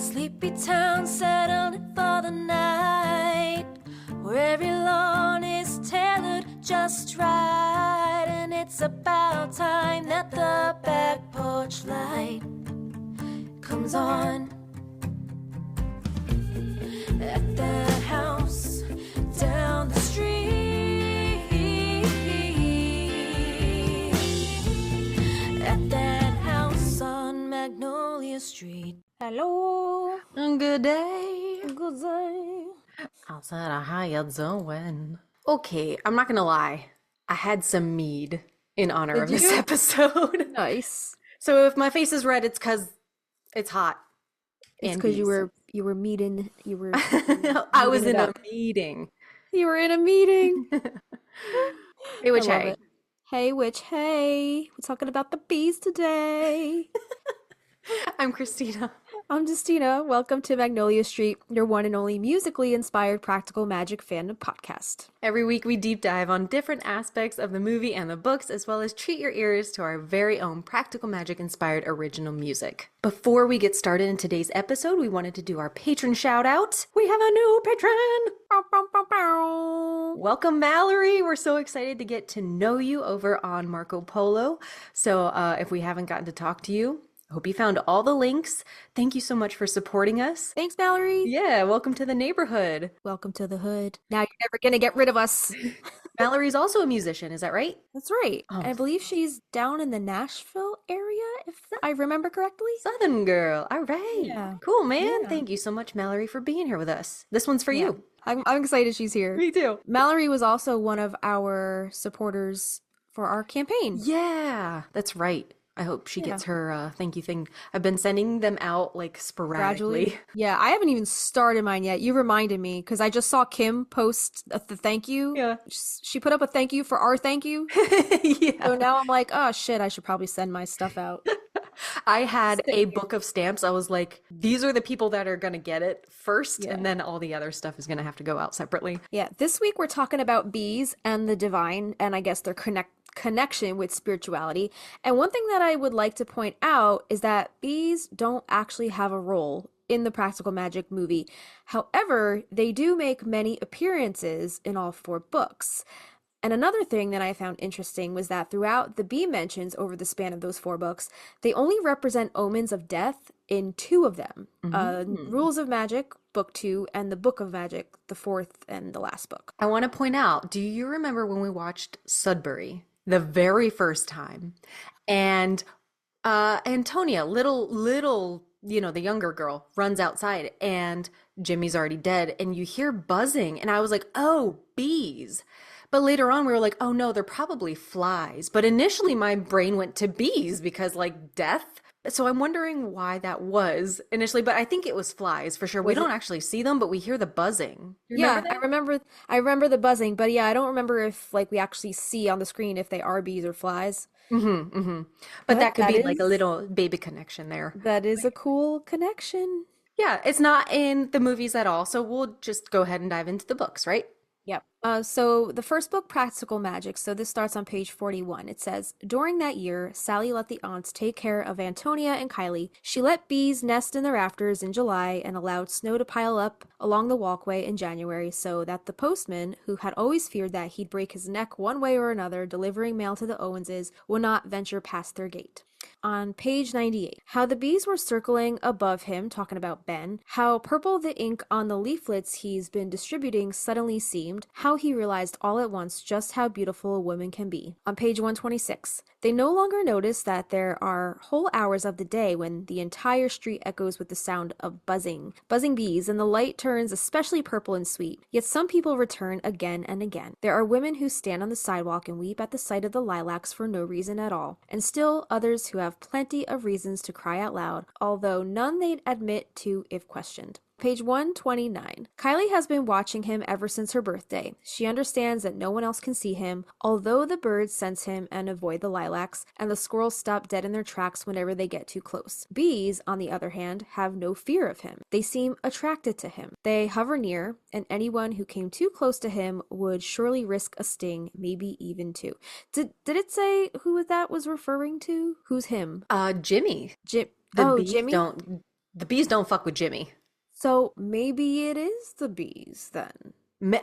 Sleepy town settled for the night, where every lawn is tailored just right. And it's about time that the back porch light comes on. At that house down the street, at that house on Magnolia Street. Hello. Good day. Good day. Outside, how you doing? Okay, I'm not gonna lie. I had some mead in honor of this episode. Nice. So if my face is red, it's because it's hot. It's because you were meeting. You were. I was in a meeting. You were in a meeting. Hey, witch, hey. Hey, witch, hey. We're talking about the bees today. I'm Christina. I'm Justina. Welcome to Magnolia Street, your one and only musically inspired practical magic fandom podcast. Every week we deep dive on different aspects of the movie and the books, as well as treat your ears to our very own practical magic inspired original music. Before we get started in today's episode, we wanted to do our patron shout out. We have a new patron! Bow, bow, bow, bow. Welcome, Mallory. We're so excited to get to know you over on Marco Polo. So if we haven't gotten to talk to you, I hope you found all the links. Thank you so much for supporting us. Thanks, Mallory. Yeah, welcome to the neighborhood. Welcome to the hood. Now you're never going to get rid of us. Mallory's also a musician, is that right? That's right. Oh. I believe she's down in the Nashville area, if I remember correctly. Southern girl. All right. Yeah. Cool, man. Yeah. Thank you so much, Mallory, for being here with us. This one's for you. I'm excited she's here. Me too. Mallory was also one of our supporters for our campaign. Yeah, that's right. I hope she gets her thank you thing. I've been sending them out like sporadically. Gradually. Yeah, I haven't even started mine yet. You reminded me because I just saw Kim post the thank you. Yeah. She put up a thank you for our thank you. Yeah. So now I'm like, oh shit, I should probably send my stuff out. I had a book of stamps. I was like, these are the people that are going to get it first, and then all the other stuff is going to have to go out separately. Yeah, this week we're talking about bees and the divine, and I guess their connection with spirituality. And one thing that I would like to point out is that bees don't actually have a role in the practical magic movie. However, they do make many appearances in all 4 books. And another thing that I found interesting was that throughout the bee mentions over the span of those 4 books, they only represent omens of death in 2 of them. Rules of Magic, book 2, and the Book of Magic, the 4th and the last book. I want to point out, do you remember when we watched Sudbury the very first time? And Antonia, little, you know, the younger girl, runs outside and Jimmy's already dead, and you hear buzzing, and I was like, oh, bees. But later on, we were like, oh no, they're probably flies. But initially, my brain went to bees because, like, death. So I'm wondering why that was initially. But I think it was flies for sure. We don't actually see them, but we hear the buzzing. I remember the buzzing. But yeah, I don't remember if like we actually see on the screen if they are bees or flies. But that could be like a little baby connection there. That is a cool connection. Yeah, it's not in the movies at all. So we'll just go ahead and dive into the books, right? Yep. So the first book, Practical Magic, so this starts on page 41. It says, during that year, Sally let the aunts take care of Antonia and Kylie. She let bees nest in the rafters in July and allowed snow to pile up along the walkway in January so that the postman, who had always feared that he'd break his neck one way or another delivering mail to the Owenses, would not venture past their gate. On page 98, how the bees were circling above him, talking about Ben, how purple the ink on the leaflets he's been distributing suddenly seemed, how he realized all at once just how beautiful a woman can be. On page 126, they no longer notice that there are whole hours of the day when the entire street echoes with the sound of buzzing bees, and the light turns especially purple and sweet. Yet some people return again and again. There are women who stand on the sidewalk and weep at the sight of the lilacs for no reason at all, and still others who have plenty of reasons to cry out loud, although none they'd admit to if questioned. Page 129. Kylie has been watching him ever since her birthday. She understands that no one else can see him, although the birds sense him and avoid the lilacs, and the squirrels stop dead in their tracks whenever they get too close. Bees, on the other hand, have no fear of him. They seem attracted to him. They hover near, and anyone who came too close to him would surely risk a sting, maybe even 2. Did it say who that was referring to? Who's him? Jimmy. Bees Jimmy don't The bees don't fuck with Jimmy. So maybe it is the bees then.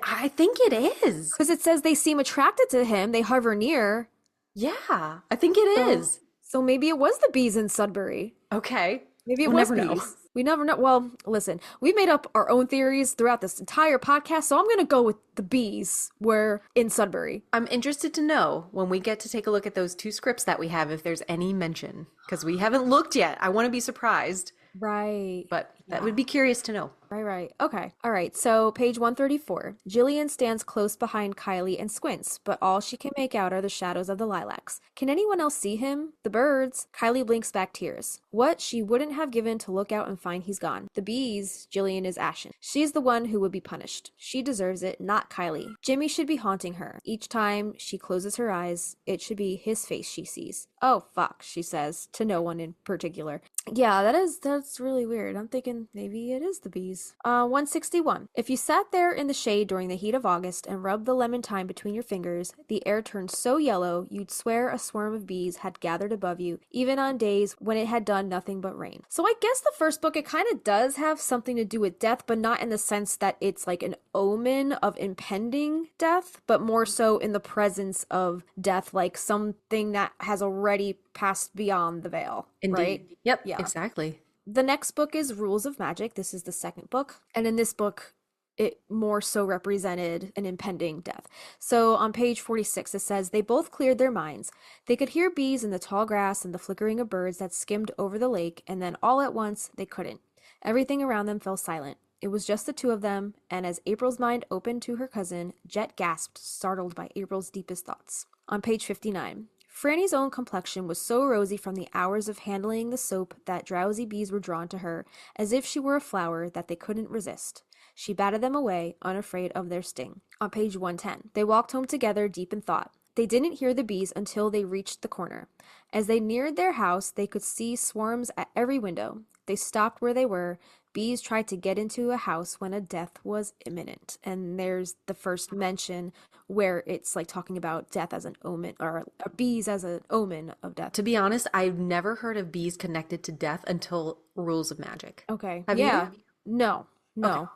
I think it is. Because it says they seem attracted to him, they hover near. Yeah, I think it So, is. so maybe it was the bees in Sudbury. Okay. Maybe it We'll was never know. bees. We never know. Well, listen, we've made up our own theories throughout this entire podcast, so I'm going to go with the bees were in Sudbury. I'm interested to know when we get to take a look at those two scripts that we have if there's any mention, because we haven't looked yet. I want to be surprised, Right. but that Yeah. would be curious to know. Right, right. Okay. All right. So, page 134. Jillian stands close behind Kylie and squints, but all she can make out are the shadows of the lilacs. Can anyone else see him? The birds. Kylie blinks back tears. What she wouldn't have given to look out and find he's gone. The bees. Jillian is ashen. She's the one who would be punished. She deserves it, not Kylie. Jimmy should be haunting her. Each time she closes her eyes, it should be his face she sees. Oh, fuck, she says, to no one in particular. Yeah, that's really weird. I'm thinking maybe it is the bees. 161. If you sat there in the shade during the heat of August and rubbed the lemon thyme between your fingers, the air turned so yellow you'd swear a swarm of bees had gathered above you, even on days when it had done nothing but rain. So I guess the first book, it kind of does have something to do with death, but not in the sense that it's like an omen of impending death, but more so in the presence of death, like something that has already passed beyond the veil, right? Indeed. Yep, Yeah. exactly. The next book is Rules of Magic. This is the second book. And in this book, it more so represented an impending death. So on page 46, it says, they both cleared their minds. They could hear bees in the tall grass and the flickering of birds that skimmed over the lake, and then all at once, they couldn't. Everything around them fell silent. It was just the two of them, and as April's mind opened to her cousin, Jet gasped, startled by April's deepest thoughts. On page 59, Franny's own complexion was so rosy from the hours of handling the soap that drowsy bees were drawn to her, as if she were a flower that they couldn't resist. She batted them away, unafraid of their sting. On page 110, they walked home together, deep in thought. They didn't hear the bees until they reached the corner. As they neared their house, they could see swarms at every window. They stopped where they were. Bees tried to get into a house when a death was imminent. And there's the first mention where it's like talking about death as an omen, or bees as an omen of death. To be honest, I've never heard of bees connected to death until Rules of Magic. Okay. Have Yeah. you? No, Okay. no.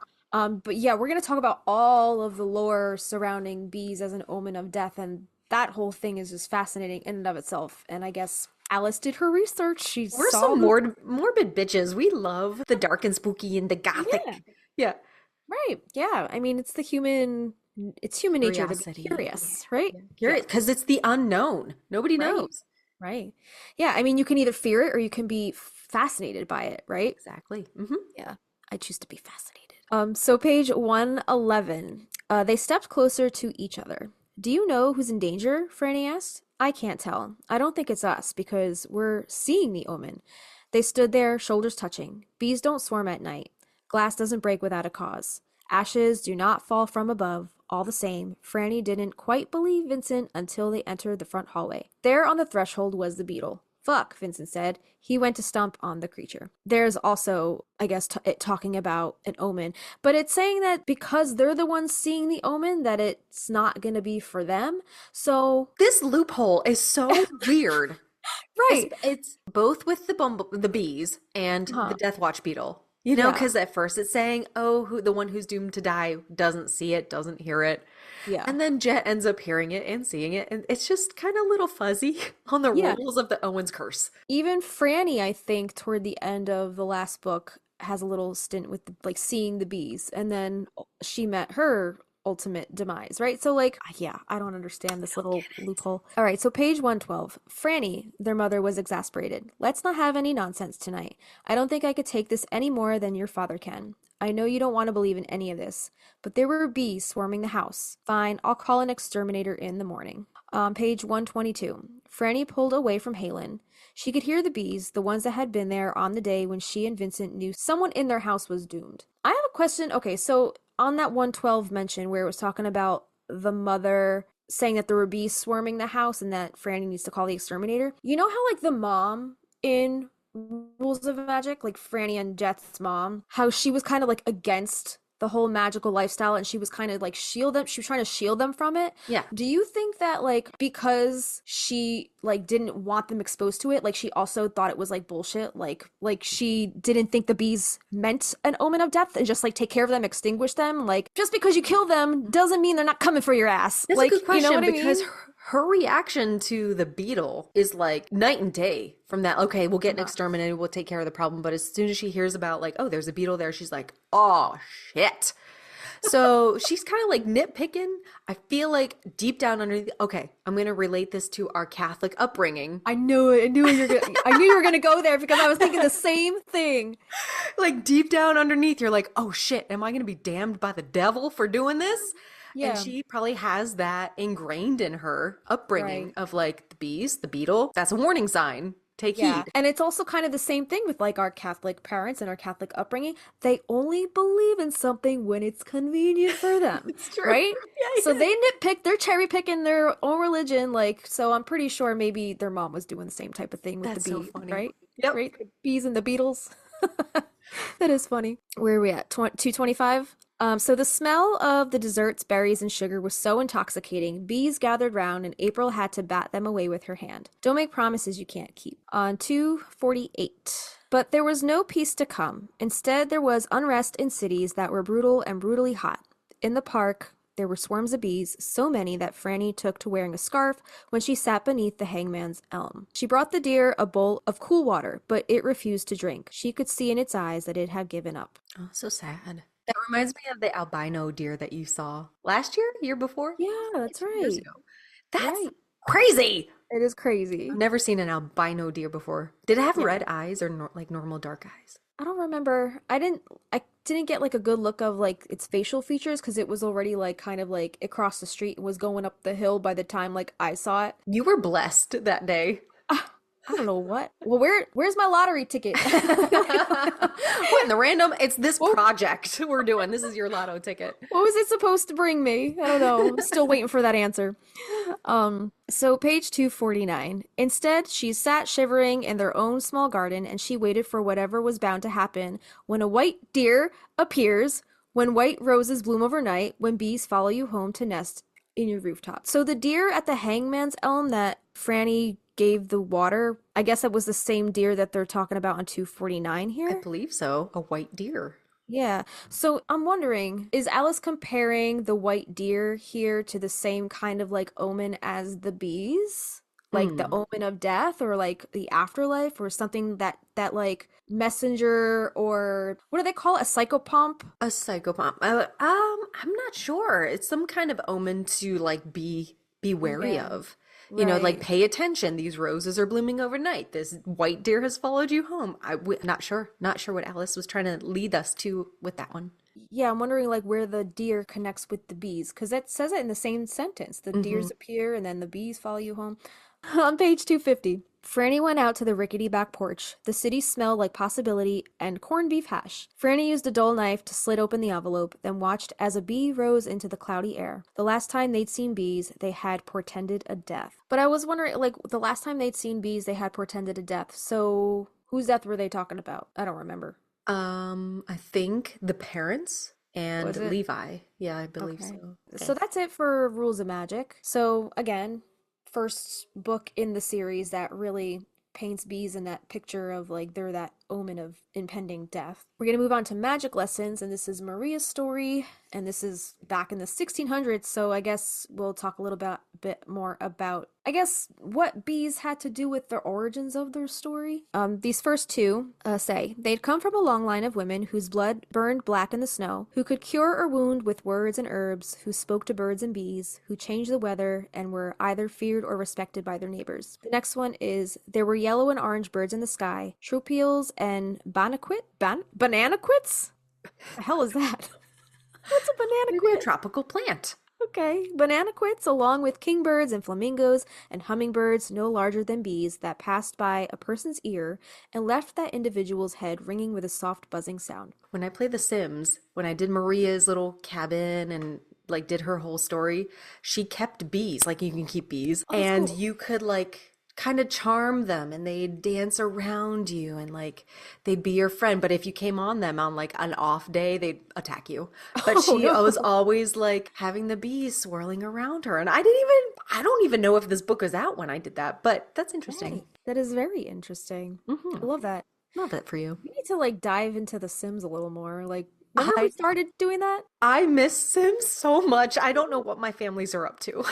But yeah, we're gonna talk about all of the lore surrounding bees as an omen of death, and that whole thing is just fascinating in and of itself. And I guess Alice did her research. She We're saw some the morbid bitches. We love the dark and spooky and the yeah, gothic. Yeah. right. Yeah. I mean, it's human nature to be Curiosity. curious, right? Yeah. Yeah. Curious, because it's the unknown. Nobody Right. knows. Right. Yeah. I mean, you can either fear it or you can be fascinated by it, right? Exactly. Hmm. Yeah. I choose to be fascinated. So page 111. They stepped closer to each other. Do you know who's in danger? Franny asked. I can't tell. I don't think it's us because we're seeing the omen. They stood there, shoulders touching. Bees don't swarm at night. Glass doesn't break without a cause. Ashes do not fall from above. All the same, Franny didn't quite believe Vincent until they entered the front hallway. There on the threshold was the beetle. Fuck, Vincent said. He went to stomp on the creature. There's also, I guess, it talking about an omen, but it's saying that because they're the ones seeing the omen, that it's not going to be for them. So, This loophole is so weird. right. It's both with the bees and the Huh. Death Watch beetle. You know, Yeah. because at first it's saying, oh, the one who's doomed to die doesn't see it, doesn't hear it. Yeah. And then Jet ends up hearing it and seeing it. And it's just kind of a little fuzzy on the Yeah. rules of the Owen's curse. Even Franny, I think, toward the end of the last book, has a little stint with like seeing the bees, and then she met her ultimate demise, right? So like, yeah, I don't understand this little loophole. All right, so page 112. Franny, their mother, was exasperated. Let's not have any nonsense tonight. I don't think I could take this any more than your father can. I know you don't want to believe in any of this, but there were bees swarming the house. Fine, I'll call an exterminator in the morning. Page 122. Franny pulled away from Halen. She could hear the bees, the ones that had been there on the day when she and Vincent knew someone in their house was doomed. I have a question. Okay, so on that 112 mention where it was talking about the mother saying that there were bees swarming the house and that Franny needs to call the exterminator, you know how like the mom in Rules of Magic, like Franny and Jet's mom, how she was kind of like against the whole magical lifestyle, and she was kind of like shield them. She was trying to shield them from it. Yeah. Do you think that like because she like didn't want them exposed to it, like she also thought it was like bullshit, like she didn't think the bees meant an omen of death and just like take care of them, extinguish them? Like just because you kill them doesn't mean they're not coming for your ass. That's Like, a good question, you know what I because mean? her reaction to the beetle is like night and day from that. Okay, we'll get an Uh-huh. exterminator, we'll take care of the problem. But as soon as she hears about like, oh, there's a beetle there, she's like, oh shit. So she's kind of like nitpicking. I feel like deep down underneath, okay, I'm gonna relate this to our Catholic upbringing. I knew it. I knew you were gonna go there because I was thinking the same thing. Like deep down underneath, you're like, oh shit, am I gonna be damned by the devil for doing this? And Yeah. she probably has that ingrained in her upbringing Right. of like the bees, the beetle. That's a warning sign. Take Yeah. heed. And it's also kind of the same thing with like our Catholic parents and our Catholic upbringing. They only believe in something when it's convenient for them, It's true. right? Yeah, So yeah. they nitpick, they're cherry picking their own religion. Like, so I'm pretty sure maybe their mom was doing the same type of thing with the That's so bee, funny. right? Yep. Right? The bees and the beetles. That is funny. Where are we at? 225? So the smell of the desserts, berries, and sugar was so intoxicating, bees gathered round, and April had to bat them away with her hand. Don't make promises you can't keep. On 248. But there was no peace to come. Instead, there was unrest in cities that were brutal and brutally hot. In the park, there were swarms of bees, so many that Franny took to wearing a scarf when she sat beneath the hangman's elm. She brought the deer a bowl of cool water, but it refused to drink. She could see in its eyes that it had given up. Oh, so sad. That reminds me of the albino deer that you saw last year, year before, Yeah, that's 2 years right. ago. That's Right. crazy. It is crazy. I've never seen an albino deer before. Did it have Yeah. red eyes or like normal dark eyes? I don't remember. I didn't get like a good look of like its facial features because it was already like kind of like it crossed the street and was going up the hill by the time like I saw it. You were blessed that day. I don't know what. Well, where's my lottery ticket? What in the random? It's this What, project we're doing. This is your lotto ticket. what was it supposed to bring me? I don't know. I'm still waiting for that answer. So page 249. Instead, she sat shivering in their own small garden and she waited for whatever was bound to happen when a white deer appears, when white roses bloom overnight, when bees follow you home to nest in your rooftop. So the deer at the hangman's elm that Franny gave the water, I guess that was the same deer that they're talking about on 249 I here. believe so. A white deer. Yeah. So I'm wondering, is Alice comparing the white deer here to the same kind of like omen as the bees? Like the Hmm. omen of death or like the afterlife or something that like messenger or what do they call it? A psychopomp? A psychopomp. I'm not sure. It's some kind of omen to like be wary Yeah. of. You know, like Right. pay attention. These roses are blooming overnight. This white deer has followed you home. Not sure. Not sure what Alice was trying to lead us to with that one. Yeah, I'm wondering like where the deer connects with the bees because it says it in the same sentence. The Hmm. deers appear and then the bees follow you home. On page 250, Franny went out to the rickety back porch. The city smelled like possibility and corned beef hash. Franny used a dull knife to slit open the envelope, then watched as a bee rose into the cloudy air. The last time they'd seen bees, they had portended a death. But I was wondering, like, the last time they'd seen bees, they had portended a death. So whose death were they talking about? I don't remember. I think the parents and Was it? Levi. Yeah, I believe Okay. so. So Okay. that's it for Rules of Magic. So again, first book in the series that really paints bees in that picture of like they're that omen of impending death. We're going to move on to magic lessons, and this is Maria's story, and this is back in the 1600s, so I guess we'll talk a little bit more about I guess what bees had to do with the origins of their story. These first two say they'd come from a long line of women whose blood burned black in the snow, who could cure or wound with words and herbs, who spoke to birds and bees, who changed the weather, and were either feared or respected by their neighbors. The next one is there were yellow and orange birds in the sky, troupials and bananaquits? The hell is that? What's a Maybe a bananaquit? tropical plant. Okay, bananaquits, along with kingbirds and flamingos and hummingbirds no larger than bees that passed by a person's ear and left that individual's head ringing with a soft buzzing sound. When I played The Sims, when I did Maria's little cabin and like did her whole story, she kept bees, like you can keep bees, Oh, that's and cool. you could like kind of charm them and they'd dance around you and like they'd be your friend. But if you came on them on like an off day, they'd attack you. But Oh she was no. always like having the bees swirling around her. And I don't even know if this book was out when I did that, but that's interesting. Right. That is very interesting. I Hmm. love that. Love it for you. We need to like dive into The Sims a little more. Like, remember we I started doing that? I miss Sims so much. I don't know what my families are up to.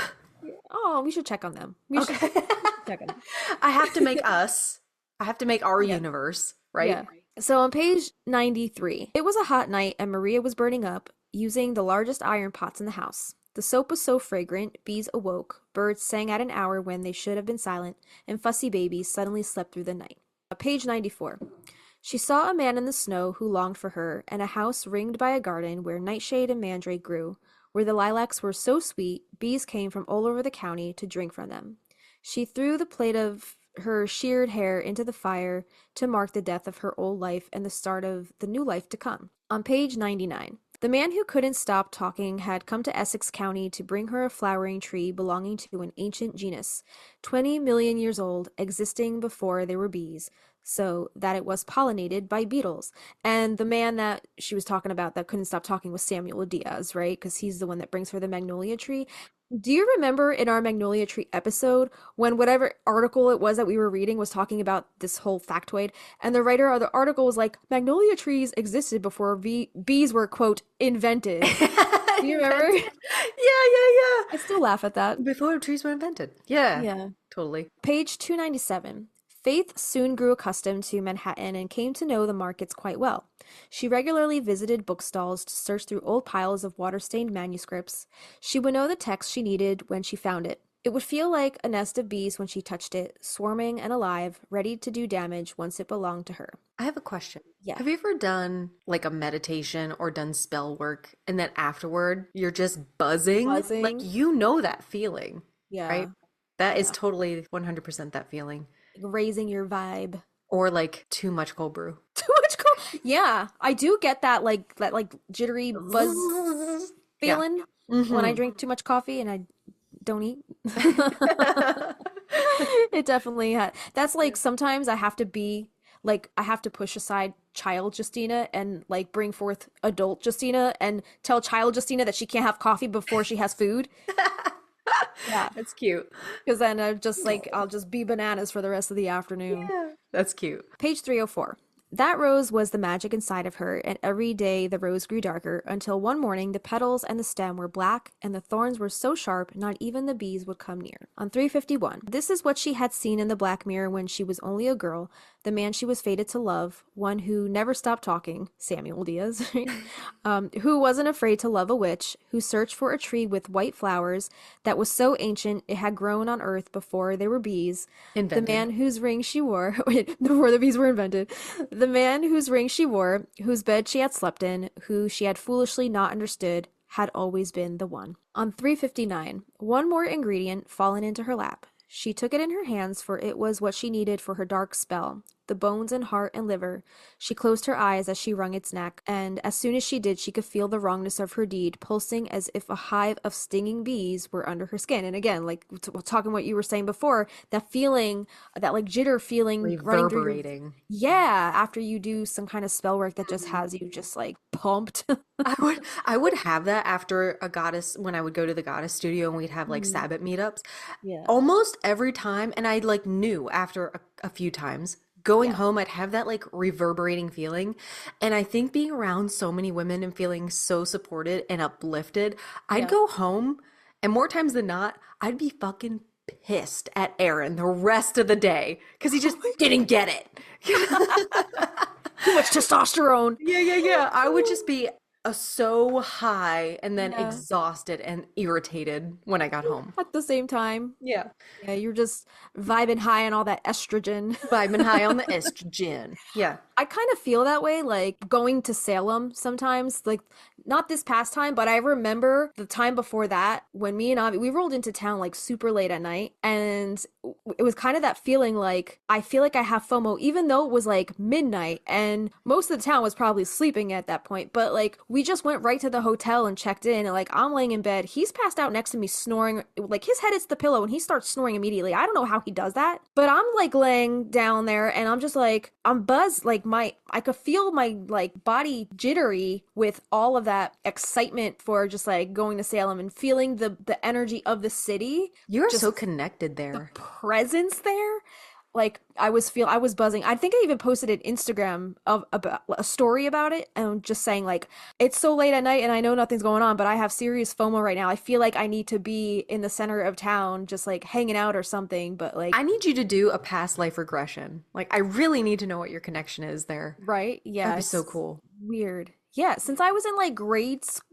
Yeah. Oh, we should check on them. We should, Okay. we should check on them. I have to make us. I have to make our Yeah. universe, right? Yeah. So on page 93, it was a hot night and Maria was burning up using the largest iron pots in the house. The soap was so fragrant, bees awoke, birds sang at an hour when they should have been silent, and fussy babies suddenly slept through the night. Page 94. She saw a man in the snow who longed for her, and a house ringed by a garden where nightshade and mandrake grew, where the lilacs were so sweet, bees came from all over the county to drink from them. She threw the plait of her sheared hair into the fire to mark the death of her old life and the start of the new life to come. On page 99. The man who couldn't stop talking had come to Essex County to bring her a flowering tree belonging to an ancient genus, 20 million years old, existing before there were bees, so that it was pollinated by beetles. And the man that she was talking about that couldn't stop talking was Samuel Diaz, right? Because he's the one that brings her the Magnolia tree. Do you remember in our Magnolia Tree episode when whatever article it was that we were reading was talking about this whole factoid, and the writer of the article was like, Magnolia trees existed before bees were, quote, invented. Do you remember? Invented. Yeah, I still laugh at that. yeah. Before trees were invented. Yeah, Yeah. totally. Page 297. Faith soon grew accustomed to Manhattan and came to know the markets quite well. She regularly visited bookstalls to search through old piles of water-stained manuscripts. She would know the text she needed when she found it. It would feel like a nest of bees when she touched it, swarming and alive, ready to do damage once it belonged to her. I have a question. Yeah. Have you ever done like a meditation or done spell work and then afterward you're just buzzing? Like Buzzing. you know that feeling, right? Yeah. That is Yeah. totally 100% that feeling. Like raising your vibe. Or like too much cold brew. Too much cold. Yeah, I do get that jittery buzz Yeah. feeling when I Hmm. drink too much coffee and I don't eat. It definitely that's like sometimes I have to be like I have to push aside child Justina and like bring forth adult Justina and tell child Justina that she can't have coffee before she has food. Yeah, That's cute. because then I'll just be bananas for the rest of the afternoon. Yeah. That's cute. Page 304. That rose was the magic inside of her, and every day the rose grew darker until one morning the petals and the stem were black and the thorns were so sharp not even the bees would come near. On 351. This is what she had seen in the black mirror when she was only a girl, the man she was fated to love, one who never stopped talking, Samuel Diaz, right? Who wasn't afraid to love a witch, who searched for a tree with white flowers that was so ancient it had grown on earth before there were bees, the Invented. man whose ring she wore, wait, before the bees were invented, the man whose ring she wore, whose bed she had slept in, who she had foolishly not understood, had always been the one. On 359, one more ingredient fallen into her lap. She took it in her hands, for it was what she needed for her dark spell, the bones and heart and liver. She closed her eyes as she wrung its neck, and as soon as she did, she could feel the wrongness of her deed pulsing as if a hive of stinging bees were under her skin. And again, like talking what you were saying before, that feeling, that like jitter feeling running through your, Reverberating. yeah, after you do some kind of spell work that just has you just like pumped. I would have that after a goddess when I would go to the goddess studio and we'd have like Mm, Sabbath meetups. yeah. Almost every time, and I like knew after a few times going Yeah. home, I'd have that like reverberating feeling. And I think being around so many women and feeling so supported and uplifted, I'd Yeah. go home and more times than not, I'd be fucking pissed at Aaron the rest of the day because he just didn't get it. Too much testosterone. Yeah, yeah, yeah. I would just be so high and then Yeah. exhausted and irritated when I got home. At the same time. Yeah. Yeah, you're just vibing high on all that estrogen. Vibing high on the estrogen. Yeah. I kind of feel that way, like going to Salem sometimes, like not this past time, but I remember the time before that when me and Avi, we rolled into town like super late at night, and it was kind of that feeling like I feel like I have FOMO, even though it was like midnight and most of the town was probably sleeping at that point. But like we just went right to the hotel and checked in, and like I'm laying in bed, he's passed out next to me snoring, like his head hits the pillow and he starts snoring immediately. I don't know how he does that, but I'm like laying down there and I'm just like, I'm buzzed, like I could feel my like body jittery with all of that excitement for just like going to Salem and feeling the energy of the city, You're just so connected the there. presence there. Like I was buzzing. I think I even posted an Instagram of about a story about it and just saying like it's so late at night and I know nothing's going on, but I have serious FOMO right now. I feel like I need to be in the center of town just like hanging out or something, but like I need you to do a past life regression. Like, I really need to know what your connection is there. right? That'd Yeah, be so it's cool. weird. Yeah, since I was in like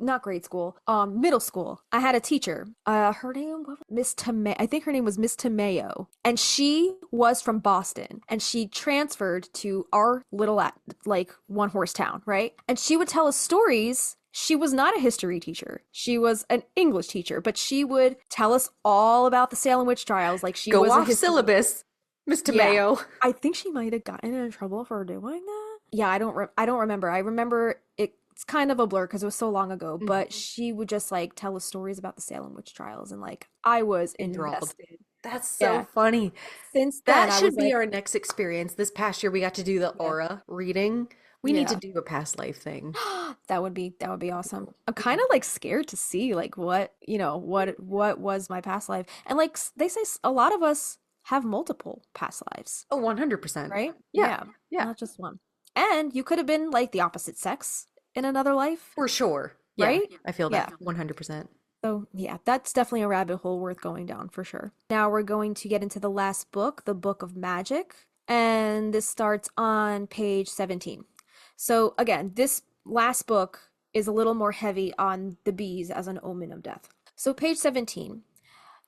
not grade school, middle school, I had a teacher. Her name was Miss Tame. I think her name was Miss Tamayo, and she was from Boston, and she transferred to our little like one horse town, right? And she would tell us stories. She was not a history teacher. She was an English teacher, but she would tell us all about the Salem witch trials. Like she Go was a off history. syllabus, Mr. Yeah. Mayo. I think she might have gotten in trouble for doing that. Yeah, I don't remember. I remember it's kind of a blur because it was so long ago, but Mhm. she would just like tell us stories about the Salem witch trials and like I was Enthralled. invested. That's so Yeah. funny. Since then That I should was be like, our next experience. This past year, we got to do the yeah. aura reading. We need to Yeah. do a past life thing. That would be awesome. I'm kind Yeah. of like scared to see like what, what was my past life. And like they say a lot of us have multiple past lives. Oh, 100%. Right? Yeah. Yeah, Yeah. not just one. And you could have been like the opposite sex in another life, For sure. Yeah. right? I feel Yeah. that 100%. So, yeah, that's definitely a rabbit hole worth going down for sure. Now we're going to get into the last book, the Book of Magic, and this starts on page 17. So, again, this last book is a little more heavy on the bees as an omen of death. So, page 17.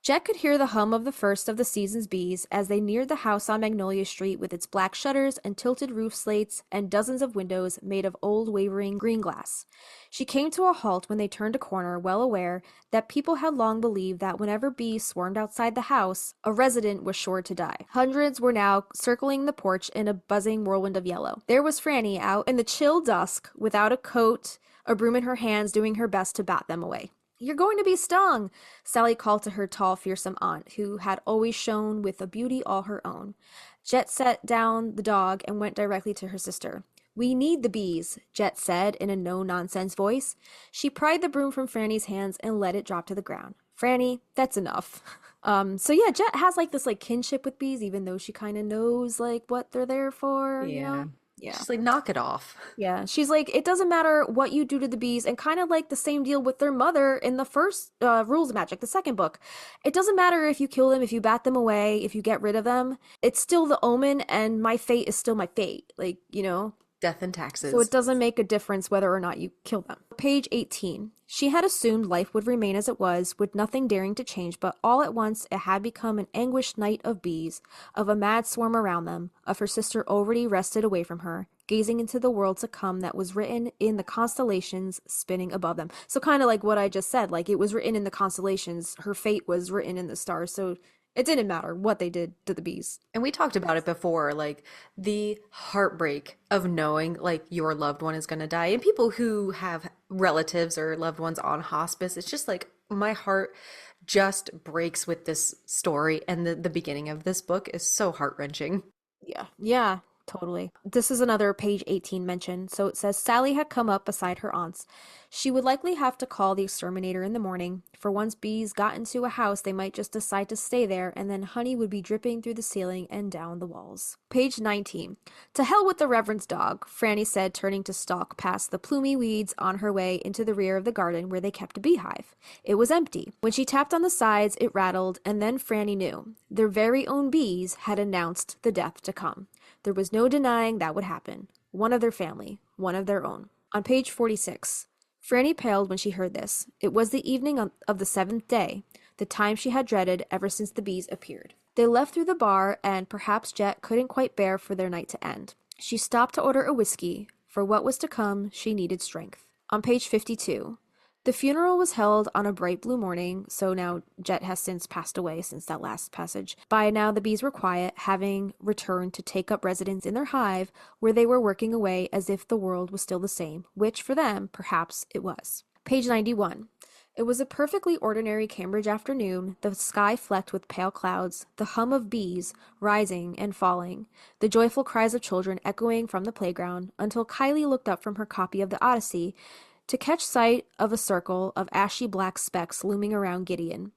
Jet could hear the hum of the first of the season's bees as they neared the house on Magnolia Street with its black shutters and tilted roof slates and dozens of windows made of old wavering green glass. She came to a halt when they turned a corner, well aware that people had long believed that whenever bees swarmed outside the house, a resident was sure to die. Hundreds were now circling the porch in a buzzing whirlwind of yellow. There was Franny out in the chill dusk, without a coat, a broom in her hands, doing her best to bat them away. "You're going to be stung," Sally called to her tall, fearsome aunt, who had always shone with a beauty all her own. Jet set down the dog and went directly to her sister. "We need the bees," Jet said in a no-nonsense voice. She pried the broom from Franny's hands and let it drop to the ground. "Franny, that's enough." So yeah, Jet has like this like kinship with bees, even though she kind of knows like what they're there for, you Yeah. know? Yeah. She's like, knock it off. Yeah, she's like, it doesn't matter what you do to the bees, and kind of like the same deal with their mother in the first Rules of Magic, the second book. It doesn't matter if you kill them, if you bat them away, if you get rid of them. It's still the omen, and my fate is still my fate. Like, Death and so it taxes. doesn't make a difference whether or not you kill them. Page 18. She had assumed life would remain as it was, with nothing daring to change, but all at once it had become an anguished night of bees, of a mad swarm around them, of her sister already rested away from her, gazing into the world to come that was written in the constellations spinning above them. So kind of like what I just said, like it was written in the constellations, her fate was written in the stars, so it didn't matter what they did to the bees. And we talked about it before, like the heartbreak of knowing like your loved one is going to die. And people who have relatives or loved ones on hospice, it's just like my heart just breaks with this story. And the beginning of this book is so heart-wrenching. Yeah. Yeah, totally. This is another page 18 mention. So it says Sally had come up beside her aunts. She would likely have to call the exterminator in the morning, for once bees got into a house, they might just decide to stay there, and then honey would be dripping through the ceiling and down the walls. Page 19. "To hell with the Reverend's dog," Franny said, turning to stalk past the plumy weeds on her way into the rear of the garden where they kept a beehive. It was empty. When she tapped on the sides, it rattled, and then Franny knew. Their very own bees had announced the death to come. There was no denying that would happen. One of their family, one of their own. On page 46. Franny paled when she heard this. It was the evening of the 7th day, the time she had dreaded ever since the bees appeared. They left through the bar, and perhaps Jet couldn't quite bear for their night to end. She stopped to order a whiskey. For what was to come, she needed strength. On page 52, the funeral was held on a bright blue morning, so now Jet has since passed away since that last passage. By now, the bees were quiet, having returned to take up residence in their hive, where they were working away as if the world was still the same, which for them, perhaps, it was. Page 91. It was a perfectly ordinary Cambridge afternoon, the sky flecked with pale clouds, the hum of bees rising and falling, the joyful cries of children echoing from the playground, until Kylie looked up from her copy of the Odyssey to catch sight of a circle of ashy black specks looming around Gideon.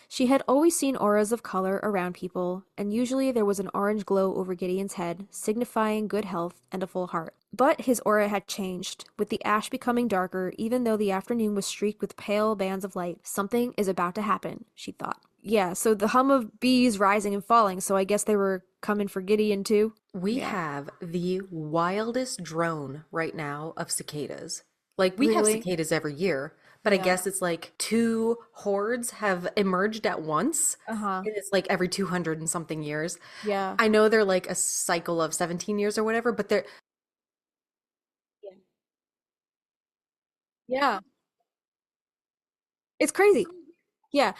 She had always seen auras of color around people, and usually there was an orange glow over Gideon's head, signifying good health and a full heart. But his aura had changed, with the ash becoming darker, even though the afternoon was streaked with pale bands of light. Something is about to happen, she thought. Yeah, so the hum of bees rising and falling, so I guess they were coming for Gideon too? We Yeah. have the wildest drone right now of cicadas. Like, we have Really? cicadas every year, but I Yeah. guess it's like two hordes have emerged at once. Uh-huh. And it's like every 200 and something years. Yeah. I know they're like a cycle of 17 years or whatever, but they're Yeah. Yeah. It's crazy. Yeah.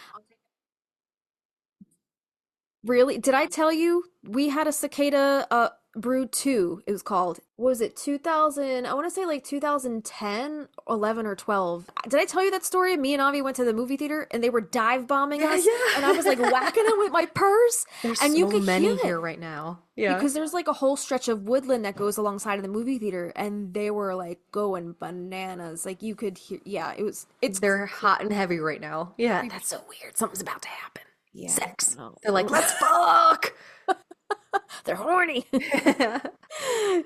Really? Did I tell you we had a cicada brood 2, it was called. What was it? 2000, I want to say like 2010, 11 or 12. Did I tell you that story? Me and Avi went to the movie theater and they were dive bombing yeah, us and I was like yeah. whacking them with my purse There's and you so could hear many it here right now. Yeah. because there's like a whole stretch of woodland that goes alongside of the movie theater and they were like going bananas. Like you could hear, yeah, it's They're hot and heavy right now. Yeah, that's so weird. Something's about to happen. yeah, I don't Sex. know. They're like, let's fuck. They're horny. Yes,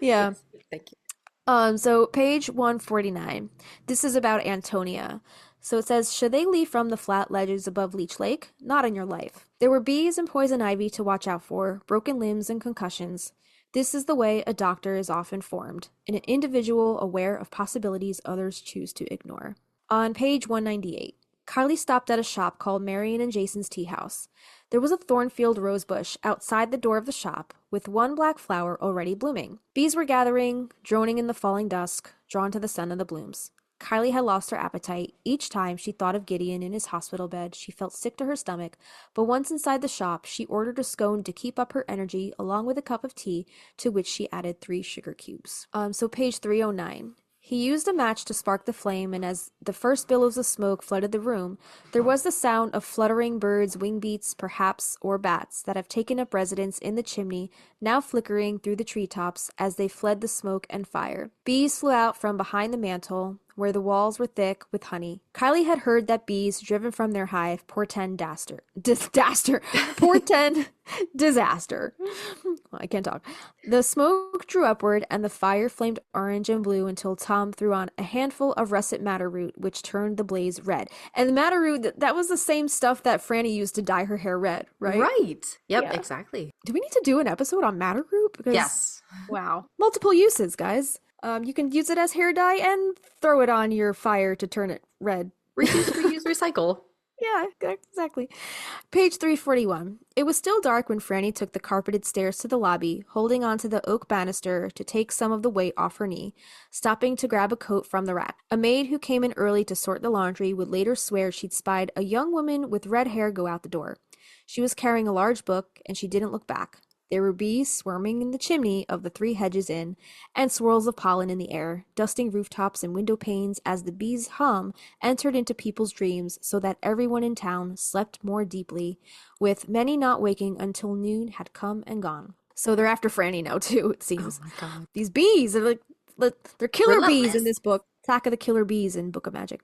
Yeah. thank you. So page 149. This is about Antonia. So it says, should they leave from the flat ledges above Leech Lake? Not in your life. There were bees and poison ivy to watch out for, broken limbs and concussions. This is the way a doctor is often formed, an individual aware of possibilities others choose to ignore. On page 198, Carly stopped at a shop called Marion and Jason's Tea House. There was a thornfield rosebush outside the door of the shop, with one black flower already blooming. Bees were gathering, droning in the falling dusk, drawn to the scent of the blooms. Kylie had lost her appetite. Each time she thought of Gideon in his hospital bed, she felt sick to her stomach, but once inside the shop, she ordered a scone to keep up her energy, along with a cup of tea, to which she added 3 sugar cubes. So page 309. He used a match to spark the flame, and as the first billows of smoke flooded the room, there was the sound of fluttering birds, wing beats, perhaps, or bats that have taken up residence in the chimney, now flickering through the treetops as they fled the smoke and fire. Bees flew out from behind the mantel, where the walls were thick with honey. Kylie had heard that bees driven from their hive portend portend disaster. Well, I can't talk. The smoke drew upward, and the fire flamed orange and blue until Tom threw on a handful of russet madder root, which turned the blaze red. And the madder root, that was the same stuff that Franny used to dye her hair red, right? Right. Yep, Yeah. exactly. Do we need to do an episode on madder root? Because Yes. wow, multiple uses, guys. You can use it as hair dye and throw it on your fire to turn it red. Reuse, reuse, recycle. Yeah, exactly. Page 341. It was still dark when Franny took the carpeted stairs to the lobby, holding onto the oak banister to take some of the weight off her knee, stopping to grab a coat from the rack. A maid who came in early to sort the laundry would later swear she'd spied a young woman with red hair go out the door. She was carrying a large book, and she didn't look back. There were bees swarming in the chimney of the 3 hedges inn, and swirls of pollen in the air, dusting rooftops and window panes as the bees' hum entered into people's dreams so that everyone in town slept more deeply, with many not waking until noon had come and gone. So they're after Franny now, too, it Oh seems. my God. These bees are they're killer bees in Relentless. this book. Attack of the Killer Bees in Book of Magic.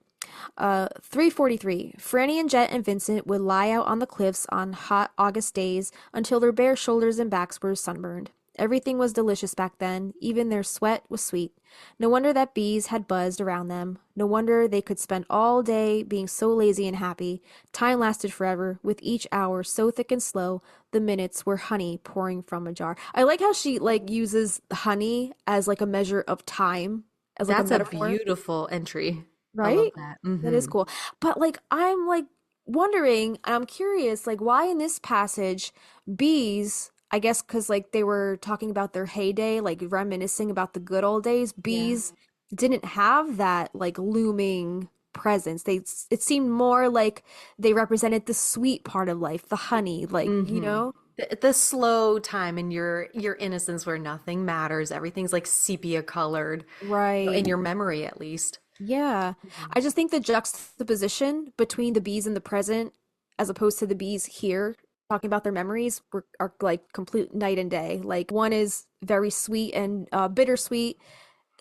343. Franny and Jet and Vincent would lie out on the cliffs on hot August days until their bare shoulders and backs were sunburned. Everything was delicious back then. Even their sweat was sweet. No wonder that bees had buzzed around them. No wonder they could spend all day being so lazy and happy. Time lasted forever, with each hour so thick and slow, the minutes were honey pouring from a jar. I like how she uses honey as like a measure of time, as like a That's a metaphor, beautiful entry. I love right? that. That is cool. But I'm wondering, and I'm curious, why in this passage bees I guess because like they were talking about their heyday, like reminiscing about the good old days, Yeah. bees didn't have that like looming presence. It seemed more like they represented the sweet part of life, the honey, like, you Mm-hmm. know? The slow time in your innocence where nothing matters. Everything's like sepia colored, Right. in your memory at least. Yeah. Mhm. I just think the juxtaposition between the bees in the present as opposed to the bees here talking about their memories are like complete night and day. Like one is very sweet and bittersweet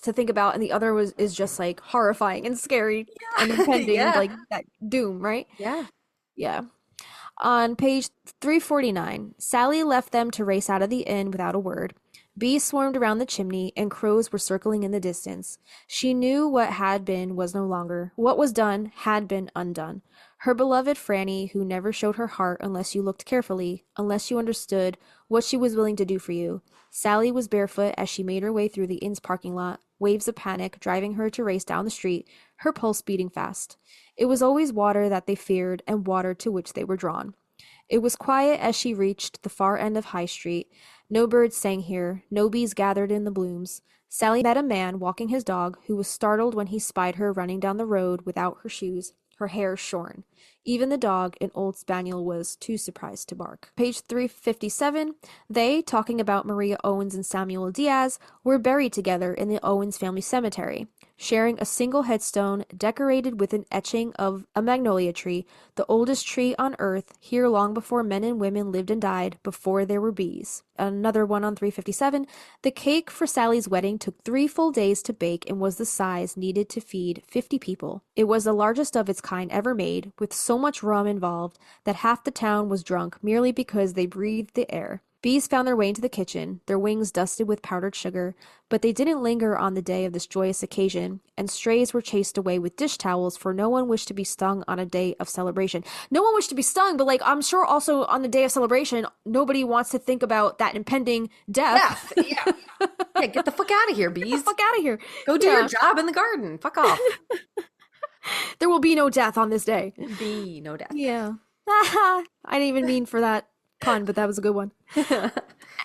to think about, and the other was is just like horrifying and scary and impending, Yeah. like that doom, right? Yeah. Yeah. On page 349, Sally left them to race out of the inn without a word. Bees swarmed around the chimney, and crows were circling in the distance. She knew what had been was no longer. What was done had been undone. Her beloved Franny, who never showed her heart unless you looked carefully, unless you understood what she was willing to do for you. Sally was barefoot as she made her way through the inn's parking lot, waves of panic driving her to race down the street, her pulse beating fast. It was always water that they feared and water to which they were drawn. It was quiet as she reached the far end of High Street. No birds sang here, no bees gathered in the blooms. Sally met a man walking his dog who was startled when he spied her running down the road without her shoes, her hair shorn. Even the dog, an old spaniel, was too surprised to bark. Page 357. They, talking about Maria Owens and Samuel Diaz, were buried together in the Owens family cemetery, sharing a single headstone decorated with an etching of a magnolia tree, the oldest tree on earth, here long before men and women lived and died, before there were bees. Another one on 357. The cake for Sally's wedding took 3 full days to bake and was the size needed to feed 50 people. It was the largest of its kind ever made, with so much rum involved that half the town was drunk merely because they breathed the air. Bees found their way into the kitchen, their wings dusted with powdered sugar, but they didn't linger on the day of this joyous occasion, and strays were chased away with dish towels, for no one wished to be stung on a day of celebration. No one wished to be stung, but like I'm sure also on the day of celebration, nobody wants to think about that impending death. Death. Yeah. Yeah, get the fuck out of here, Get the bees. fuck out of here. Go do your Yeah, job in the garden. Fuck off. there will be no death on this day. Be no death. Yeah. I didn't even mean for that pun, but that was a good one.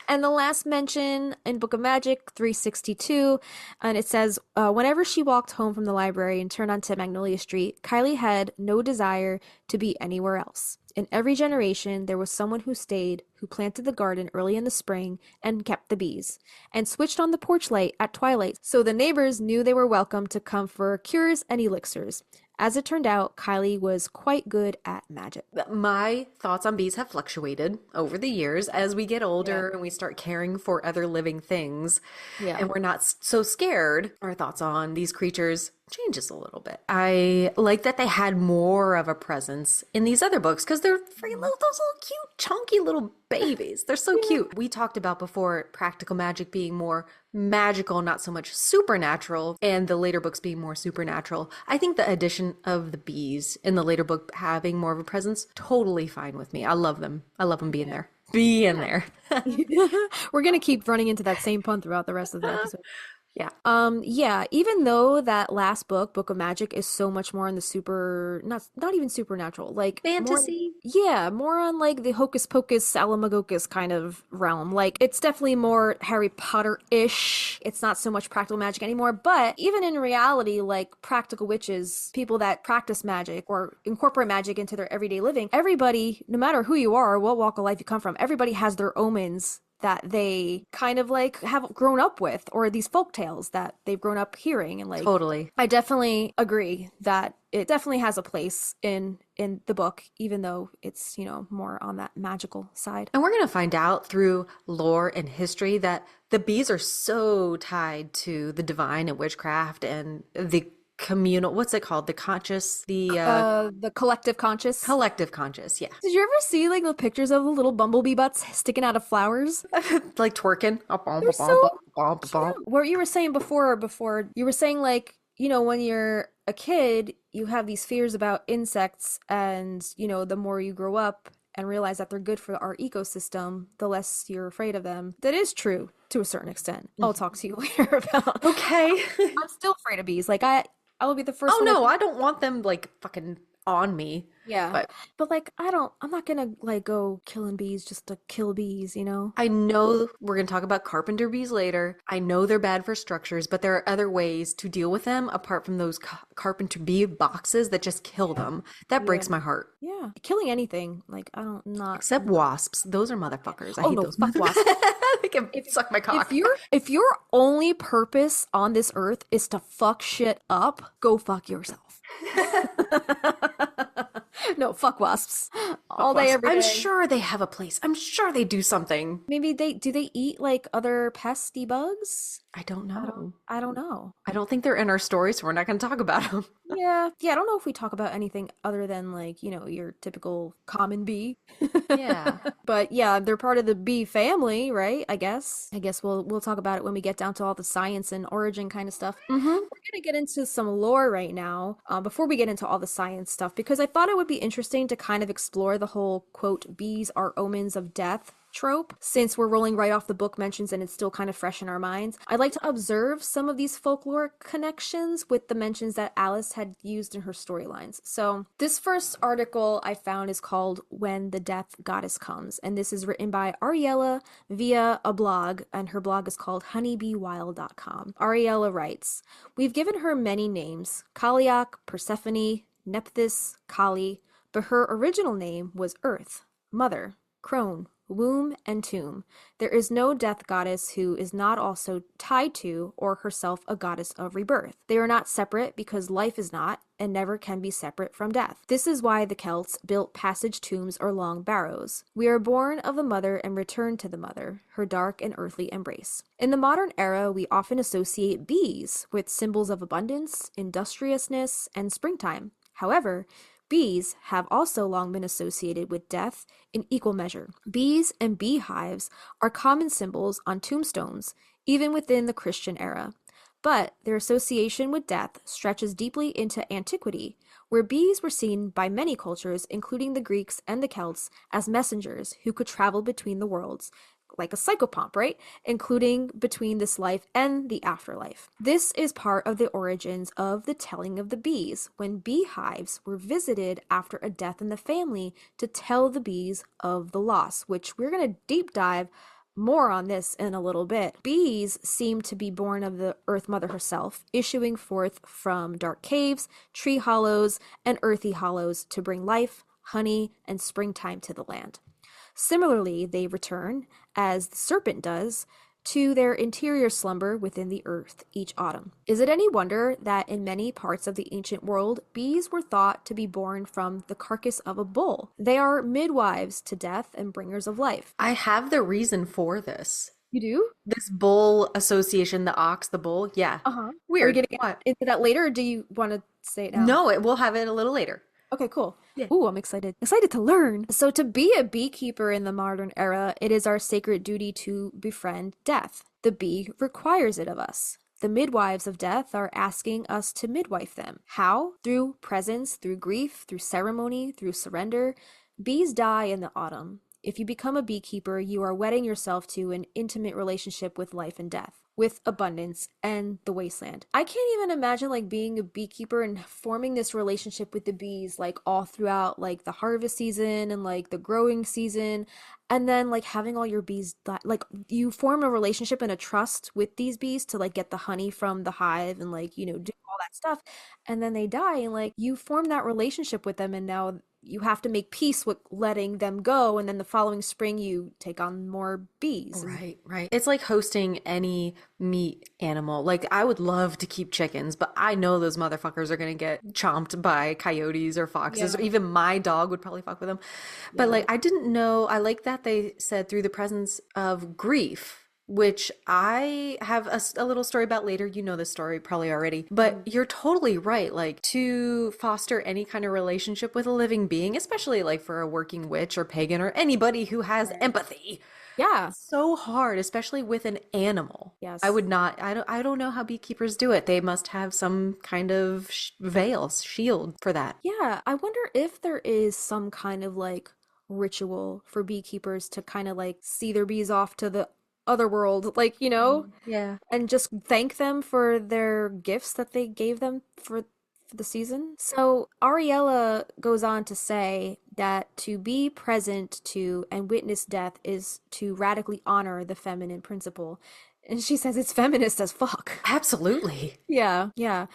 And the last mention in Book of Magic 362, and it says, whenever she walked home from the library and turned onto Magnolia Street, Kylie had no desire to be anywhere else. In every generation, there was someone who stayed, who planted the garden early in the spring and kept the bees, and switched on the porch light at twilight so the neighbors knew they were welcome to come for cures and elixirs. As it turned out, Kylie was quite good at magic. My thoughts on bees have fluctuated over the years as we get Yeah. older and we start caring for other living things Yeah. and we're not so scared. Our thoughts on these creatures changes a little bit. I like that they had more of a presence in these other books because they're freaking little, those little cute, chunky little babies. They're so Yeah. cute. We talked about before practical magic being more magical, not so much supernatural, and the later books being more supernatural. I think the addition of the bees in the later book having more of a presence, totally fine with me. I love them. I love them being there. Being there. We're gonna keep running into that same pun throughout the rest of the episode. Yeah. Yeah, even though that last book, Book of Magic, is so much more on the super, not even supernatural, like more, Fantasy. yeah, more on like the hocus pocus, salamagocus kind of realm. Like it's definitely more Harry Potter-ish. It's not so much practical magic anymore, but even in reality, like practical witches, people that practice magic or incorporate magic into their everyday living, everybody, no matter who you are, what walk of life you come from, everybody has their omens that they kind of like have grown up with, or these folk tales that they've grown up hearing. And like Totally. I definitely agree that it definitely has a place in the book, even though it's, you know, more on that magical side. And we're going to find out through lore and history that the bees are so tied to the divine and witchcraft and the communal, what's it called? The conscious, The collective conscious. collective conscious. Yeah. Did you ever see like the pictures of the little bumblebee butts sticking out of flowers? Like twerking. They're so cute. What you were saying before you were saying like, you know, when you're a kid, you have these fears about insects, and you know, the more you grow up and realize that they're good for our ecosystem, the less you're afraid of them. That is true to a certain extent. I'll talk to you later about. Okay. I'm still afraid of bees. Like I will be the first Oh one to no, I don't want them like fucking on me. Yeah. But But like I'm not gonna like go killing bees just to kill bees, you know? I know we're going to talk about carpenter bees later. I know they're bad for structures, but there are other ways to deal with them apart from those carpenter bee boxes that just kill them. That Yeah. breaks my heart. Yeah. Killing anything, like I don't Except wasps. Those are motherfuckers. I oh hate no, those fuck motherfuckers. wasps. They can If suck my if cock. your only purpose on this earth is to fuck shit up, go fuck yourself. No, fuck wasps. Fuck All day, wasps. every I'm day. sure they have a place. I'm sure they do something. Maybe they eat like other pesty bugs? I don't know. I don't know. I don't think they're in our story, so we're not going to talk about them. Yeah. Yeah, I don't know if we talk about anything other than like, you know, your typical common bee. Yeah. But yeah, they're part of the bee family, right? I guess. I guess we'll talk about it when we get down to all the science and origin kind of stuff. Mm-hmm. We're gonna get into some lore right now, before we get into all the science stuff, because I thought it would be interesting to kind of explore the whole quote, bees are omens of death trope, since we're rolling right off the book mentions and it's still kind of fresh in our minds. I'd like to observe some of these folklore connections with the mentions that Alice had used in her storylines. So this first article I found is called When the Death Goddess Comes, and this is written by Ariella via a blog, and her blog is called honeybeewild.com. Ariella writes, "We've given her many names: Kaliak, Persephone, Nephthys, Kali, but her original name was Earth, Mother, Crone, womb, and tomb. There is no death goddess who is not also tied to or herself a goddess of rebirth. They are not separate because life is not and never can be separate from death. This is why the Celts built passage tombs or long barrows. We are born of the mother and return to the mother, her dark and earthly embrace. In the modern era, we often associate bees with symbols of abundance, industriousness, and springtime. However, bees have also long been associated with death in equal measure. Bees and beehives are common symbols on tombstones, even within the Christian era. But their association with death stretches deeply into antiquity, where bees were seen by many cultures, including the Greeks and the Celts, as messengers who could travel between the worlds, like a psychopomp, right? Including between this life and the afterlife. This is part of the origins of the telling of the bees, when beehives were visited after a death in the family to tell the bees of the loss, which we're going to deep dive more on this in a little bit. Bees seem to be born of the Earth Mother herself, issuing forth from dark caves, tree hollows, and earthy hollows to bring life, honey, and springtime to the land. Similarly, they return, as the serpent does, to their interior slumber within the earth each autumn. Is it any wonder that in many parts of the ancient world, bees were thought to be born from the carcass of a bull? They are midwives to death and bringers of life. I have the reason for this. You do? This bull association, the ox, the bull. Yeah. Uh-huh. Are we Weird. getting What? into that later, or do you want to say it now? No, we'll have it a little later. Okay, cool. Yeah. Ooh, I'm excited. Excited to learn. So, to be a beekeeper in the modern era, it is our sacred duty to befriend death. The bee requires it of us. The midwives of death are asking us to midwife them. How? Through presence, through grief, through ceremony, through surrender. Bees die in the autumn. If you become a beekeeper, you are wedding yourself to an intimate relationship with life and death, with abundance and the wasteland. I can't even imagine like being a beekeeper and forming this relationship with the bees like all throughout like the harvest season and like the growing season, and then like having all your bees like you form a relationship and a trust with these bees to like get the honey from the hive and like, you know, do all that stuff, and then they die and like you form that relationship with them, and now you have to make peace with letting them go, and then the following spring you take on more bees. Right, right. It's like hosting any meat animal. Like I would love to keep chickens, but I know those motherfuckers are gonna get chomped by coyotes or foxes, or Yeah. even my dog would probably fuck with them. But Yeah. like I didn't know, I like that they said through the presence of grief, which I have a little story about later. You know this story probably already, but you're totally right. Like to foster any kind of relationship with a living being, especially like for a working witch or pagan or anybody who has Right. empathy, Yeah. it's so hard, especially with an animal. I Yes. would not, I don't know how beekeepers do it. They must have some kind of veil, shield for that. Yeah. I wonder if there is some kind of like ritual for beekeepers to kind of like see their bees off to the other world, like, you know, Yeah. and just thank them for their gifts that they gave them for for the season. So Ariella goes on to say that to be present to and witness death is to radically honor the feminine principle. And she says it's feminist as fuck. Absolutely. Yeah, yeah.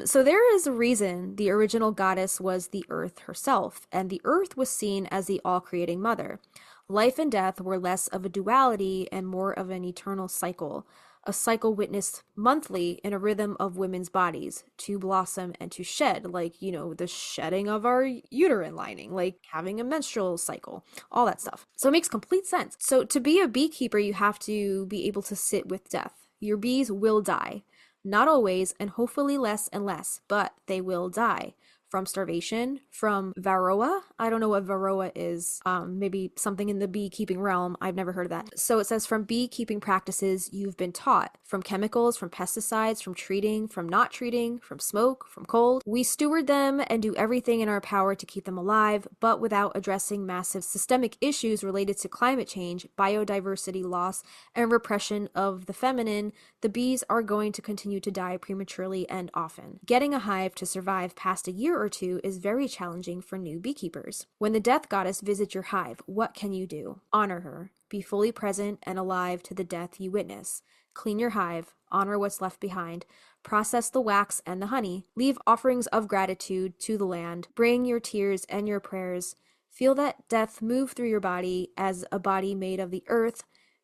So there is a reason the original goddess was the earth herself, and the earth was seen as the all-creating mother. Life and death were less of a duality and more of an eternal cycle, a cycle witnessed monthly in a rhythm of women's bodies to blossom and to shed, like, the shedding of our uterine lining, like having a menstrual cycle, all that stuff. So it makes complete sense. So to be a beekeeper, you have to be able to sit with death. Your bees will die. Not always, and hopefully less and less, but they will die from starvation, from varroa. I don't know what varroa is. Maybe something in the beekeeping realm. I've never heard of that. So it says from beekeeping practices you've been taught, from chemicals, from pesticides, from treating, from not treating, from smoke, from cold. We steward them and do everything in our power to keep them alive, but without addressing massive systemic issues related to climate change, biodiversity loss, and repression of the feminine, the bees are going to continue to die prematurely and often. Getting a hive to survive past a year or two is very challenging for new beekeepers. When the death goddess visits your hive, what can you do? Honor her. Be fully present and alive to the death you witness. Clean your hive. Honor what's left behind. Process the wax and the honey. Leave offerings of gratitude to the land. Bring your tears and your prayers. Feel that death move through your body as a body made of the earth,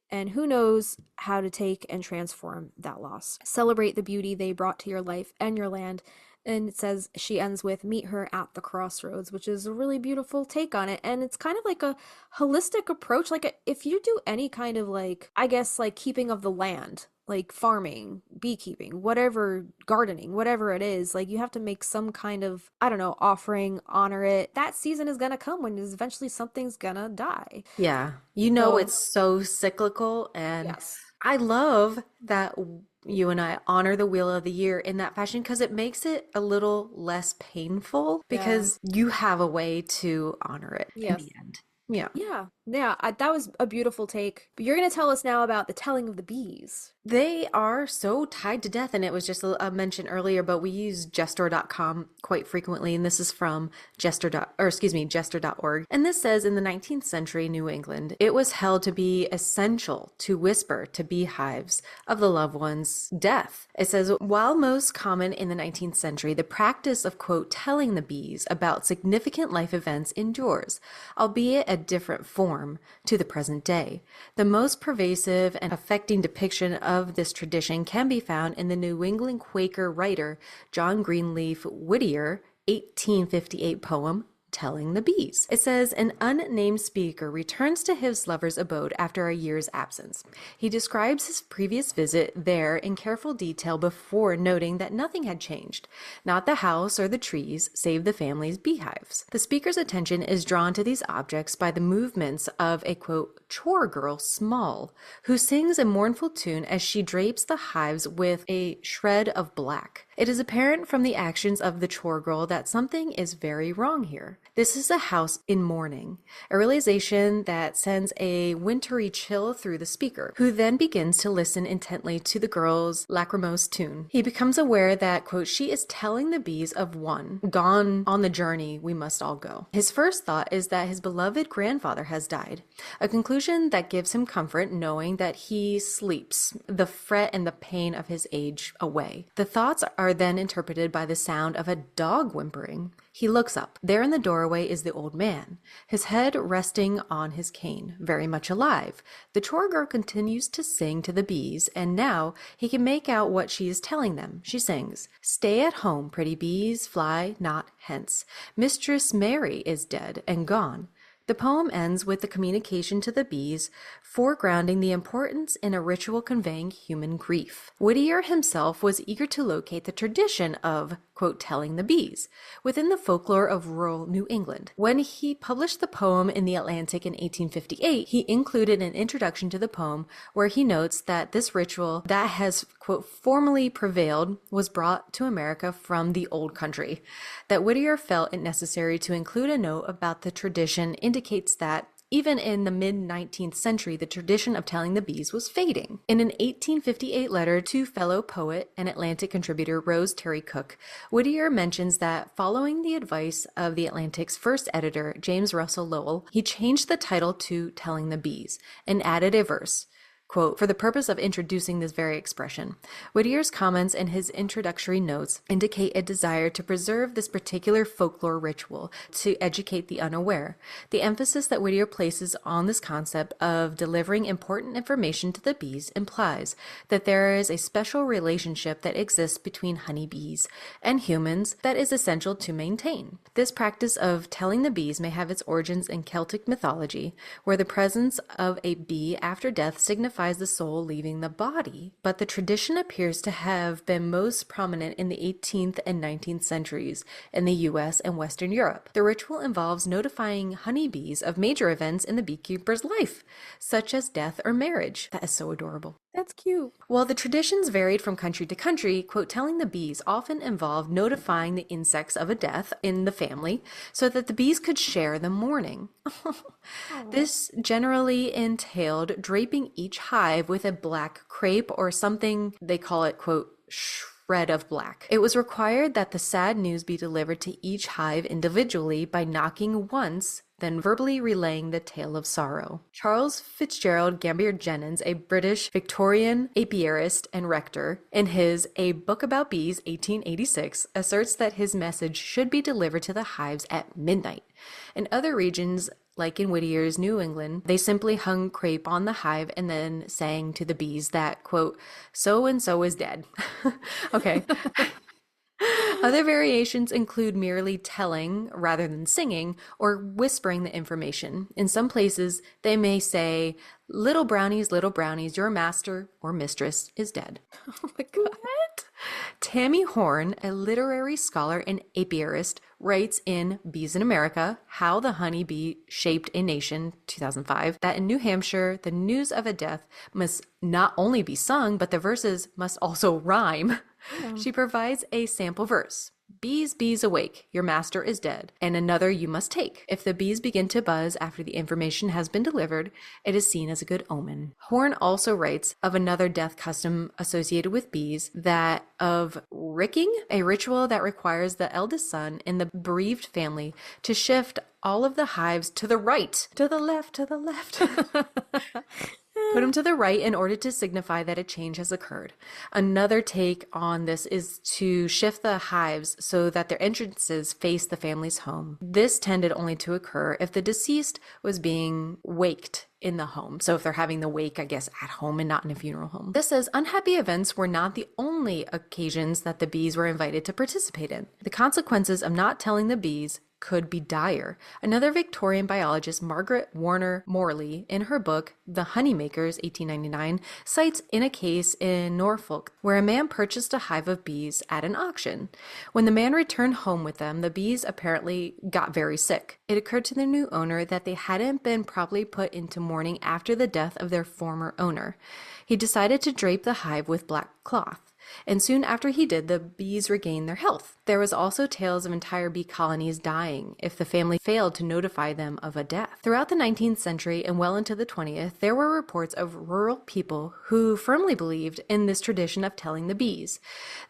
and who knows how to take and transform that loss. Celebrate the beauty they brought to your life and your land. And it says she ends with meet her at the crossroads, which is a really beautiful take on it. And it's kind of like a holistic approach. Like if you do any kind of I guess keeping of the land, like farming, beekeeping, whatever, gardening, whatever it is, you have to make some kind of, I don't know, offering, honor it. That season is going to come when eventually something's going to die. Yeah. So, It's so cyclical. And yes. I love that you and I honor the wheel of the year in that fashion because it makes it a little less painful Yeah. because you have a way to honor it in Yes. the end. Yeah. Yeah. Yeah. That was a beautiful take. But you're going to tell us now about the telling of the bees. They are so tied to death, and it was just a mention earlier, but we use Gestor.com quite frequently, and this is from Gestor.org. And this says in the 19th century New England, it was held to be essential to whisper to beehives of the loved one's death. It says, while most common in the 19th century, the practice of, quote, telling the bees about significant life events endures, albeit a different form to the present day. The most pervasive and affecting depiction of this tradition can be found in the New England Quaker writer John Greenleaf Whittier 1858 poem, Telling the Bees. It says, an unnamed speaker returns to his lover's abode after a year's absence. He describes his previous visit there in careful detail before noting that nothing had changed, not the house or the trees, save the family's beehives. The speaker's attention is drawn to these objects by the movements of a, quote, chore girl Small, who sings a mournful tune as she drapes the hives with a shred of black. It is apparent from the actions of the chore girl that something is very wrong here. This is a house in mourning, a realization that sends a wintry chill through the speaker, who then begins to listen intently to the girl's lachrymose tune. He becomes aware that, quote, she is telling the bees of one, gone on the journey we must all go. His first thought is that his beloved grandfather has died, a conclusion that gives him comfort knowing that he sleeps, the fret and the pain of his age away. The thoughts are then interpreted by the sound of a dog whimpering. He looks up. There in the doorway is the old man, his head resting on his cane, very much alive. The chore girl continues to sing to the bees, and now he can make out what she is telling them. She sings, stay at home, pretty bees, fly not hence. Mistress Mary is dead and gone. The poem ends with the communication to the bees, foregrounding the importance in a ritual conveying human grief. Whittier himself was eager to locate the tradition of, quote, telling the bees within the folklore of rural New England. When he published the poem in The Atlantic in 1858, he included an introduction to the poem where he notes that this ritual that has, quote, formerly prevailed was brought to America from the old country. That Whittier felt it necessary to include a note about the tradition indicates that Even in the mid-19th century, the tradition of telling the bees was fading. In an 1858 letter to fellow poet and Atlantic contributor Rose Terry Cook, Whittier mentions that following the advice of the Atlantic's first editor, James Russell Lowell, he changed the title to Telling the Bees and added a verse. Quote, for the purpose of introducing this very expression. Whittier's comments in his introductory notes indicate a desire to preserve this particular folklore ritual to educate the unaware. The emphasis that Whittier places on this concept of delivering important information to the bees implies that there is a special relationship that exists between honeybees and humans that is essential to maintain. This practice of telling the bees may have its origins in Celtic mythology, where the presence of a bee after death signifies the soul leaving the body, but the tradition appears to have been most prominent in the 18th and 19th centuries in the US and Western Europe. The ritual involves notifying honeybees of major events in the beekeeper's life, such as death or marriage. That is so adorable. That's cute. While the traditions varied from country to country, quote, telling the bees often involved notifying the insects of a death in the family so that the bees could share the mourning. This generally entailed draping each hive with a black crepe or something, they call it, quote, shred of black. It was required that the sad news be delivered to each hive individually by knocking once, then verbally relaying the tale of sorrow. Charles Fitzgerald Gambier Jennings, a British Victorian apiarist and rector, in his A Book About Bees, 1886, asserts that his message should be delivered to the hives at midnight. In other regions, like in Whittier's New England, they simply hung crepe on the hive and then sang to the bees that, quote, so-and-so is dead. Okay. Other variations include merely telling rather than singing or whispering the information. In some places, they may say, little brownies, your master or mistress is dead. Oh my God. What? Tammy Horn, a literary scholar and apiarist, writes in Bees in America, How the Honeybee Shaped a Nation, 2005, that in New Hampshire, the news of a death must not only be sung, but the verses must also rhyme. Yeah. She provides a sample verse. Bees, bees awake, your master is dead, and another you must take. If the bees begin to buzz after the information has been delivered, it is seen as a good omen. Horn also writes of another death custom associated with bees, that of ricking, a ritual that requires the eldest son in the bereaved family to shift all of the hives to the right, to the left, to the left. Put them to the right in order to signify that a change has occurred. Another take on this is to shift the hives so that their entrances face the family's home. This tended only to occur if the deceased was being waked in the home. So if they're having the wake, I guess, at home and not in a funeral home. This says unhappy events were not the only occasions that the bees were invited to participate in. The consequences of not telling the bees could be dire. Another Victorian biologist, Margaret Warner Morley, in her book, The Honeymakers, 1899, cites in a case in Norfolk where a man purchased a hive of bees at an auction. When the man returned home with them, the bees apparently got very sick. It occurred to the new owner that they hadn't been properly put into mourning after the death of their former owner. He decided to drape the hive with black cloth. And soon after he did, the bees regained their health. There was also tales of entire bee colonies dying if the family failed to notify them of a death. Throughout the 19th century and well into the 20th, there were reports of rural people who firmly believed in this tradition of telling the bees.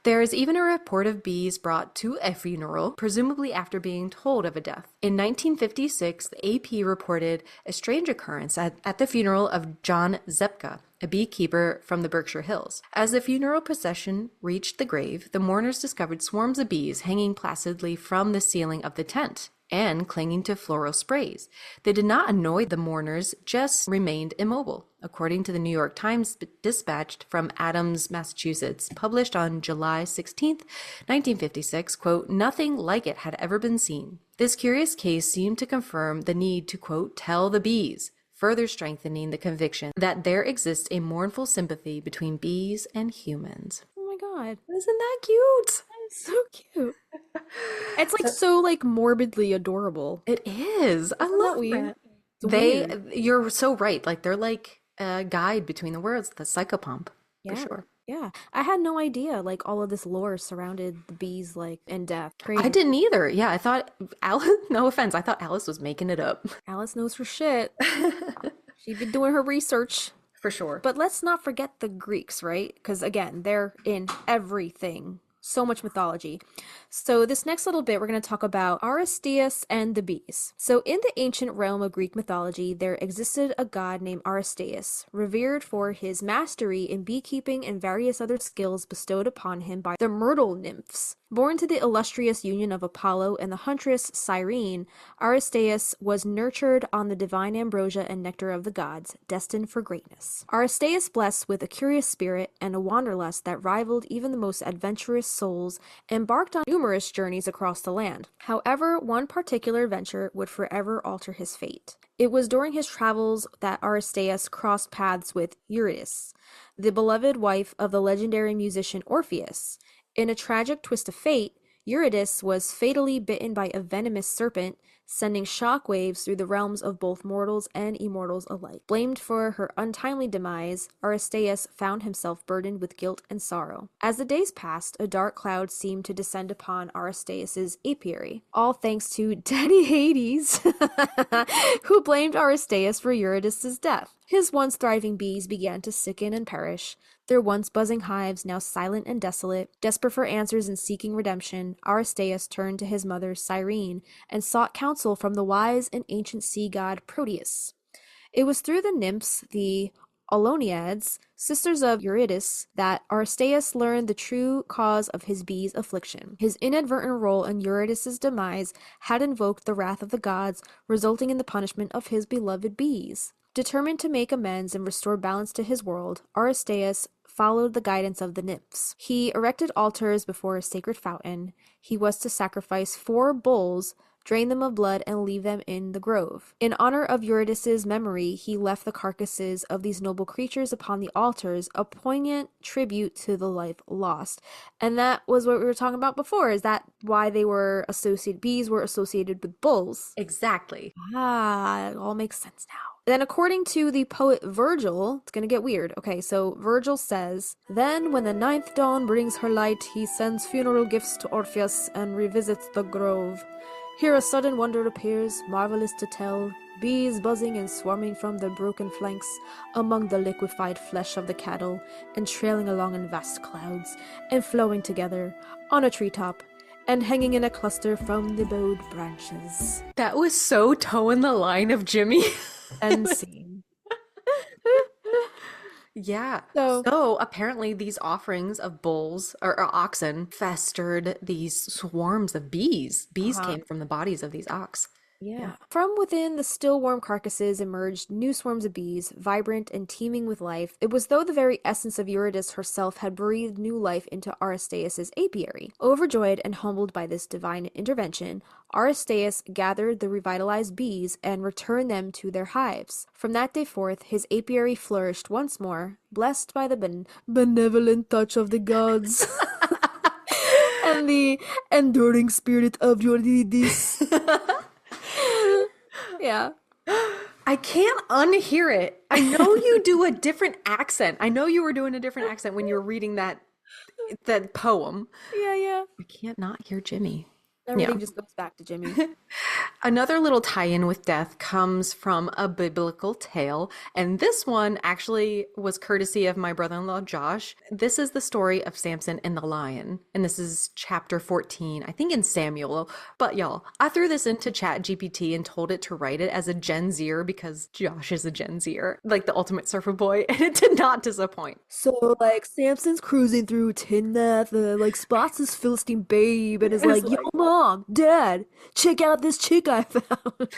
There is even a report of bees brought to a funeral, presumably after being told of a death. In 1956, the AP reported a strange occurrence at the funeral of John Zepka, a beekeeper from the Berkshire Hills. As the funeral procession reached the grave, the mourners discovered swarms of bees hanging placidly from the ceiling of the tent and clinging to floral sprays. They did not annoy the mourners, just remained immobile. According to the New York Times dispatched from Adams, Massachusetts, published on July 16th, 1956, quote, nothing like it had ever been seen. This curious case seemed to confirm the need to, quote, tell the bees, further strengthening the conviction that there exists a mournful sympathy between bees and humans. Oh my God. Isn't that cute? That is so cute. It's like so like morbidly adorable. It is. I Isn't love that weird? that. It's weird. You're so right. Like they're like a guide between the worlds, the psychopomp, for sure. Yeah, I had no idea like all of this lore surrounded the bees like and death. I Crazy. didn't either. Yeah, I thought Alice, no offense, I thought Alice was making it up. Alice knows her shit. She'd been doing her research. For sure. But let's not forget the Greeks, right? Because again, they're in everything. So much mythology. So, this next little bit, we're going to talk about Aristeas and the bees. So, in the ancient realm of Greek mythology, there existed a god named Aristeas, revered for his mastery in beekeeping and various other skills bestowed upon him by the myrtle nymphs. Born to the illustrious union of Apollo and the huntress Cyrene, Aristeas was nurtured on the divine ambrosia and nectar of the gods, destined for greatness. Aristeas, blessed with a curious spirit and a wanderlust that rivaled even the most adventurous souls, embarked on numerous journeys across the land. However, one particular venture would forever alter his fate. It was during his travels that Aristeas crossed paths with Eurydice, the beloved wife of the legendary musician Orpheus. In a tragic twist of fate, Eurydice was fatally bitten by a venomous serpent, sending shockwaves through the realms of both mortals and immortals alike. Blamed for her untimely demise, Aristeas found himself burdened with guilt and sorrow. As the days passed, a dark cloud seemed to descend upon Aristeas's apiary, all thanks to Daddy Hades, who blamed Aristeas for Eurydice's death. His once thriving bees began to sicken and perish, their once buzzing hives now silent and desolate. Desperate for answers and seeking redemption, Aristeas turned to his mother Cyrene and sought counsel from the wise and ancient sea god Proteus. It was through the nymphs, the Oloniads, sisters of Eurydice, that Aristeas learned the true cause of his bees' affliction. His inadvertent role in Eurydice's demise had invoked the wrath of the gods, resulting in the punishment of his beloved bees. Determined to make amends and restore balance to his world, Aristeas followed the guidance of the nymphs. He erected altars before a sacred fountain. He was to sacrifice 4 bulls, drain them of blood, and leave them in the grove. In honor of Eurydice's memory, he left the carcasses of these noble creatures upon the altars, a poignant tribute to the life lost. And that was what we were talking about before. Is that why they were associated? Bees were associated with bulls. Exactly. Ah, it all makes sense now. Then, according to the poet Virgil, it's going to get weird. Okay, so Virgil says, "Then, when the 9th dawn brings her light, he sends funeral gifts to Orpheus and revisits the grove. Here a sudden wonder appears, marvelous to tell, bees buzzing and swarming from their broken flanks among the liquefied flesh of the cattle, and trailing along in vast clouds, and flowing together on a treetop, and hanging in a cluster from the bowed branches." That was so toeing the line of Jimmy. End scene. Yeah. So, So apparently these offerings of bulls or oxen festered these swarms of bees. Bees came from the bodies of these ox. yeah. From within the still warm carcasses emerged new swarms of bees, vibrant and teeming with life. It was though the very essence of Eurydice herself had breathed new life into Aristeas's apiary. Overjoyed and humbled by this divine intervention, Aristeas gathered the revitalized bees and returned them to their hives. From that day forth, his apiary flourished once more, blessed by the benevolent touch of the gods. And the enduring spirit of Eurydice. Yeah. I can't unhear it. I know you do a different accent. I know you were doing a different accent when you were reading that poem. Yeah. I can't not hear Jimmy. Everything just goes back to Jimmy. Another little tie-in with death comes from a biblical tale, and this one actually was courtesy of my brother-in-law Josh. This is the story of Samson and the lion, and this is chapter 14, I think in Samuel. But y'all, I threw this into Chat GPT and told it to write it as a Gen Zer because Josh is a Gen Zer, like the ultimate surfer boy, and it did not disappoint. So, like, Samson's cruising through Timnath, like, spots this Philistine babe and is like, "Yo, Mom, Dad, check out this chick I found."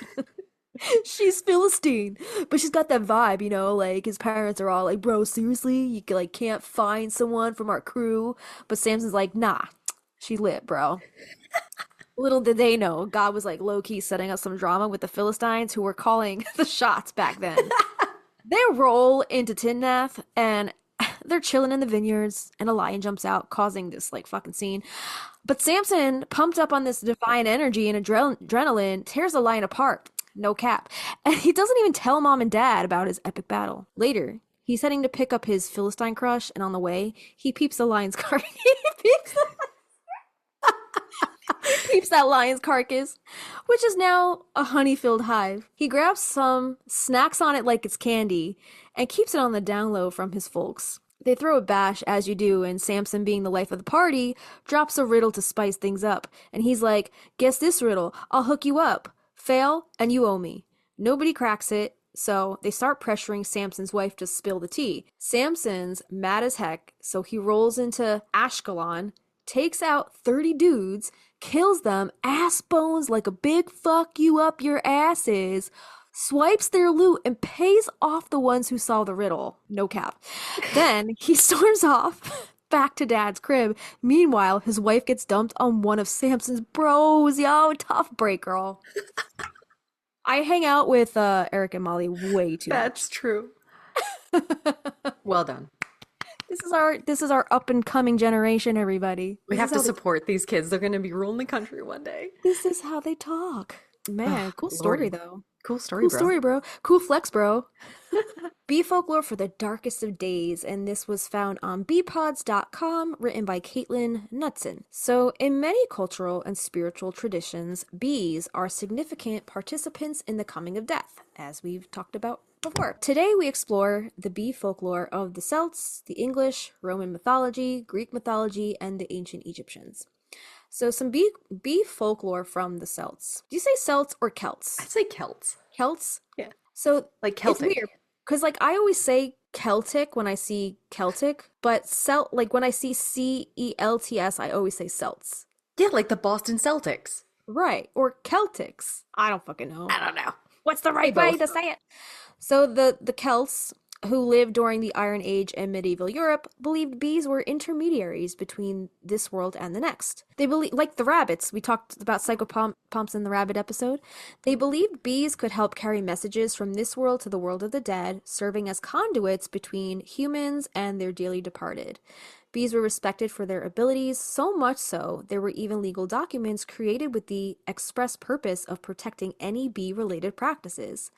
She's Philistine, but she's got that vibe, you know, like, his parents are all like, "Bro, seriously? You, like, can't find someone from our crew?" But Samson's like, "Nah, she lit, bro." Little did they know, God was, like, low-key setting up some drama with the Philistines who were calling the shots back then. They roll into Timnath, and they're chilling in the vineyards, and a lion jumps out, causing this, like, fucking scene. But Samson, pumped up on this divine energy and adrenaline, tears the lion apart. No cap. And he doesn't even tell Mom and Dad about his epic battle. Later, he He's heading to pick up his Philistine crush, and on the way, he peeps the lion's car. He peeps that lion's carcass, which is now a honey-filled hive. He grabs some, snacks on it like it's candy, and keeps it on the down low from his folks. They throw a bash, as you do, and Samson, being the life of the party, drops a riddle to spice things up. And he's like, guess this riddle, I'll hook you up. Fail, and you owe me. Nobody cracks it, so they start pressuring Samson's wife to spill the tea. Samson's mad as heck, so he rolls into Ashkelon, takes out 30 dudes, kills them, ass bones like a big fuck you up your asses, swipes their loot, and pays off the ones who saw the riddle. No cap. Then he storms off back to Dad's crib. Meanwhile, his wife gets dumped on one of Samson's bros. Yo, tough break, girl. I hang out with Eric and Molly way too much. That's true. Well done. This is our up and coming generation, everybody. We This have is to how they, support these kids. They're going to be ruling the country one day. this is how they talk. Man, Oh, cool story Lordy. though. Cool story, Cool bro. story, bro. Cool flex, bro. Bee Folklore for the Darkest of Days, and this was found on beepods.com, written by Caitlin Knudsen. So, in many cultural and spiritual traditions, bees are significant participants in the coming of death, as we've talked about before. Today, we explore the bee folklore of the Celts, the English, Roman mythology, Greek mythology, and the ancient Egyptians. So, some bee folklore from the Celts. Do you say Celts or Celts? I'd say Celts. Celts? Yeah. So Like it's Celtic. weird because like I always say Celtic when I see Celtic, but Celt like when I see Celts, I always say Celts. Yeah, like the Boston Celtics. Right. Or Celtics. I don't fucking know. I don't know. What's the Say right way both. to say it? So the Celts, who lived during the Iron Age and medieval Europe, believed bees were intermediaries between this world and the next. They believe, like the rabbits, we talked about psychopomps in the rabbit episode. They believed bees could help carry messages from this world to the world of the dead, serving as conduits between humans and their dearly departed. Bees were respected for their abilities, so much so there were even legal documents created with the express purpose of protecting any bee-related practices.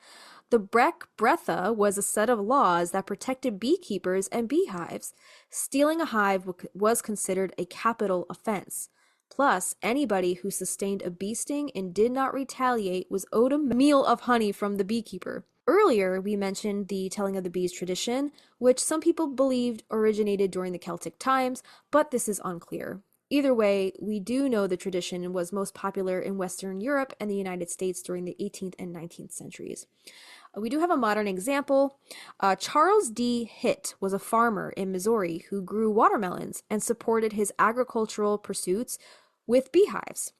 The Breck Bretha was a set of laws that protected beekeepers and beehives. Stealing a hive was considered a capital offense. Plus, anybody who sustained a bee sting and did not retaliate was owed a meal of honey from the beekeeper. Earlier, we mentioned the telling of the bees tradition, which some people believed originated during the Celtic times, but this is unclear. Either way, we do know the tradition was most popular in Western Europe and the United States during the 18th and 19th centuries. We do have a modern example. Charles D. Hitt was a farmer in Missouri who grew watermelons and supported his agricultural pursuits with beehives.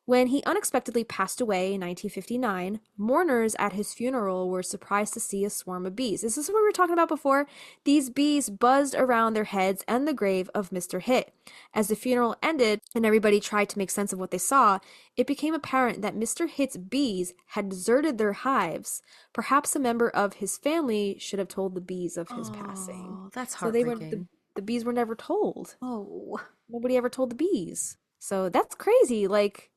When he unexpectedly passed away in 1959, mourners at his funeral were surprised to see a swarm of bees. This is what we were talking about before. These bees buzzed around their heads and the grave of Mr. Hitt. As the funeral ended and everybody tried to make sense of what they saw, it became apparent that Mr. Hitt's bees had deserted their hives. Perhaps a member of his family should have told the bees of his passing. Oh, that's So they were heartbreaking. the bees were never told. Oh. Nobody ever told the bees. So that's crazy. Like,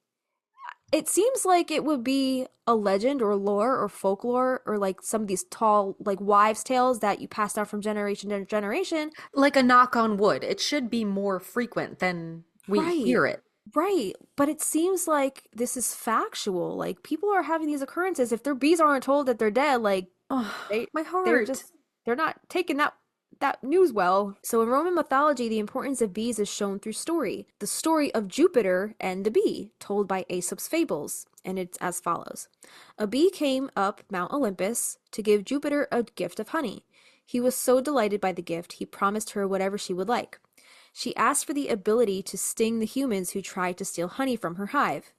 it seems like it would be a legend or lore or folklore or like some of these tall like wives' tales that you passed down from generation to generation. Like a knock on wood. It should be more frequent than we Right. hear it. Right. But it seems like this is factual. Like people are having these occurrences. If their bees aren't told that they're dead, like Oh, they my they're heart. just they're not taking that news well. So in Roman mythology, the importance of bees is shown through story. The story of Jupiter and the bee, told by Aesop's fables, and it's as follows. A bee came up Mount Olympus to give Jupiter a gift of honey. He was so delighted by the gift, he promised her whatever she would like. She asked for the ability to sting the humans who tried to steal honey from her hive.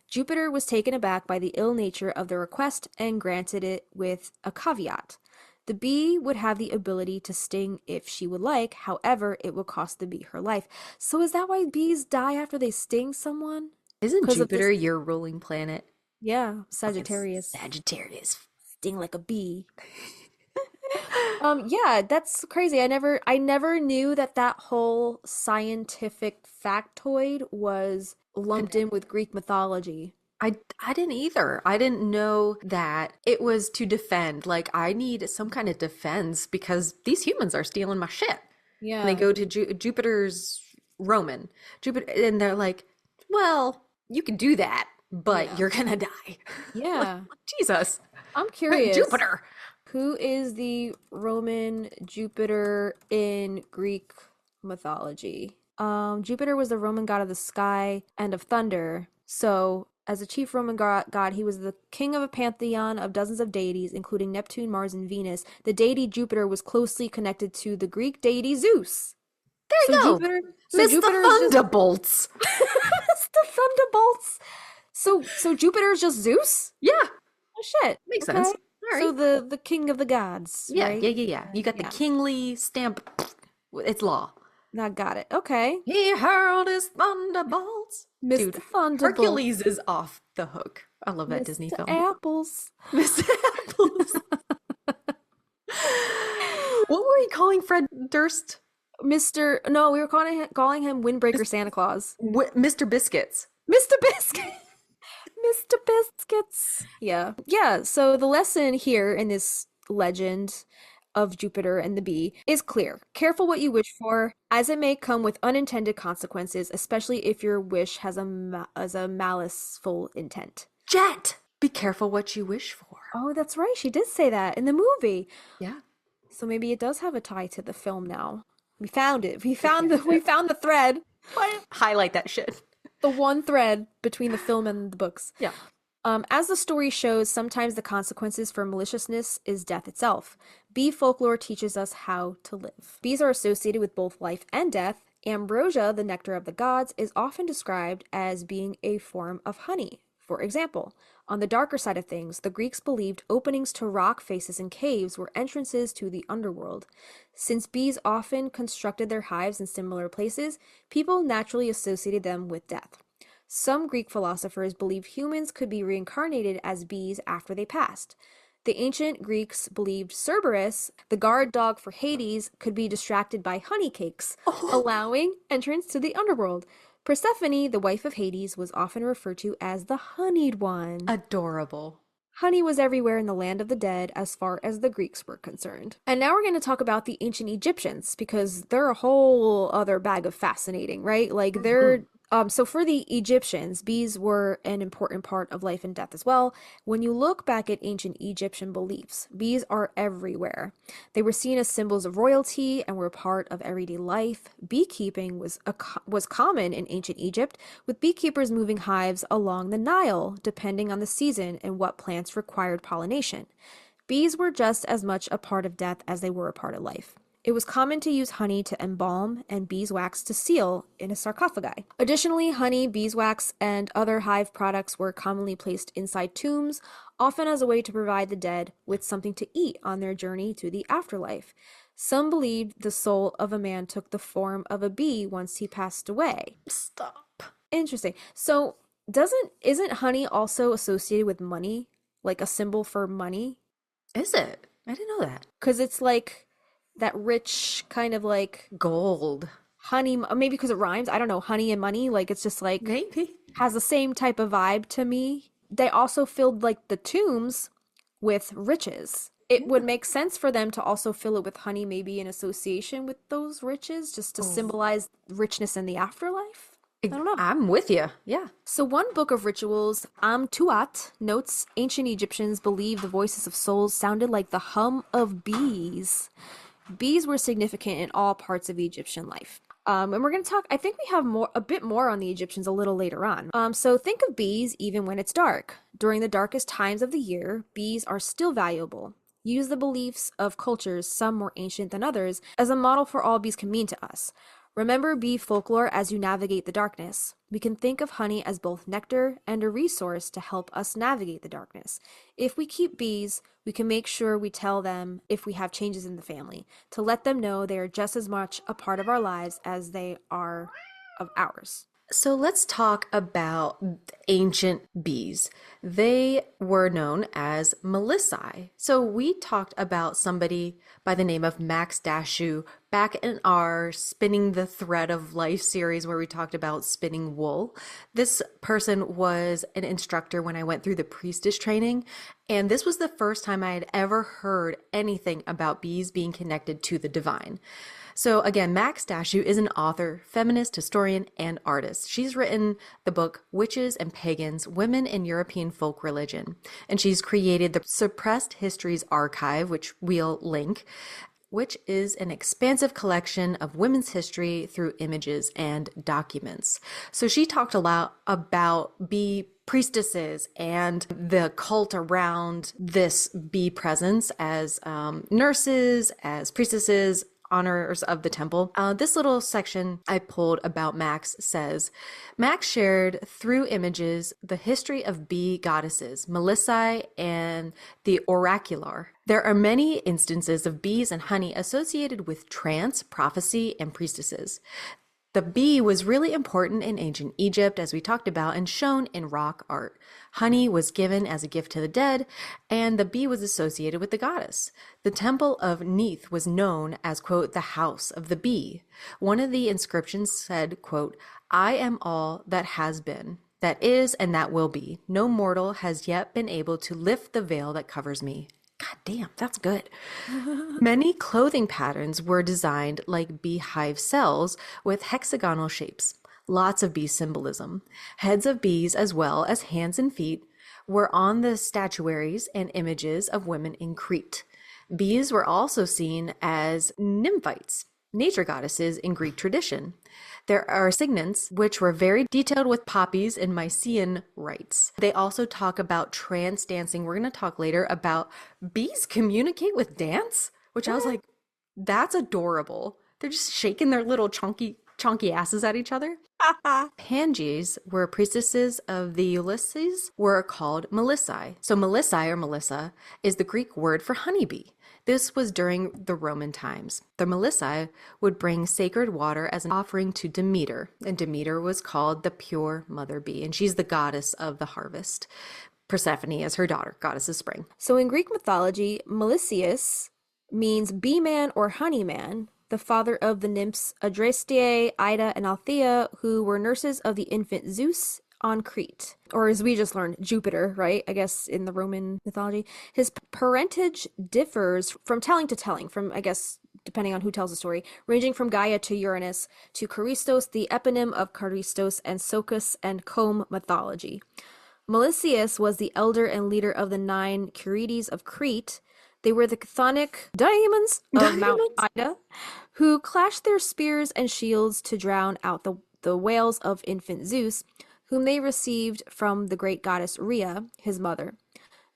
Jupiter was taken aback by the ill nature of the request and granted it with a caveat. The bee would have the ability to sting if she would like, however, it would cost the bee her life. So is that why bees die after they sting someone? Isn't 'Cause of Jupiter this- your ruling planet? Yeah, Sagittarius. Sagittarius. Sting like a bee. Yeah, that's crazy. I never knew that whole scientific factoid was lumped in with Greek mythology. I didn't either. I didn't know that it was to defend. Like, I need some kind of defense because these humans are stealing my shit. And they Yeah. go to Jupiter's Roman. Jupiter, and they're like, well, you can do that, but Yeah. you're gonna die. Like, Yeah. Jesus. I'm curious. Jupiter. Who is the Roman Jupiter in Greek mythology? Jupiter was the Roman god of the sky and of thunder. So, as a chief Roman god, he was the king of a pantheon of dozens of deities, including Neptune, Mars, and Venus. The deity Jupiter was closely connected to the Greek deity Zeus. There So you go. Jupiter, so Mr. Jupiter is just Thunderbolts. it's the thunderbolts. So Jupiter is just Zeus? Yeah, Oh shit. makes Okay. sense. All So right. the king of the gods, Yeah, right? yeah, yeah, yeah. You got the Yeah. kingly stamp. It's law. I got it. Okay. He hurled his thunderbolts. Mr. Dude, Thunderbolt. Hercules is off the hook. I love that Disney Mr. film. Apples. Miss Apples. What were you calling Fred Durst? Mr. No, we were calling him Windbreaker Santa Claus. Mr. Biscuits. Mr. Biscuit. Mr. Biscuits. Yeah. Yeah. So the lesson here in this legend of Jupiter and the bee is clear. Careful what you wish for, as it may come with unintended consequences, especially if your wish has as a maliceful intent. Jet. Be careful what you wish for. Oh, that's right. She did say that in the movie. Yeah. So maybe it does have a tie to the film now. We found it. We found the thread. Highlight that shit. The one thread between the film and the books. Yeah. As the story shows, sometimes the consequences for maliciousness is death itself. Bee folklore teaches us how to live. Bees are associated with both life and death. Ambrosia, the nectar of the gods, is often described as being a form of honey. For example, on the darker side of things, the Greeks believed openings to rock faces and caves were entrances to the underworld. Since bees often constructed their hives in similar places, people naturally associated them with death. Some Greek philosophers believed humans could be reincarnated as bees after they passed. The ancient Greeks believed Cerberus, the guard dog for Hades, could be distracted by honey cakes, allowing entrance to the underworld. Persephone, the wife of Hades, was often referred to as the honeyed one. Adorable. Honey was everywhere in the land of the dead as far as the Greeks were concerned. And now we're going to talk about the ancient Egyptians because they're a whole other bag of fascinating, right? Like they're so for the Egyptians, bees were an important part of life and death as well. When you look back at ancient Egyptian beliefs, bees are everywhere. They were seen as symbols of royalty and were part of everyday life. Beekeeping was common in ancient Egypt, with beekeepers moving hives along the Nile, depending on the season and what plants required pollination. Bees were just as much a part of death as they were a part of life. It was common to use honey to embalm and beeswax to seal in a sarcophagi. Additionally, honey, beeswax, and other hive products were commonly placed inside tombs, often as a way to provide the dead with something to eat on their journey to the afterlife. Some believed the soul of a man took the form of a bee once he passed away. Stop. Interesting. So, isn't honey also associated with money, like a symbol for money? Is it? I didn't know that. Because it's like that rich kind of like Gold. honey, maybe because it rhymes. I don't know, honey and money. Like it's just like Maybe. has the same type of vibe to me. They also filled like the tombs with riches. It would make sense for them to also fill it with honey, maybe in association with those riches, just to Oh. symbolize richness in the afterlife. I don't know. I'm with you. Yeah. So, one book of rituals, Tuat, notes ancient Egyptians believed the voices of souls sounded like the hum of bees. Bees were significant in all parts of Egyptian life. And we're going to talk, I think we have a bit more on the Egyptians a little later on. So think of bees even when it's dark. During the darkest times of the year, bees are still valuable. Use the beliefs of cultures, some more ancient than others, as a model for all bees can mean to us. Remember bee folklore as you navigate the darkness. We can think of honey as both nectar and a resource to help us navigate the darkness. If we keep bees, we can make sure we tell them if we have changes in the family, to let them know they are just as much a part of our lives as they are of ours. So let's talk about ancient bees. They were known as Melissae. So we talked about somebody by the name of Max Dashu back in our Spinning the Thread of Life series where we talked about spinning wool. This person was an instructor when I went through the priestess training, and this was the first time I had ever heard anything about bees being connected to the divine. So again, Max Dashu is an author, feminist, historian, and artist. She's written the book Witches and Pagans, Women in European Folk Religion, and she's created the Suppressed Histories Archive, which we'll link, which is an expansive collection of women's history through images and documents. So she talked a lot about bee priestesses and the cult around this bee presence as nurses, as priestesses, honors of the temple. This little section I pulled about Max says, Max shared through images the history of bee goddesses, Melissae and the oracular. There are many instances of bees and honey associated with trance, prophecy, and priestesses. The bee was really important in ancient Egypt, as we talked about, and shown in rock art. Honey was given as a gift to the dead, and the bee was associated with the goddess. The temple of Neith was known as, quote, the house of the bee. One of the inscriptions said, quote, I am all that has been, that is, and that will be. No mortal has yet been able to lift the veil that covers me. God damn, that's good. Many clothing patterns were designed like beehive cells with hexagonal shapes. Lots of bee symbolism. Heads of bees, as well as hands and feet, were on the statuaries and images of women in Crete. Bees were also seen as nymphites, nature goddesses in Greek tradition. There are signants, which were very detailed with poppies and Mycenaean rites. They also talk about trance dancing. We're going to talk later about bees communicate with dance, which I was like, that's adorable. They're just shaking their little chunky asses at each other. Panges were priestesses of the Ulysses, were called Melissae. So Melissae or Melissa is the Greek word for honeybee. This was during the Roman times. The Melissae would bring sacred water as an offering to Demeter, and Demeter was called the pure mother bee, and she's the goddess of the harvest. Persephone is her daughter, goddess of spring. So in Greek mythology, Melisseus means bee man or honey man, the father of the nymphs Adrasteia, Ida, and Althea, who were nurses of the infant Zeus on Crete. Or as we just learned, Jupiter, right? I guess in the Roman mythology. His parentage differs from telling to telling, from, I guess, depending on who tells the story, ranging from Gaia to Uranus to Charistos, the eponym of Charistos, and Socus and Combe mythology. Melisseus was the elder and leader of the 9 Curetes of Crete. They were the chthonic daemons of Mount Ida, who clashed their spears and shields to drown out the wails of infant Zeus, whom they received from the great goddess Rhea, his mother.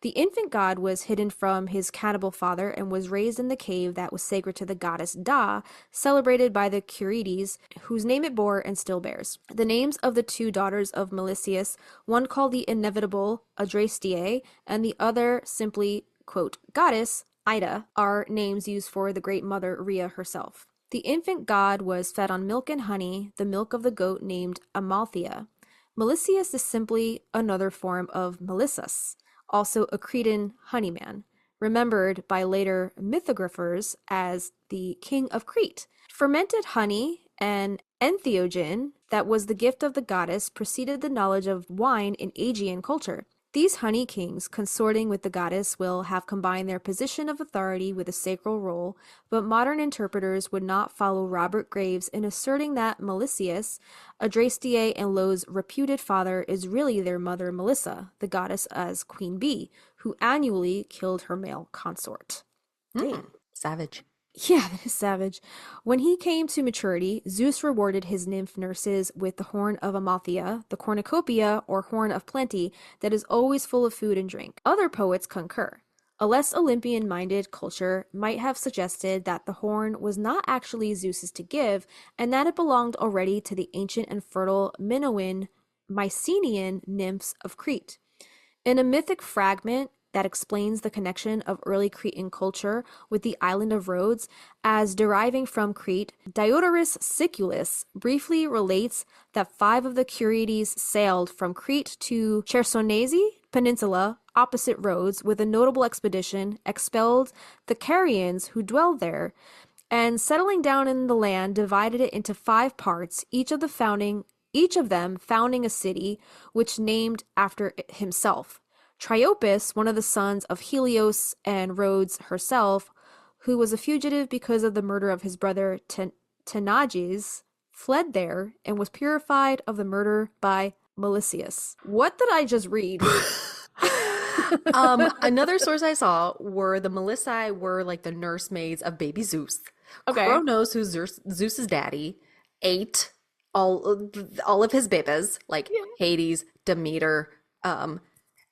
The infant god was hidden from his cannibal father and was raised in the cave that was sacred to the goddess Da, celebrated by the Curetes, whose name it bore and still bears. The names of the 2 daughters of Melisseus, one called the inevitable Adrasteia, and the other simply, quote, goddess, Ida, are names used for the great mother Rhea herself. The infant god was fed on milk and honey, the milk of the goat named Amalthea. Melisseus is simply another form of Melissus, also a Cretan honeyman, remembered by later mythographers as the king of Crete. Fermented honey and entheogen, that was the gift of the goddess, preceded the knowledge of wine in Aegean culture. These honey kings, consorting with the goddess, will have combined their position of authority with a sacral role, but modern interpreters would not follow Robert Graves in asserting that Melisseus, Adrasteia and Lo's reputed father, is really their mother Melissa, the goddess as queen bee, who annually killed her male consort. Savage. Yeah, that is savage. When he came to maturity, Zeus rewarded his nymph nurses with the horn of Amalthea, the cornucopia or horn of plenty that is always full of food and drink. Other poets concur. A less Olympian-minded culture might have suggested that the horn was not actually Zeus's to give, and that it belonged already to the ancient and fertile Minoan Mycenaean nymphs of Crete. In a mythic fragment that explains the connection of early Cretan culture with the island of Rhodes as deriving from Crete. Diodorus Siculus briefly relates that 5 of the Curiates sailed from Crete to Chersonese Peninsula opposite Rhodes with a notable expedition, expelled the Carians who dwelled there, and settling down in the land divided it into 5 parts, each of them founding a city which named after himself. Triopus, one of the sons of Helios and Rhodes herself, who was a fugitive because of the murder of his brother Tenages, fled there and was purified of the murder by Melicius. What did I just read? Another source I saw were the Melissae were like the nursemaids of baby Zeus. Okay. Kronos, who's Zeus's daddy, ate all of his babies, like Hades, Demeter,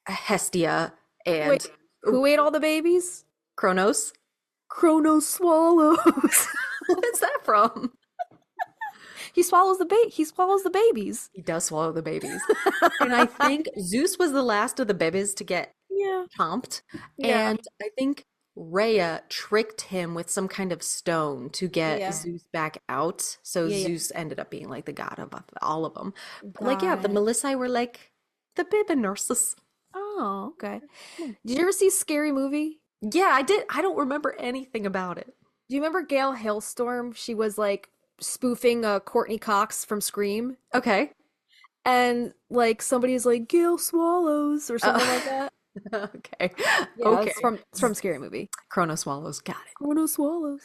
Hestia, and Wait, who ate all the babies? Kronos. Kronos swallows. What's that from? He swallows the babies. He does swallow the babies. And I think Zeus was the last of the babies to get chomped. Yeah. And I think Rhea tricked him with some kind of stone to get Zeus back out. So Zeus ended up being like the god of all of them. But like, the Melissae were like the baby nurses. Oh, okay. Did you ever see Scary Movie? Yeah, I did. I don't remember anything about it. Do you remember Gail Hailstorm? She was like spoofing Courtney Cox from Scream. Okay. And like somebody's like Gail Swallows or something like that. Okay. Yeah, okay. It's from Scary Movie. Chrono Swallows. Got it. Chrono Swallows.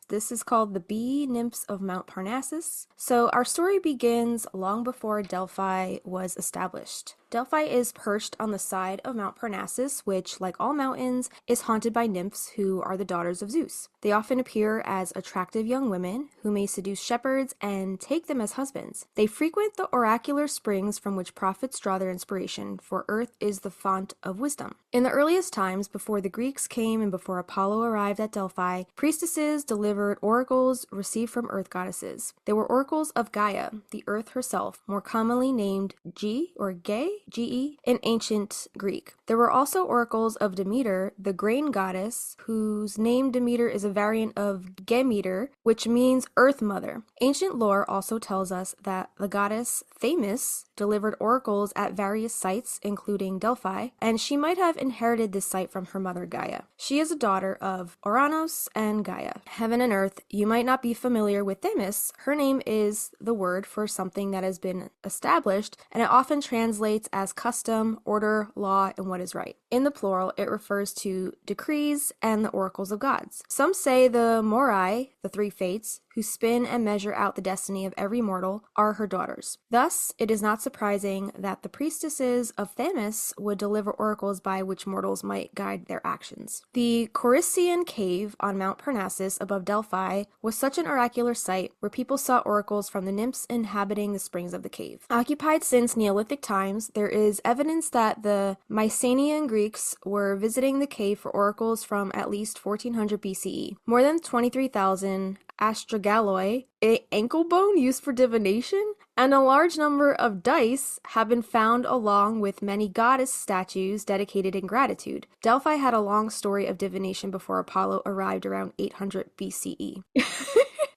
This is called the Bee Nymphs of Mount Parnassus. So our story begins long before Delphi was established. Delphi is perched on the side of Mount Parnassus, which, like all mountains, is haunted by nymphs who are the daughters of Zeus. They often appear as attractive young women who may seduce shepherds and take them as husbands. They frequent the oracular springs from which prophets draw their inspiration, for earth is the font of wisdom. In the earliest times, before the Greeks came and before Apollo arrived at Delphi, priestesses delivered oracles received from earth goddesses. They were oracles of Gaia, the earth herself, more commonly named Ge or Ge in ancient Greek. There were also oracles of Demeter, the grain goddess, whose name Demeter is a variant of Gemeter, which means earth mother. Ancient lore also tells us that the goddess Themis delivered oracles at various sites, including Delphi, and she might have inherited this site from her mother Gaia. She is a daughter of Oranos and Gaia. Heaven and earth, you might not be familiar with Themis. Her name is the word for something that has been established, and it often translates as custom, order, law, and what is right. In the plural, it refers to decrees and the oracles of gods. Some say the Morai, the 3 fates, who spin and measure out the destiny of every mortal, are her daughters. Thus, it is not surprising that the priestesses of Themis would deliver oracles by which mortals might guide their actions. The Corycian cave on Mount Parnassus above Delphi was such an oracular site where people saw oracles from the nymphs inhabiting the springs of the cave. Occupied since Neolithic times, there is evidence that the Mycenaean Greeks were visiting the cave for oracles from at least 1400 BCE. More than 23,000 astragaloi, an ankle bone used for divination, and a large number of dice have been found along with many goddess statues dedicated in gratitude. Delphi had a long story of divination before Apollo arrived around 800 BCE.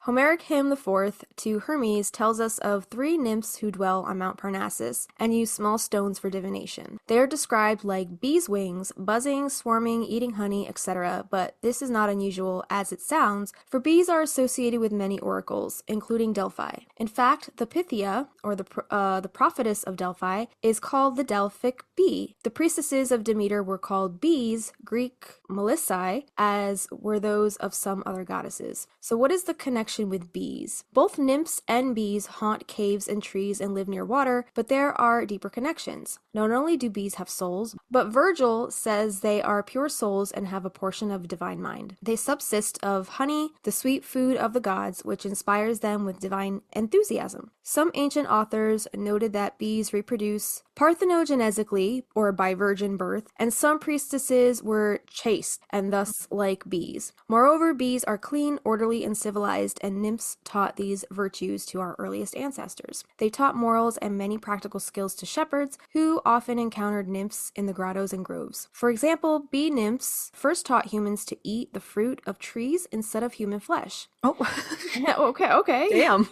Homeric hymn the fourth to Hermes tells us of 3 nymphs who dwell on Mount Parnassus and use small stones for divination. They are described like bees' wings, buzzing, swarming, eating honey, etc., but this is not unusual as it sounds, for bees are associated with many oracles, including Delphi. In fact, the Pythia, or the prophetess of Delphi, is called the Delphic bee. The priestesses of Demeter were called bees, Greek Melissae, as were those of some other goddesses. So what is the connection with bees? Both nymphs and bees haunt caves and trees and live near water, but there are deeper connections. Not only do bees have souls, but Virgil says they are pure souls and have a portion of divine mind. They subsist of honey, the sweet food of the gods, which inspires them with divine enthusiasm. Some ancient authors noted that bees reproduce parthenogenetically, or by virgin birth, and some priestesses were chaste and thus like bees. Moreover, bees are clean, orderly, and civilized, and nymphs taught these virtues to our earliest ancestors. They taught morals and many practical skills to shepherds, who often encountered nymphs in the grottos and groves. For example, bee nymphs first taught humans to eat the fruit of trees instead of human flesh. Oh, Okay. damn.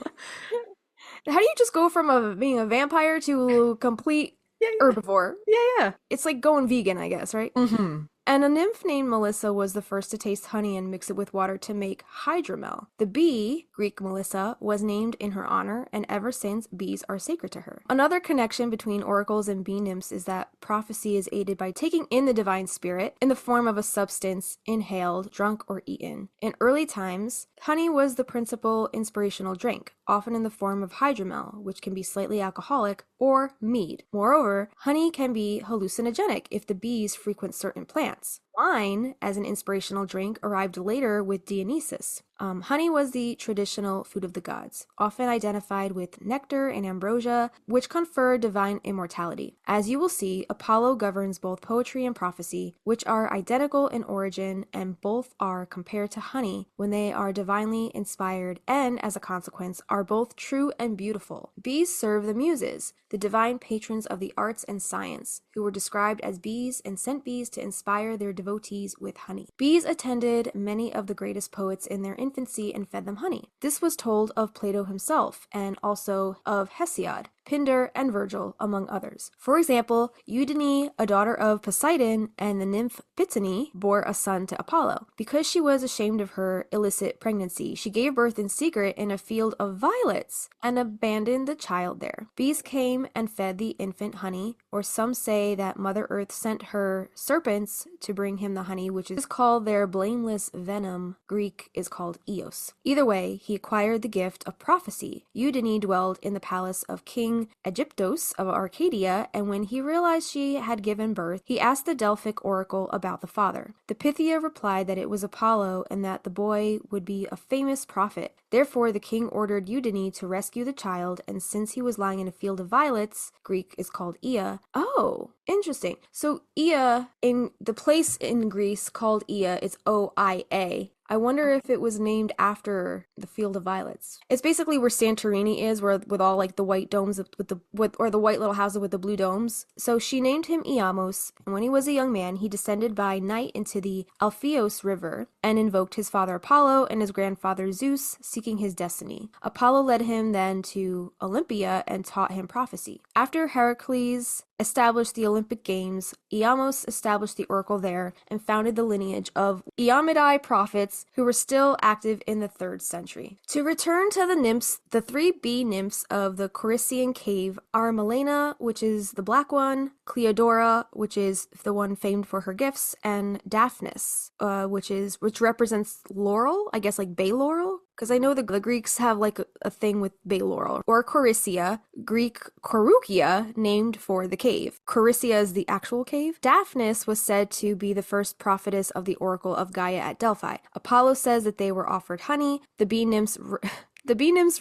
How do you just go from being a vampire to a complete Yeah, yeah, herbivore? yeah, It's like going vegan, I guess, right? yeah. Mm-hmm. And a nymph named Melissa was the first to taste honey and mix it with water to make hydromel. The bee, Greek Melissa, was named in her honor, and ever since, bees are sacred to her. Another connection between oracles and bee nymphs is that prophecy is aided by taking in the divine spirit in the form of a substance inhaled, drunk, or eaten. In early times, honey was the principal inspirational drink, often in the form of hydromel, which can be slightly alcoholic, or mead. Moreover, honey can be hallucinogenic if the bees frequent certain plants. Wine, as an inspirational drink, arrived later with Dionysus. Honey was the traditional food of the gods, often identified with nectar and ambrosia, which confer divine immortality. As you will see, Apollo governs both poetry and prophecy, which are identical in origin, and both are compared to honey when they are divinely inspired and, as a consequence, are both true and beautiful. Bees serve the muses, the divine patrons of the arts and science, who were described as bees and sent bees to inspire their devotees with honey. Bees attended many of the greatest poets in their infancy and fed them honey. This was told of Plato himself, and also of Hesiod, Pindar, and Virgil, among others. For example, Eudyne, a daughter of Poseidon, and the nymph Pitene bore a son to Apollo. Because she was ashamed of her illicit pregnancy, she gave birth in secret in a field of violets and abandoned the child there. Bees came and fed the infant honey, or some say that Mother Earth sent her serpents to bring him the honey, which is called their blameless venom. Greek is called eos. Either way, he acquired the gift of prophecy. Eudyne dwelled in the palace of King Aegyptos of Arcadia, and when he realized she had given birth, he asked the Delphic oracle about the father. The Pythia replied that it was Apollo and that the boy would be a famous prophet. Therefore, the king ordered Eudyne to rescue the child, and since he was lying in a field of violets, Greek is called Ea. Oh, interesting. So Ea, in the place in Greece called Ea, is Oia. I wonder if it was named after the Field of Violets. It's basically where Santorini is, where with all like the white domes or the white little houses with the blue domes. So she named him Iamos, and when he was a young man, he descended by night into the Alpheus River and invoked his father Apollo and his grandfather Zeus, seeking his destiny. Apollo led him then to Olympia and taught him prophecy. After Heracles established the Olympic Games, Iamos established the oracle there and founded the lineage of Iamidai prophets who were still active in the 3rd century. To return to the nymphs, the 3 bee nymphs of the Corycian cave are Melena, which is the black one, Cleodora, which is the one famed for her gifts, and Daphnis, which represents laurel, I guess like bay laurel. Because I know the Greeks have like a thing with bay laurel. Or Corycia, Greek Koroukia, named for the cave. Corycia is the actual cave. Daphnis was said to be the first prophetess of the oracle of Gaia at Delphi. Apollo says that they were offered honey. The bee nymphs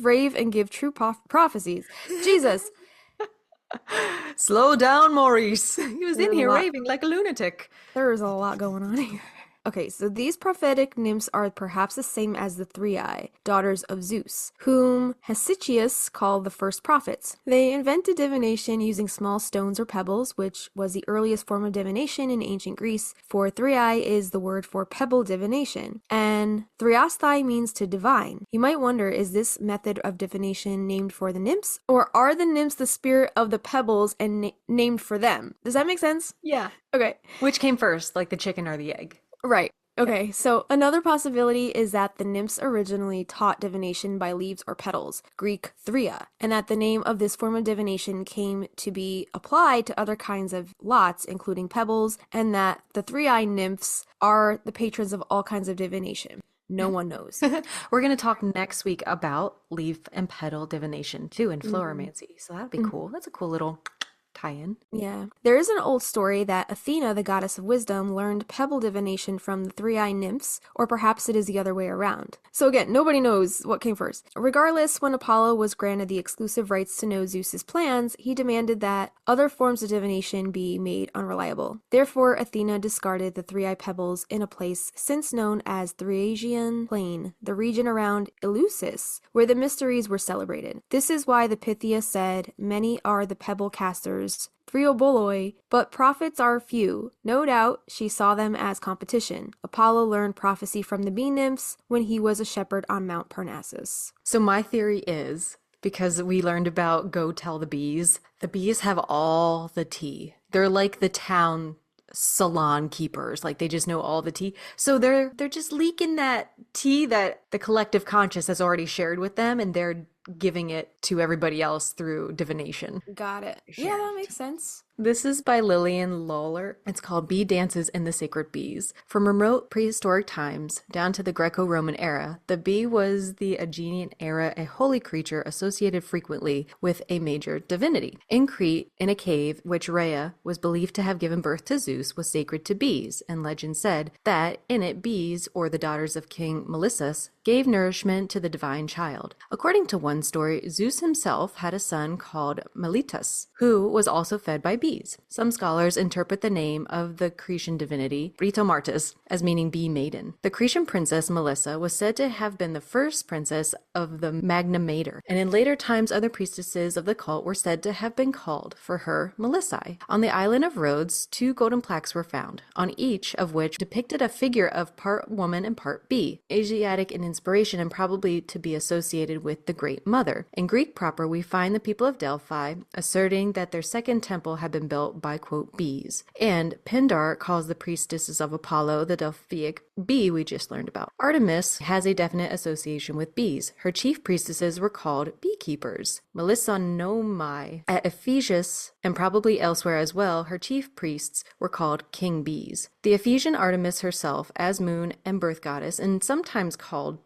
rave and give true prophecies. Jesus. Slow down, Maurice. He was in There's a here lot. raving like a lunatic. There is a lot going on here. Okay, so these prophetic nymphs are perhaps the same as the Three-Eye, daughters of Zeus, whom Hesychius called the first prophets. They invented divination using small stones or pebbles, which was the earliest form of divination in ancient Greece, for Three-Eye is the word for pebble divination, and Thriasthai means to divine. You might wonder, is this method of divination named for the nymphs, or are the nymphs the spirit of the pebbles and named for them? Does that make sense? Yeah. Okay. Which came first, like the chicken or the egg? Right. Okay, so another possibility is that the nymphs originally taught divination by leaves or petals, Greek thria, and that the name of this form of divination came to be applied to other kinds of lots, including pebbles, and that the three-eyed nymphs are the patrons of all kinds of divination. No one knows. We're going to talk next week about leaf and petal divination too, and florimancy. So that'll be cool. That's a cool little tie-in. Yeah. There is an old story that Athena, the goddess of wisdom, learned pebble divination from the three-eyed nymphs, or perhaps it is the other way around. So again, nobody knows what came first. Regardless, when Apollo was granted the exclusive rights to know Zeus's plans, he demanded that other forms of divination be made unreliable. Therefore, Athena discarded the three-eyed pebbles in a place since known as Thriasian Plain, the region around Eleusis, where the mysteries were celebrated. This is why the Pythia said, "Many are the pebble casters, Thrioboloi, but prophets are few." No doubt she saw them as competition. Apollo learned prophecy from the bee nymphs when he was a shepherd on Mount Parnassus. So my theory is, because we learned about go tell the bees have all the tea. They're like the town salon keepers, like they just know all the tea. So they're just leaking that tea that the collective conscious has already shared with them, and they're giving it to everybody else through divination. Got it. Yeah, Sharing that it. makes sense. This is by Lillian Lawler. It's called Bee Dances and the Sacred Bees. From remote prehistoric times down to the Greco-Roman era, the bee was the Aegean era, a holy creature associated frequently with a major divinity. In Crete, in a cave which Rhea was believed to have given birth to Zeus, was sacred to bees, and legend said that in it bees, or the daughters of King Melissus, gave nourishment to the divine child. According to one story, Zeus himself had a son called Melittology, who was also fed by bees. Some scholars interpret the name of the Cretan divinity, Britomartis, as meaning bee maiden. The Cretan princess Melissa was said to have been the first princess of the Magna Mater, and in later times other priestesses of the cult were said to have been called for her Melissae. On the island of Rhodes, 2 golden plaques were found, on each of which depicted a figure of part woman and part bee, Asiatic in inspiration and probably to be associated with the Great Mother. In Greek proper, we find the people of Delphi asserting that their second temple had been built by, quote, bees. And Pindar calls the priestesses of Apollo the Delphic bee we just learned about. Artemis has a definite association with bees. Her chief priestesses were called beekeepers. Melissonomai at Ephesus, and probably elsewhere as well, her chief priests were called king bees. The Ephesian Artemis herself, as moon and birth goddess, and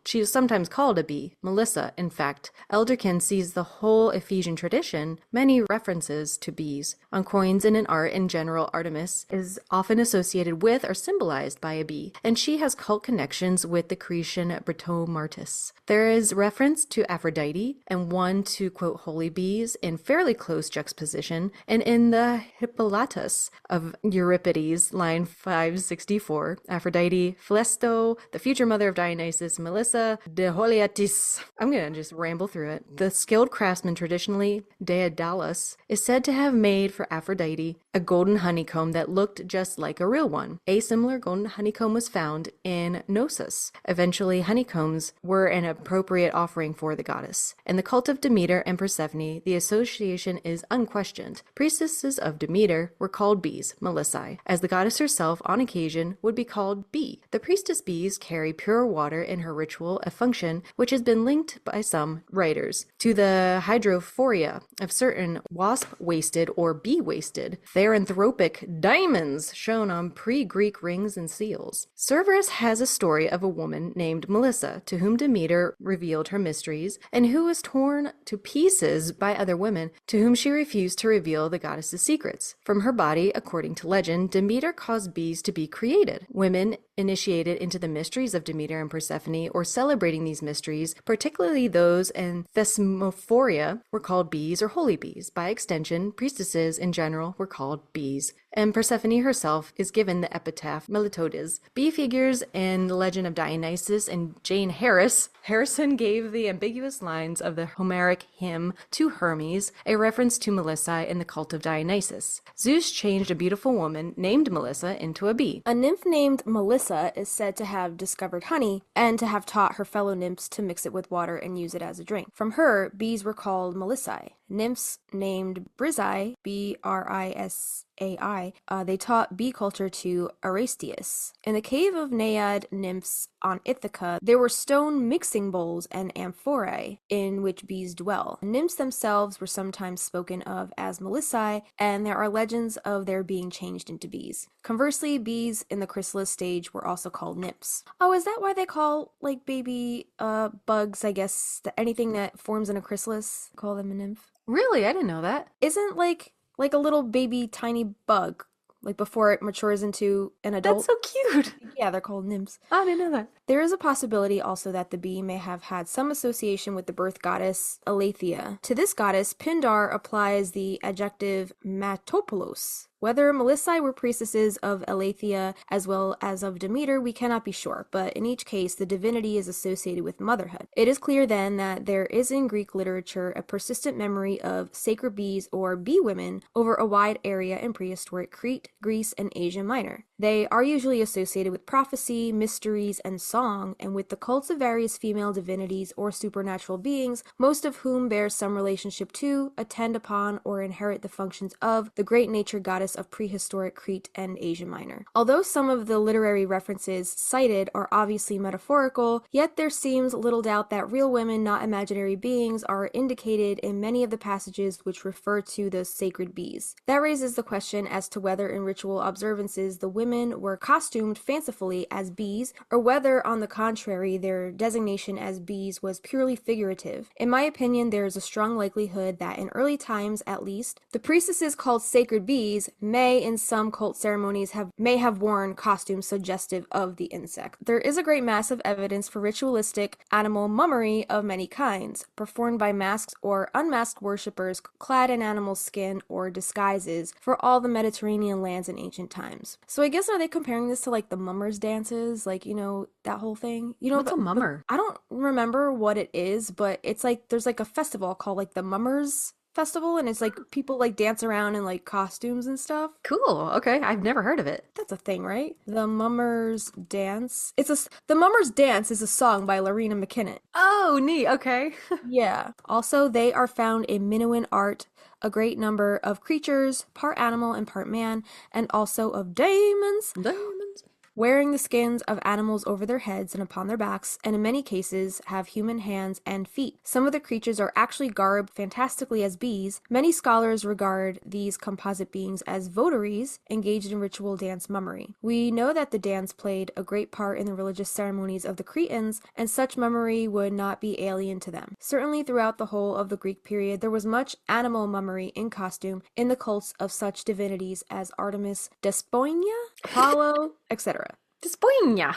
she is sometimes called a bee, Melissa. In fact, Elderkin sees the whole Ephesian tradition many references to bees. On coins and in art in general, Artemis is often associated with or symbolized by a bee, and she has cult connections with the Cretan Britomartis. There is reference to Aphrodite and one to, quote, holy bees in fairly close juxtaposition, and in the Hippolytus of Euripides, line 564, Aphrodite, Phlesto, the future mother of Dionysus, Melissa, de Holiatis. I'm gonna just ramble through it. The skilled craftsman, traditionally Daedalus, is said to have made for Aphrodite a golden honeycomb that looked just like a real one. A similar golden honeycomb was found in Knossos. Eventually, honeycombs were an appropriate offering for the goddess. In the cult of Demeter and Persephone, the association is unquestioned. Priestesses of Demeter were called bees, Melissae, as the goddess herself on occasion would be called bee. The priestess bees carry pure water in her ritual, a function which has been linked by some writers to the hydrophoria of certain wasp-waisted or bee-waisted theranthropic diamonds shown on pre-Greek rings and seals. Cerberus has a story of a woman named Melissa to whom Demeter revealed her mysteries and who was torn to pieces by other women to whom she refused to reveal the goddess's secrets. From her body, according to legend, Demeter caused bees to be created. Women initiated into the mysteries of Demeter and Persephone, or celebrating these mysteries, particularly those in Thesmophoria, were called bees or holy bees. By extension, priestesses in general were called bees, and Persephone herself is given the epitaph Melittology. Bee figures in the legend of Dionysus and Jane Harrison gave the ambiguous lines of the Homeric hymn to Hermes a reference to Melissa in the cult of Dionysus. Zeus changed a beautiful woman named Melissa into a bee. A nymph named Melissa is said to have discovered honey and to have taught her fellow nymphs to mix it with water and use it as a drink. From her, bees were called Melissae. Nymphs named Brizai, Brisai, they taught bee culture to Aristeus. In the cave of Naiad nymphs on Ithaca, there were stone mixing bowls and amphorae in which bees dwell. Nymphs themselves were sometimes spoken of as Melissae, and there are legends of their being changed into bees. Conversely, bees in the chrysalis stage were also called nymphs. Oh, is that why they call, like, baby bugs, I guess, anything that forms in a chrysalis, call them a nymph? Really? I didn't know that. Isn't, like, like a little baby tiny bug, like before it matures into an That's adult. so cute. Yeah, they're called nymphs. I didn't know that. There is a possibility also that the bee may have had some association with the birth goddess Aletheia. To this goddess, Pindar applies the adjective matopolos. Whether Melissae were priestesses of Aletheia as well as of Demeter, we cannot be sure, but in each case, the divinity is associated with motherhood. It is clear then that there is in Greek literature a persistent memory of sacred bees or bee women over a wide area in prehistoric Crete, Greece, and Asia Minor. They are usually associated with prophecy, mysteries, and song, and with the cults of various female divinities or supernatural beings, most of whom bear some relationship to, attend upon, or inherit the functions of the great nature goddess of prehistoric Crete and Asia Minor. Although some of the literary references cited are obviously metaphorical, yet there seems little doubt that real women, not imaginary beings, are indicated in many of the passages which refer to the sacred bees. That raises the question as to whether in ritual observances the women were costumed fancifully as bees, or whether, on the contrary, their designation as bees was purely figurative. In my opinion, there is a strong likelihood that in early times, at least, the priestesses called sacred bees may, in some cult ceremonies, have worn costumes suggestive of the insect. There is a great mass of evidence for ritualistic animal mummery of many kinds, performed by masked or unmasked worshippers clad in animal skin or disguises for all the Mediterranean lands in ancient times. So I guess, are they comparing this to like the mummers dances, like, that whole thing? What's a mummer? I don't remember what it is, but it's like there's like a festival called like the Mummers Festival, and it's like people like dance around in like costumes and stuff. Cool. Okay, I've never heard of it. That's a thing, right? The Mummers Dance. The Mummers Dance is a song by Lorena McKinnon. Oh, neat. Okay. Yeah. Also, they are found in Minoan art, a great number of creatures, part animal and part man, and also of daemons, Diamonds. wearing the skins of animals over their heads and upon their backs, and in many cases have human hands and feet. Some of the creatures are actually garbed fantastically as bees. Many scholars regard these composite beings as votaries engaged in ritual dance mummery. We know that the dance played a great part in the religious ceremonies of the Cretans, and such mummery would not be alien to them. Certainly throughout the whole of the Greek period, there was much animal mummery in costume in the cults of such divinities as Artemis, Despoina, Apollo, etc. Despoina.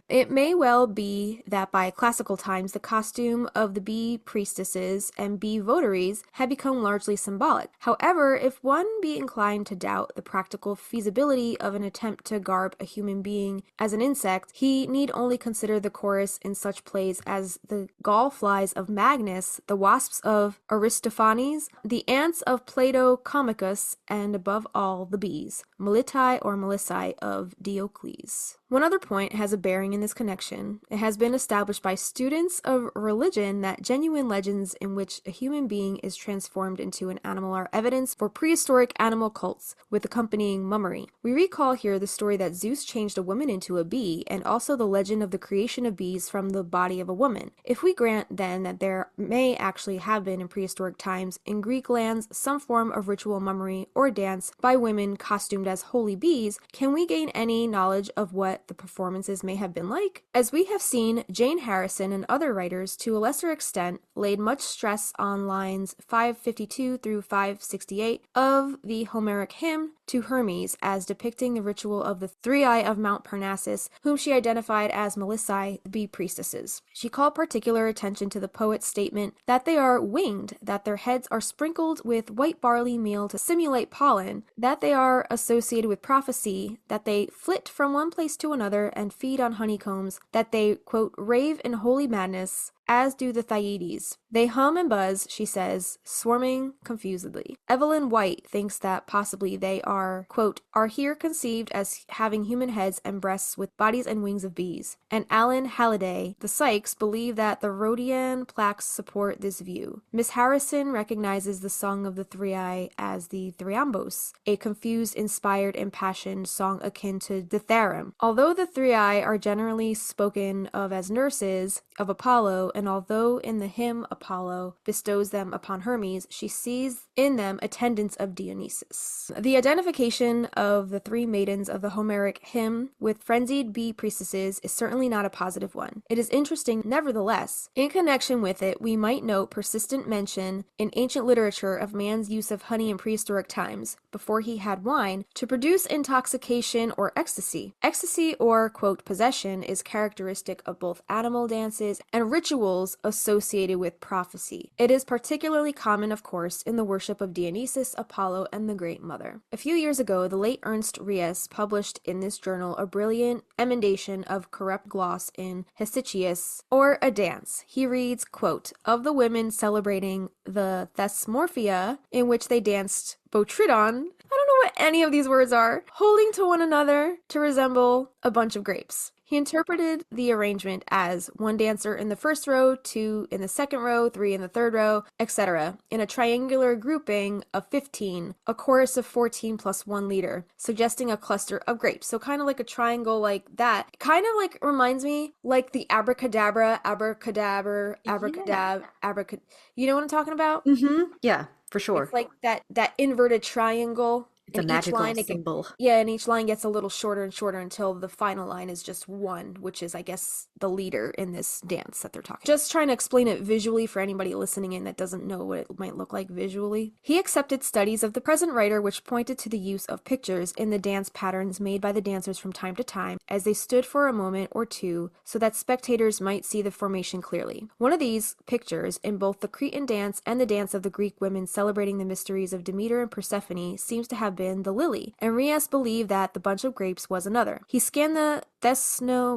It may well be that by classical times the costume of the bee priestesses and bee votaries had become largely symbolic. However, if one be inclined to doubt the practical feasibility of an attempt to garb a human being as an insect, he need only consider the chorus in such plays as the gallflies of Magnus, the wasps of Aristophanes, the ants of Plato Comicus, and above all the bees, Melittae or Melissae of Diocles. One other point has a bearing in this connection. It has been established by students of religion that genuine legends in which a human being is transformed into an animal are evidence for prehistoric animal cults with accompanying mummery. We recall here the story that Zeus changed a woman into a bee, and also the legend of the creation of bees from the body of a woman. If we grant then that there may actually have been in prehistoric times in Greek lands some form of ritual mummery or dance by women costumed as holy bees, can we gain any knowledge of what the performances may have been like? As we have seen, Jane Harrison and other writers, to a lesser extent, laid much stress on lines 552 through 568 of the Homeric hymn to Hermes as depicting the ritual of the Three-Eye of Mount Parnassus, whom she identified as Melissae, the bee priestesses. She called particular attention to the poet's statement that they are winged, that their heads are sprinkled with white barley meal to simulate pollen, that they are associated with prophecy, that they flit from one place to another and feed on honeycombs, that they, quote, rave in holy madness, as do the Thyides. They hum and buzz, she says, swarming confusedly. Evelyn White thinks that possibly they are, quote, are here conceived as having human heads and breasts with bodies and wings of bees. And Alan Halliday, the Sykes, believe that the Rhodian plaques support this view. Miss Harrison recognizes the Song of the Three-Eye as the Thriambos, a confused, inspired, impassioned song akin to the Therum. Although the Three-Eye are generally spoken of as nurses of Apollo and although in the hymn Apollo bestows them upon Hermes, she sees in them attendants of Dionysus. The identification of the three maidens of the Homeric hymn with frenzied bee priestesses is certainly not a positive one. It is interesting, nevertheless. In connection with it, we might note persistent mention in ancient literature of man's use of honey in prehistoric times, before he had wine, to produce intoxication or ecstasy. Ecstasy or, quote, possession is characteristic of both animal dances and rituals associated with prophecy. It is particularly common, of course, in the worship of Dionysus, Apollo, and the Great Mother. A few years ago, the late Ernst Ries published in this journal a brilliant emendation of corrupt gloss in Hesychius, or a dance. He reads, quote, of the women celebrating the Thesmorphia, in which they danced Botridon, I don't know what any of these words are, holding to one another to resemble a bunch of grapes. He interpreted the arrangement as one dancer in the first row, two in the second row, three in the third row, etc., in a triangular grouping of 15, a chorus of 14 plus one leader, suggesting a cluster of grapes. So kind of like a triangle like that. Kind of like reminds me like the abracadabra, abracadabra, abracadabra, abracad. You know what I'm talking about? Mm-hmm. Yeah, for sure. It's like that inverted triangle. It's a magical symbol. And each line gets a little shorter and shorter until the final line is just one, which is, I guess, the leader in this dance that they're talking. Just trying to explain it visually for anybody listening in that doesn't know what it might look like visually. He accepted studies of the present writer which pointed to the use of pictures in the dance patterns made by the dancers from time to time as they stood for a moment or two so that spectators might see the formation clearly. One of these pictures in both the Cretan dance and the dance of the Greek women celebrating the mysteries of Demeter and Persephone seems to have been the lily, and Ries believed that the bunch of grapes was another. He scanned the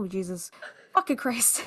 Jesus fucking Christ.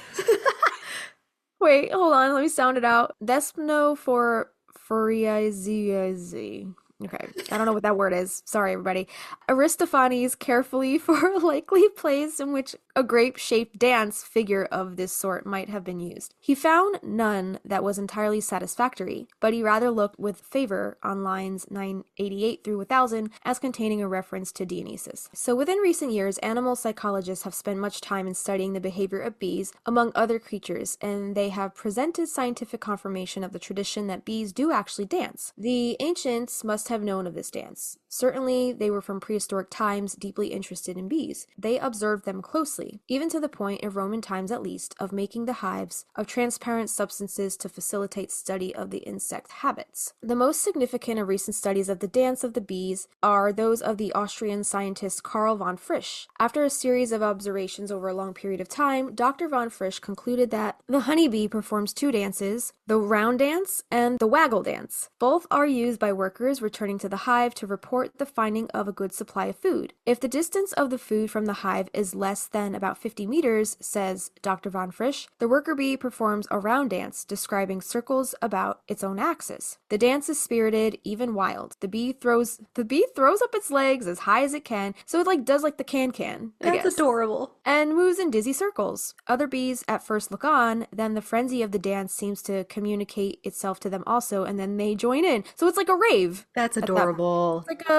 Wait, hold on, let me sound it out. Thesno for Furiazi. Okay, I don't know what that word is. Sorry, everybody. Aristophanes carefully for a likely place in which a grape-shaped dance figure of this sort might have been used. He found none that was entirely satisfactory, but he rather looked with favor on lines 988 through 1000 as containing a reference to Dionysus. So within recent years, animal psychologists have spent much time in studying the behavior of bees among other creatures, and they have presented scientific confirmation of the tradition that bees do actually dance. The ancients must have known of this dance. Certainly, they were from prehistoric times deeply interested in bees. They observed them closely, even to the point, in Roman times at least, of making the hives of transparent substances to facilitate study of the insect habits. The most significant of recent studies of the dance of the bees are those of the Austrian scientist Karl von Frisch. After a series of observations over a long period of time, Dr. von Frisch concluded that the honeybee performs two dances, the round dance and the waggle dance. Both are used by workers returning to the hive to report the finding of a good supply of food. If the distance of the food from the hive is less than about 50 meters, says Dr. von Frisch, the worker bee performs a round dance, describing circles about its own axis. The dance is spirited, even wild. The bee throws up its legs as high as it can, so it does the can. That's adorable. And moves in dizzy circles. Other bees at first look on, then the frenzy of the dance seems to communicate itself to them also, and then they join in. So it's like a rave. That's adorable. It's like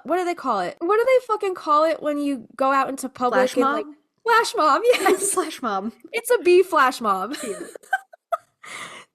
what do they call it? What do they fucking call it when you go out into public Flash and mob? flash mob? Yes. Flash mob. It's a bee flash mob.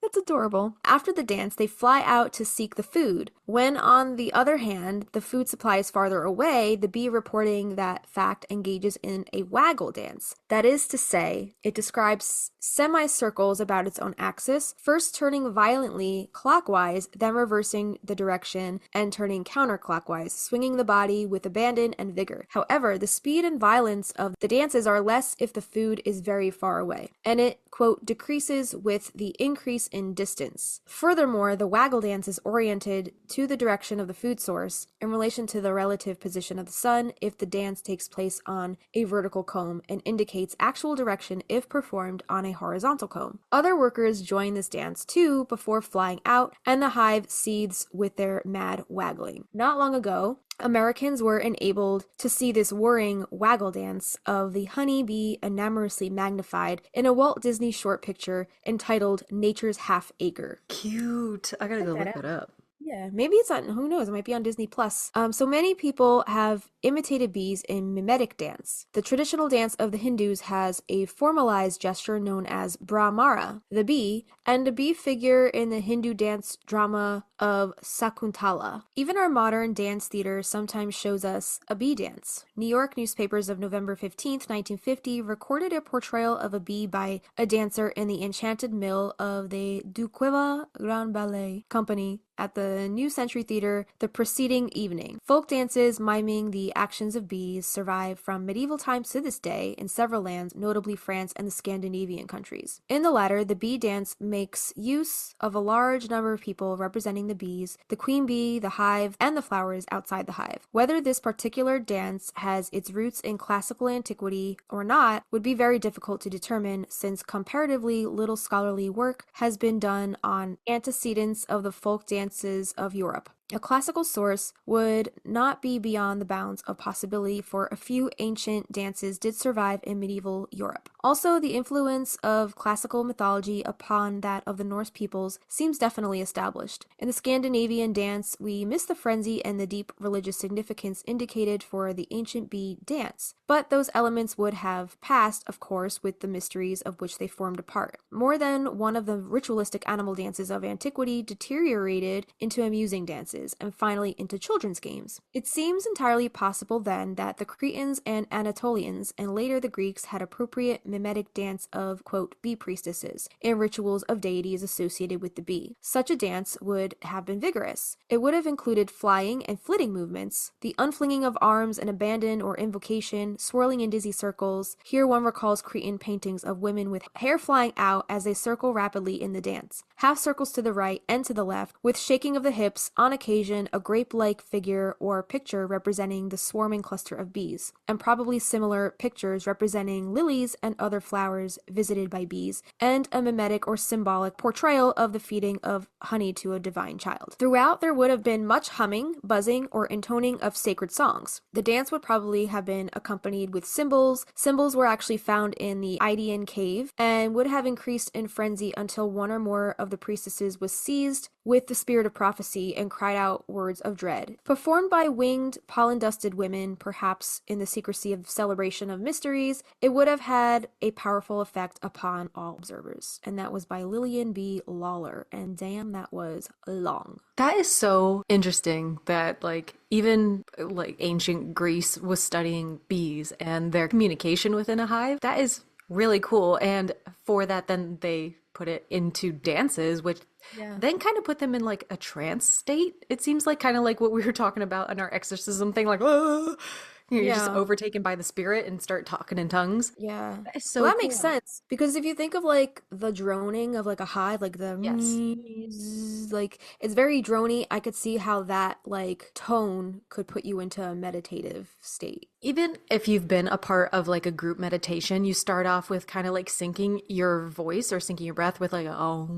That's adorable. After the dance, they fly out to seek the food. When, on the other hand, the food supply is farther away, the bee reporting that fact engages in a waggle dance. That is to say, it describes semicircles about its own axis, first turning violently clockwise, then reversing the direction and turning counterclockwise, swinging the body with abandon and vigor. However, the speed and violence of the dances are less if the food is very far away, and it, quote, decreases with the increase in distance. Furthermore, the waggle dance is oriented to the direction of the food source in relation to the relative position of the sun if the dance takes place on a vertical comb, and indicates actual direction if performed on a horizontal comb. Other workers join this dance too before flying out, and the hive seethes with their mad waggling. Not long ago, Americans were enabled to see this whirring waggle dance of the honey bee enormously magnified in a Walt Disney short picture entitled Nature's Half Acre. Cute. I gotta go look that up. Yeah, maybe it's on, who knows, it might be on Disney Plus. So many people have imitated bees in mimetic dance. The traditional dance of the Hindus has a formalized gesture known as Brahmara, the bee, and a bee figure in the Hindu dance drama of Sakuntala. Even our modern dance theater sometimes shows us a bee dance. New York newspapers of November 15th, 1950 recorded a portrayal of a bee by a dancer in the Enchanted Mill of the Duqueva Grand Ballet Company at the New Century Theater the preceding evening. Folk dances miming the actions of bees survive from medieval times to this day in several lands, notably France and the Scandinavian countries. In the latter, the bee dance makes use of a large number of people representing the bees, the queen bee, the hive, and the flowers outside the hive. Whether this particular dance has its roots in classical antiquity or not would be very difficult to determine, since comparatively little scholarly work has been done on antecedents of the folk dances of Europe. A classical source would not be beyond the bounds of possibility, for a few ancient dances did survive in medieval Europe. Also, the influence of classical mythology upon that of the Norse peoples seems definitely established. In the Scandinavian dance, we miss the frenzy and the deep religious significance indicated for the ancient bee dance, but those elements would have passed, of course, with the mysteries of which they formed a part. More than one of the ritualistic animal dances of antiquity deteriorated into amusing dances, and finally into children's games. It seems entirely possible then that the Cretans and Anatolians, and later the Greeks, had appropriate mimetic dance of, quote, bee priestesses in rituals of deities associated with the bee. Such a dance would have been vigorous. It would have included flying and flitting movements, the unflinging of arms and abandon or invocation, swirling in dizzy circles. Here one recalls Cretan paintings of women with hair flying out as they circle rapidly in the dance. Half circles to the right and to the left, with shaking of the hips, on occasion a grape-like figure or picture representing the swarming cluster of bees, and probably similar pictures representing lilies and other flowers visited by bees, and a mimetic or symbolic portrayal of the feeding of honey to a divine child. Throughout, there would have been much humming, buzzing, or intoning of sacred songs. The dance would probably have been accompanied with cymbals. Cymbals were actually found in the Idaean cave and would have increased in frenzy until one or more of the priestesses was seized with the spirit of prophecy and cried out words of dread. Performed by winged, pollen-dusted women, perhaps in the secrecy of celebration of mysteries, it would have had a powerful effect upon all observers. And that was by Lillian B. Lawler, and damn, that was long. That is so interesting that even ancient Greece was studying bees and their communication within a hive. That is really cool. And for that, then they put it into dances, which then kind of put them in a trance state. It seems kind of like what we were talking about in our exorcism thing, oh, you're just overtaken by the spirit and start talking in tongues. Yeah. That is so Well, that cool. makes sense, because if you think of the droning of a hive, the Yes. it's very drony. I could see how that tone could put you into a meditative state. Even if you've been a part of a group meditation, you start off with kind of syncing your voice or syncing your breath with oh,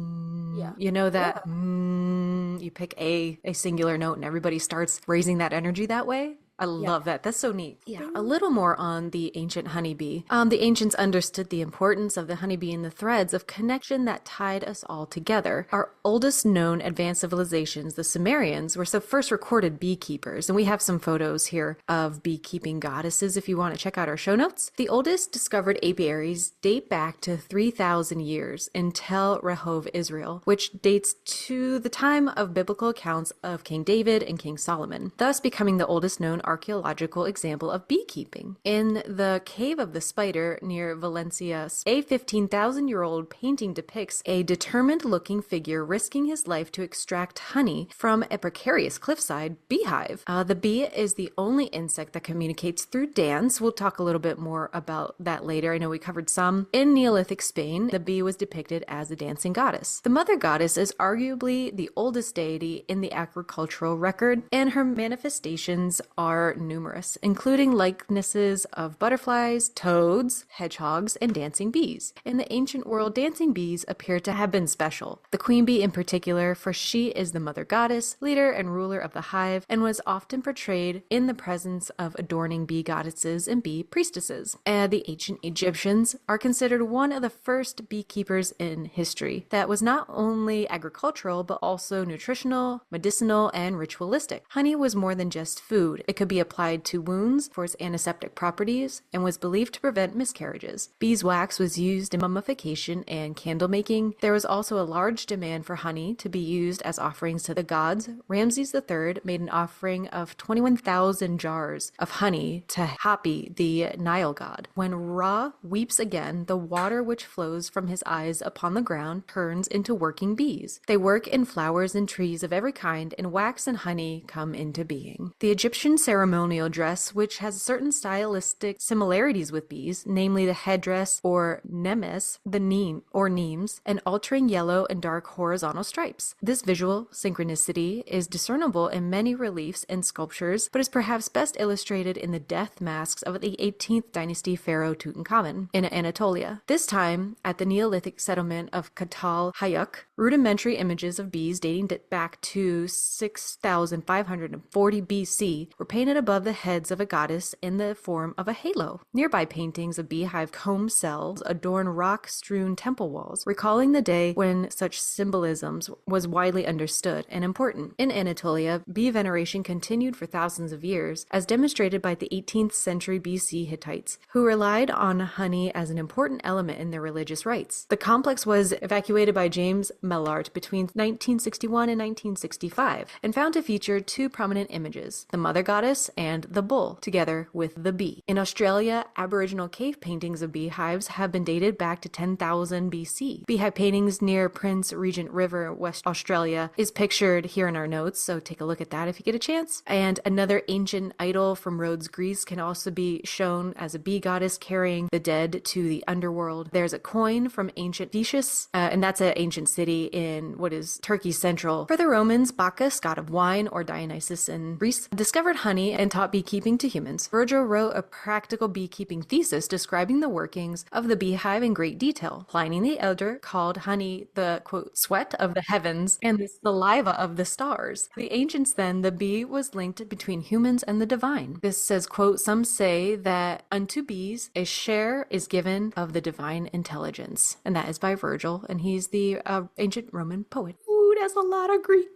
you pick a singular note and everybody starts raising that energy that way. I love that. That's so neat. Yeah, a little more on the ancient honeybee. The ancients understood the importance of the honeybee and the threads of connection that tied us all together. Our oldest known advanced civilizations, the Sumerians, were the first recorded beekeepers, and we have some photos here of beekeeping goddesses if you want to check out our show notes. The oldest discovered apiaries date back to 3,000 years in Tel Rehov, Israel, which dates to the time of biblical accounts of King David and King Solomon, thus becoming the oldest known archaeological example of beekeeping. In the Cave of the Spider near Valencia, a 15,000-year-old painting depicts a determined-looking figure risking his life to extract honey from a precarious cliffside beehive. The bee is the only insect that communicates through dance. We'll talk a little bit more about that later. I know we covered some. In Neolithic Spain, the bee was depicted as a dancing goddess. The mother goddess is arguably the oldest deity in the agricultural record, and her manifestations are are numerous, including likenesses of butterflies, toads, hedgehogs, and dancing bees. In the ancient world, dancing bees appear to have been special. The queen bee in particular, for she is the mother goddess, leader, and ruler of the hive, and was often portrayed in the presence of adorning bee goddesses and bee priestesses. The ancient Egyptians are considered one of the first beekeepers in history that was not only agricultural, but also nutritional, medicinal, and ritualistic. Honey was more than just food. It could be applied to wounds for its antiseptic properties and was believed to prevent miscarriages. Beeswax was used in mummification and candle making. There was also a large demand for honey to be used as offerings to the gods. Ramses III made an offering of 21,000 jars of honey to Hapi, the Nile god. When Ra weeps again, the water which flows from his eyes upon the ground turns into working bees. They work in flowers and trees of every kind, and wax and honey come into being. The Egyptian ceremonial dress, which has certain stylistic similarities with bees, namely the headdress or nemes, the neem or nemes, and altering yellow and dark horizontal stripes. This visual synchronicity is discernible in many reliefs and sculptures, but is perhaps best illustrated in the death masks of the 18th dynasty pharaoh Tutankhamun in Anatolia. This time, at the Neolithic settlement of Katal Hayuk, rudimentary images of bees dating back to 6540 BC were painted above the heads of a goddess in the form of a halo. Nearby paintings of beehive comb cells adorn rock-strewn temple walls, recalling the day when such symbolism was widely understood and important. In Anatolia, bee veneration continued for thousands of years, as demonstrated by the 18th century BC Hittites, who relied on honey as an important element in their religious rites. The complex was evacuated by James Mellart between 1961 and 1965 and found to feature two prominent images, the mother goddess and the bull, together with the bee. In Australia, Aboriginal cave paintings of beehives have been dated back to 10,000 BC. Beehive paintings near Prince Regent River, West Australia, is pictured here in our notes, so take a look at that if you get a chance. And another ancient idol from Rhodes, Greece can also be shown as a bee goddess carrying the dead to the underworld. There's a coin from ancient Phocis, and that's an ancient city in what is Turkey's central. For the Romans, Bacchus, god of wine, or Dionysus in Greece, discovered honey and taught beekeeping to humans. Virgil wrote a practical beekeeping thesis describing the workings of the beehive in great detail. Pliny the Elder called honey the, quote, sweat of the heavens and the saliva of the stars. The ancients then, the bee was linked between humans and the divine. This says, quote, some say that unto bees a share is given of the divine intelligence. And that is by Virgil, and he's the ancient Roman poet. Ooh, that's a lot of Greek.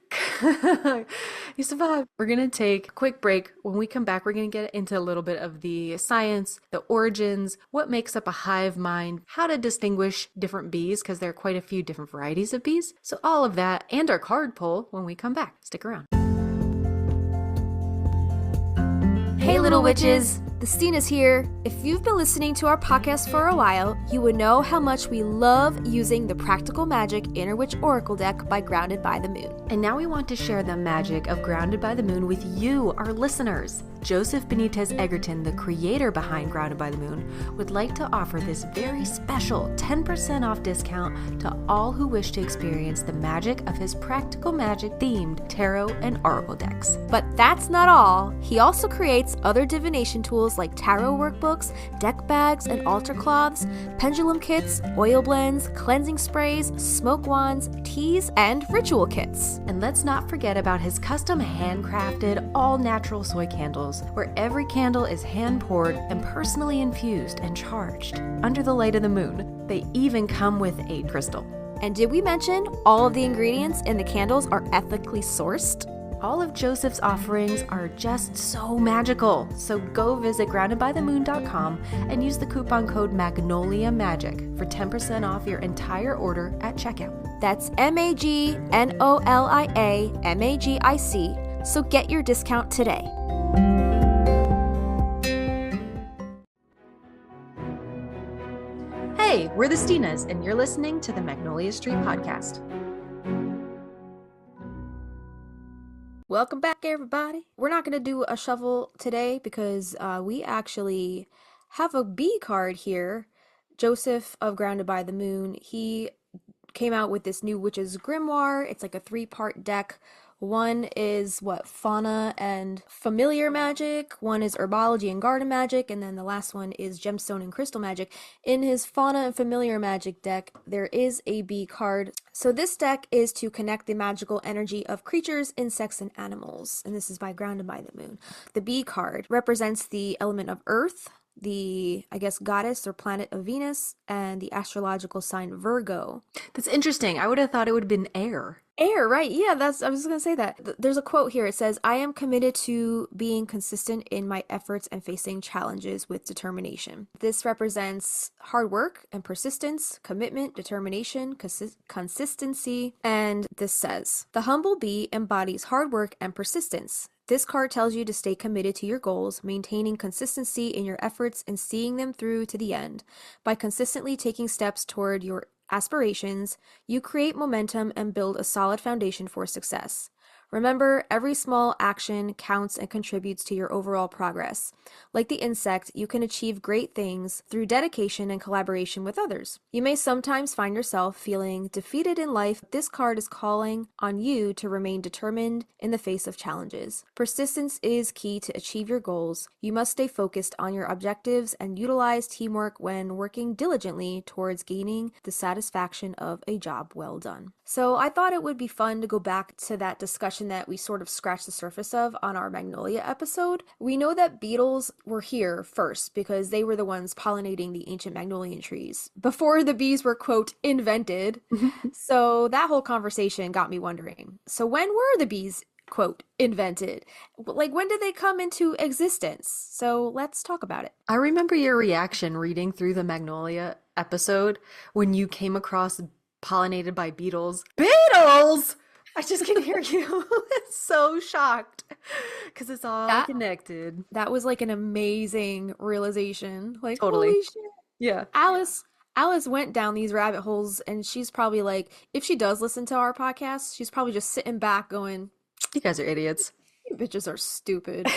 You survived. We're going to take a quick break. When we come back, we're going to get into a little bit of the science, the origins, what makes up a hive mind, how to distinguish different bees, because there are quite a few different varieties of bees. So all of that and our card pull when we come back. Stick around. Hey, little witches! The Stinas here. If you've been listening to our podcast for a while, you would know how much we love using the Practical Magic Inner Witch Oracle deck by Grounded by the Moon. And now we want to share the magic of Grounded by the Moon with you, our listeners. Joseph Benitez Egerton, the creator behind Grounded by the Moon, would like to offer this very special 10% off discount to all who wish to experience the magic of his Practical Magic themed tarot and oracle decks. But that's not all. He also creates other divination tools like tarot workbooks, deck bags and altar cloths, pendulum kits, oil blends, cleansing sprays, smoke wands, teas, and ritual kits. And let's not forget about his custom handcrafted all-natural soy candles, where every candle is hand-poured and personally infused and charged under the light of the moon. They even come with a crystal. And did we mention all of the ingredients in the candles are ethically sourced? All of Joseph's offerings are just so magical. So go visit groundedbythemoon.com and use the coupon code Magnolia Magic for 10% off your entire order at checkout. That's MAGNOLIA MAGIC. So get your discount today. Hey, we're the Stinas, and you're listening to the Magnolia Street Podcast. Welcome back, everybody. We're not going to do a shuffle today because we actually have a bee card here. Joseph of Grounded by the Moon, he came out with this new Witch's Grimoire. It's like a 3-part deck One is what, fauna and familiar magic, one is herbology and garden magic, and then the last one is gemstone and crystal magic. In his fauna and familiar magic deck, there is a bee card. So this deck is to connect the magical energy of creatures, insects, and animals. And this is by Grounded by the Moon. The bee card represents the element of earth, the, I guess, goddess or planet of Venus, and the astrological sign Virgo. That's interesting. I would have thought it would have been air. Air, right? Yeah, I was gonna say that. There's a quote here. It says, "I am committed to being consistent in my efforts and facing challenges with determination." This represents hard work and persistence, commitment, determination, consistency. And this says, "The humble bee embodies hard work and persistence. This card tells you to stay committed to your goals, maintaining consistency in your efforts and seeing them through to the end. By consistently taking steps toward your aspirations, you create momentum and build a solid foundation for success. Remember, every small action counts and contributes to your overall progress. Like the insect, you can achieve great things through dedication and collaboration with others. You may sometimes find yourself feeling defeated in life. This card is calling on you to remain determined in the face of challenges. Persistence is key to achieve your goals. You must stay focused on your objectives and utilize teamwork when working diligently towards gaining the satisfaction of a job well done." So I thought it would be fun to go back to that discussion that we sort of scratched the surface of on our Magnolia episode. We know that beetles were here first because they were the ones pollinating the ancient Magnolian trees before the bees were, quote, invented. So that whole conversation got me wondering. So when were the bees, quote, invented? Like, when did they come into existence? So let's talk about it. I remember your reaction reading through the Magnolia episode when you came across pollinated by beetles. Beetles! I just can hear you so shocked because it's all connected. That was like an amazing realization. Like, Totally. holy shit. Yeah. Alice went down these rabbit holes, and she's probably like, if she does listen to our podcast, she's probably just sitting back going, You guys are idiots. "You bitches are stupid."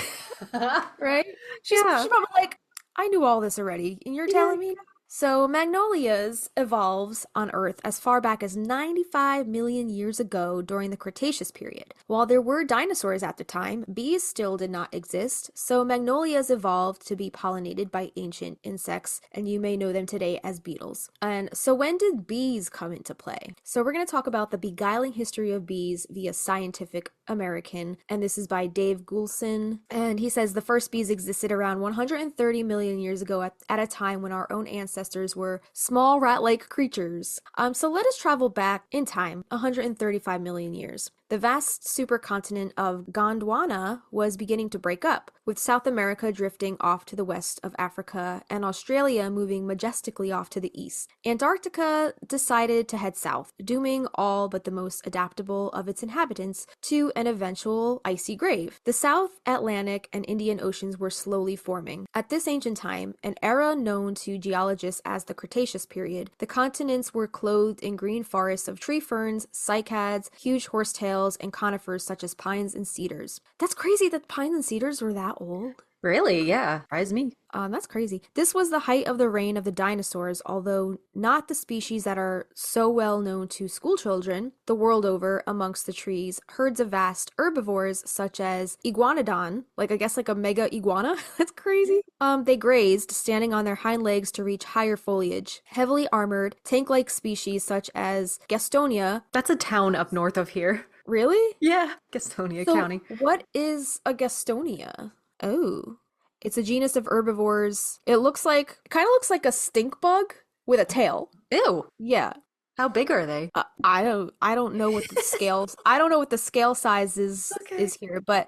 Right? She's probably like, "I knew all this already, and you're telling me?" So Magnolias evolves on Earth as far back as 95 million years ago during the Cretaceous period. While there were dinosaurs at the time, bees still did not exist, so Magnolias evolved to be pollinated by ancient insects, and you may know them today as beetles. And so when did bees come into play? So we're going to talk about the beguiling history of bees via Scientific American, and this is by Dave Goulson. And he says the first bees existed around 130 million years ago at a time when our own ancestors were small rat-like creatures. So let us travel back in time 135 million years. The vast supercontinent of Gondwana was beginning to break up, with South America drifting off to the west of Africa and Australia moving majestically off to the east. Antarctica decided to head south, dooming all but the most adaptable of its inhabitants to an eventual icy grave. The South Atlantic and Indian Oceans were slowly forming. At this ancient time, an era known to geologists as the Cretaceous period, the continents were clothed in green forests of tree ferns, cycads, huge horsetails, and conifers such as pines and cedars. That's crazy that pines and cedars were that old. Really? Yeah. Surprised me. That's crazy. This was the height of the reign of the dinosaurs, although not the species that are so well known to school children the world over amongst the trees. Herds of vast herbivores such as iguanodon, like I guess like a mega iguana. That's crazy. They grazed, standing on their hind legs to reach higher foliage. Heavily armored, tank-like species such as Gastonia. That's a town up north of here. Really? Yeah. Gastonia County. What is a Gastonia? Oh. It's a genus of herbivores. It kind of looks like a stink bug with a tail. Ew. Yeah. How big are they? I don't know what the scales. I don't know what the scale size is here, but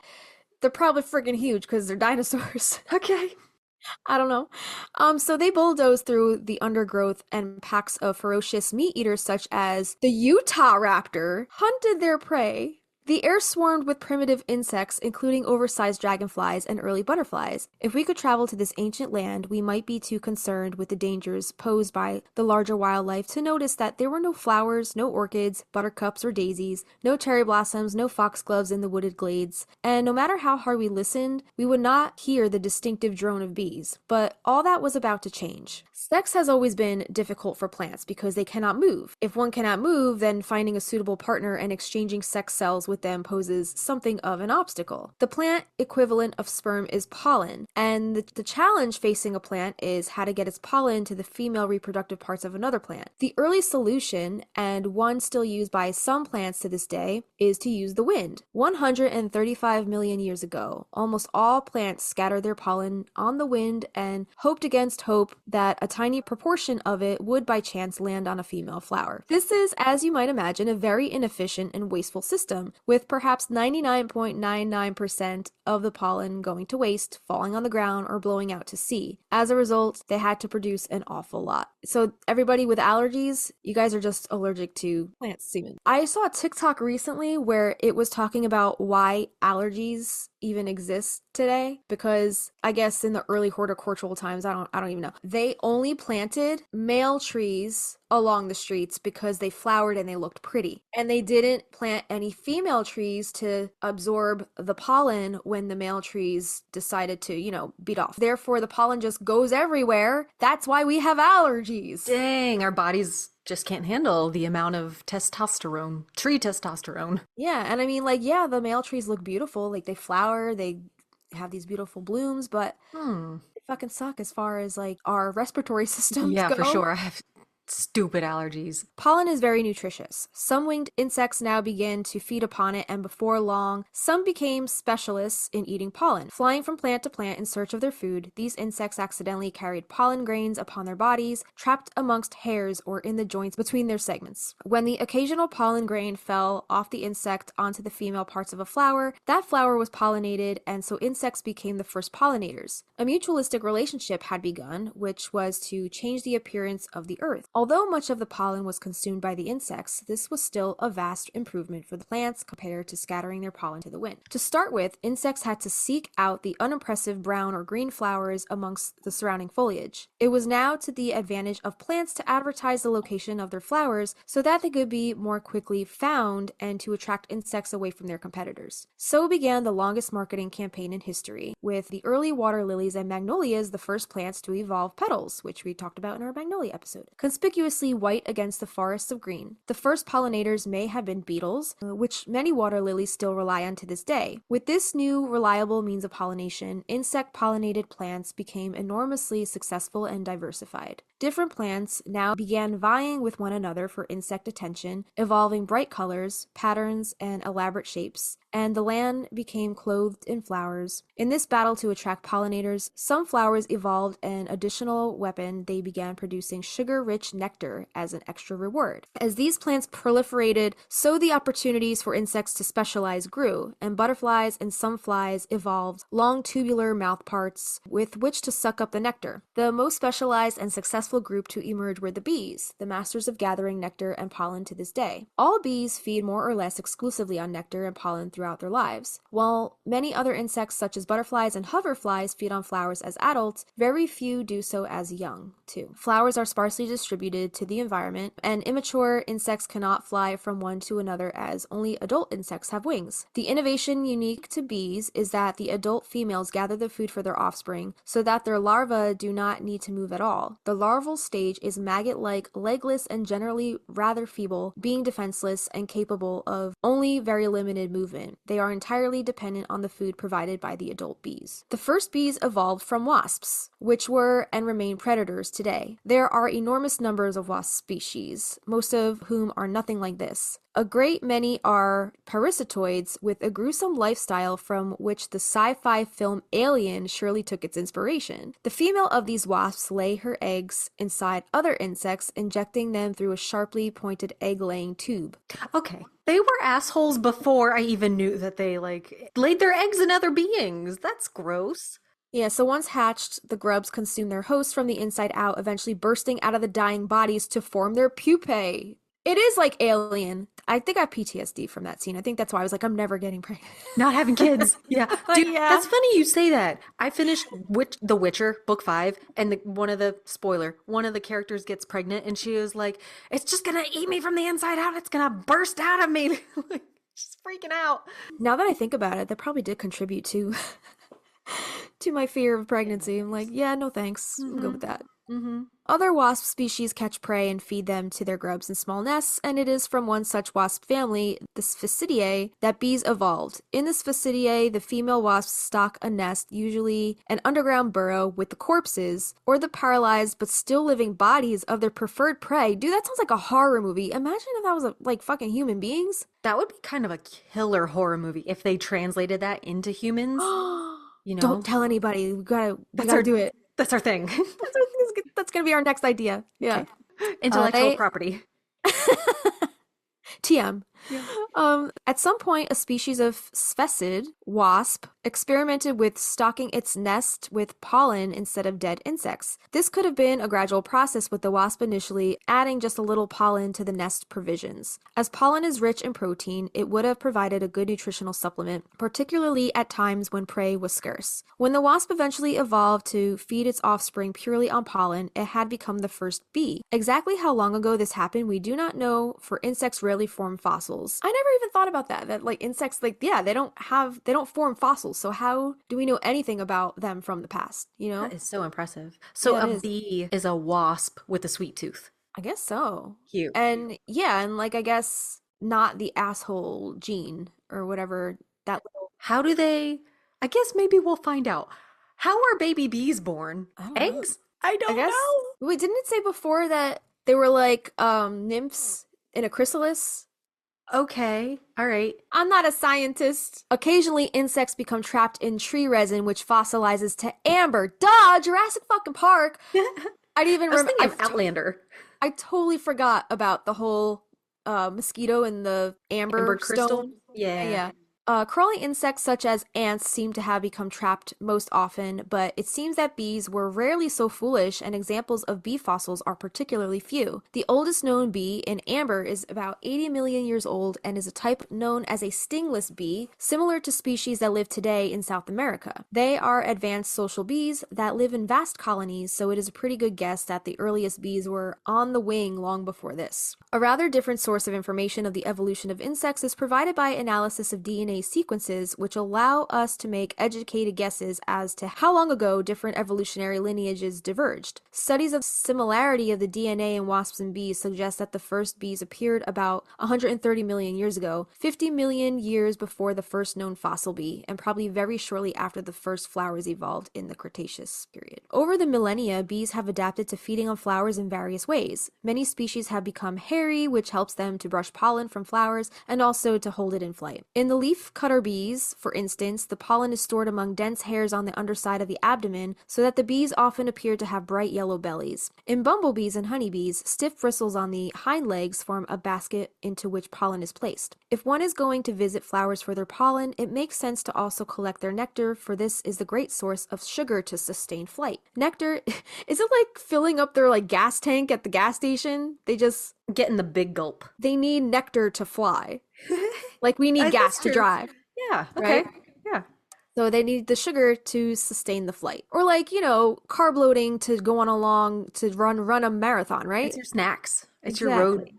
they're probably freaking huge because they're dinosaurs. Okay. I don't know. So they bulldoze through the undergrowth, and packs of ferocious meat eaters such as the Utah raptor hunted their prey. The air swarmed with primitive insects, including oversized dragonflies and early butterflies. If we could travel to this ancient land, we might be too concerned with the dangers posed by the larger wildlife to notice that there were no flowers, no orchids, buttercups, or daisies, no cherry blossoms, no foxgloves in the wooded glades. And no matter how hard we listened, we would not hear the distinctive drone of bees. But all that was about to change. Sex has always been difficult for plants because they cannot move. If one cannot move, then finding a suitable partner and exchanging sex cells with them poses something of an obstacle. The plant equivalent of sperm is pollen, and the challenge facing a plant is how to get its pollen to the female reproductive parts of another plant. The early solution, and one still used by some plants to this day, is to use the wind. 135 million years ago, almost all plants scattered their pollen on the wind and hoped against hope that a tiny proportion of it would by chance land on a female flower. This is, as you might imagine, a very inefficient and wasteful system, with perhaps 99.99% of the pollen going to waste, falling on the ground, or blowing out to sea. As a result, they had to produce an awful lot. So everybody with allergies, you guys are just allergic to plant semen. I saw a TikTok recently where it was talking about why allergies even exist today, because I guess in the early horticultural times, I don't even know, they only planted male trees along the streets because they flowered and they looked pretty, and they didn't plant any female trees to absorb the pollen when the male trees decided to, beat off. Therefore, the pollen just goes everywhere. That's why we have allergies. Dang, our bodies just can't handle the amount of testosterone, tree testosterone. Yeah, and I mean, the male trees look beautiful, like they flower, they have these beautiful blooms, but they fucking suck as far as our respiratory systems Yeah, go. for sure. I have stupid allergies. Pollen is very nutritious. Some winged insects now begin to feed upon it, and before long, some became specialists in eating pollen. Flying from plant to plant in search of their food, these insects accidentally carried pollen grains upon their bodies, trapped amongst hairs or in the joints between their segments. When the occasional pollen grain fell off the insect onto the female parts of a flower, that flower was pollinated, and so insects became the first pollinators. A mutualistic relationship had begun, which was to change the appearance of the earth. Although much of the pollen was consumed by the insects, this was still a vast improvement for the plants compared to scattering their pollen to the wind. To start with, insects had to seek out the unimpressive brown or green flowers amongst the surrounding foliage. It was now to the advantage of plants to advertise the location of their flowers so that they could be more quickly found and to attract insects away from their competitors. So began the longest marketing campaign in history, with the early water lilies and magnolias the first plants to evolve petals, which we talked about in our magnolia episode. Conspicuously white against the forests of green. The first pollinators may have been beetles, which many water lilies still rely on to this day. With this new, reliable means of pollination, insect-pollinated plants became enormously successful and diversified. Different plants now began vying with one another for insect attention, evolving bright colors, patterns, and elaborate shapes, and the land became clothed in flowers. In this battle to attract pollinators, some flowers evolved an additional weapon. They began producing sugar-rich nectar as an extra reward. As these plants proliferated, so the opportunities for insects to specialize grew, and butterflies and some flies evolved long tubular mouthparts with which to suck up the nectar. The most specialized and successful group to emerge were the bees, the masters of gathering nectar and pollen to this day. All bees feed more or less exclusively on nectar and pollen throughout their lives. While many other insects such as butterflies and hoverflies feed on flowers as adults, very few do so as young, too. Flowers are sparsely distributed to the environment, and immature insects cannot fly from one to another as only adult insects have wings. The innovation unique to bees is that the adult females gather the food for their offspring so that their larvae do not need to move at all. The larval stage is maggot-like, legless, and generally rather feeble, being defenseless and capable of only very limited movement. They are entirely dependent on the food provided by the adult bees. The first bees evolved from wasps, which were and remain predators today. There are enormous numbers of wasp species, most of whom are nothing like this. A great many are parasitoids with a gruesome lifestyle from which the sci-fi film Alien surely took its inspiration. The female of these wasps lay her eggs inside other insects, injecting them through a sharply pointed egg-laying tube. Okay. They were assholes before I even knew that they laid their eggs in other beings. That's gross. Yeah, so once hatched, the grubs consume their hosts from the inside out, eventually bursting out of the dying bodies to form their pupae. It is like Alien. I think I have PTSD from that scene. I think that's why I was like, I'm never getting pregnant. Not having kids. Yeah. Dude, Yeah. that's funny you say that. I finished The Witcher, book 5, and one of the characters gets pregnant, and she was like, it's just gonna eat me from the inside out. It's gonna burst out of me. She's freaking out. Now that I think about it, that probably did contribute to to my fear of pregnancy. I'm like, yeah, no thanks. I'm good with that. Mm-hmm. Other wasp species catch prey and feed them to their grubs in small nests, and it is from one such wasp family, the Sphaecidae, that bees evolved. In the Sphaecidae, the female wasps stock a nest, usually an underground burrow, with the corpses or the paralyzed but still living bodies of their preferred prey. Dude, that sounds like a horror movie. Imagine if that was like fucking human beings. That would be kind of a killer horror movie if they translated that into humans, you Don't know? tell anybody. We That's gotta our do it. that's our thing. That's gonna be our next idea. Yeah. Okay. Intellectual They property. TM. Yeah. At some point, a species of spheccid wasp experimented with stocking its nest with pollen instead of dead insects. This could have been a gradual process, with the wasp initially adding just a little pollen to the nest provisions. As pollen is rich in protein, it would have provided a good nutritional supplement, particularly at times when prey was scarce. When the wasp eventually evolved to feed its offspring purely on pollen, it had become the first bee. Exactly how long ago this happened, we do not know, for insects rarely form fossils. I never even thought about that like insects, like, yeah, they don't form fossils, so how do we know anything about them from the past, you That know? is so impressive. So Yeah, it a is. bee is a wasp with a sweet tooth. I guess so. Cute. And yeah, and like I guess not the asshole gene or whatever that little, How do they? I guess maybe we'll find out. How are baby bees born? I don't know. Eggs? I I don't guess, know. wait, didn't it say before that they were like nymphs in a chrysalis? Okay. All right. I'm not a scientist. Occasionally, insects become trapped in tree resin, which fossilizes to amber. Duh, Jurassic fucking Park. I I didn't even was remember. thinking of Outlander. I totally forgot about the whole mosquito and the Amber amber crystal. stone. Yeah, Yeah. yeah. Crawling insects such as ants seem to have become trapped most often, but it seems that bees were rarely so foolish, and examples of bee fossils are particularly few. The oldest known bee in amber is about 80 million years old and is a type known as a stingless bee, similar to species that live today in South America. They are advanced social bees that live in vast colonies, so it is a pretty good guess that the earliest bees were on the wing long before this. A rather different source of information of the evolution of insects is provided by analysis of DNA sequences, which allow us to make educated guesses as to how long ago different evolutionary lineages diverged. Studies of similarity of the DNA in wasps and bees suggest that the first bees appeared about 130 million years ago, 50 million years before the first known fossil bee, and probably very shortly after the first flowers evolved in the Cretaceous period. Over the millennia, bees have adapted to feeding on flowers in various ways. Many species have become hairy, which helps them to brush pollen from flowers and also to hold it in flight. In the leaf cutter bees, for instance, the pollen is stored among dense hairs on the underside of the abdomen, so that the bees often appear to have bright yellow bellies. In bumblebees and honeybees, stiff bristles on the hind legs form a basket into which pollen is placed. If one is going to visit flowers for their pollen, it makes sense to also collect their nectar, for this is the great source of sugar to sustain flight. Nectar, is it like filling up their like gas tank at the gas station? Getting the big gulp. They need nectar to fly. Like we need gas That's to true. drive, Yeah. Okay. right? Yeah. So they need the sugar to sustain the flight. Or like, carb loading to go on along to run a marathon, It's right? your snacks. It's your Exactly.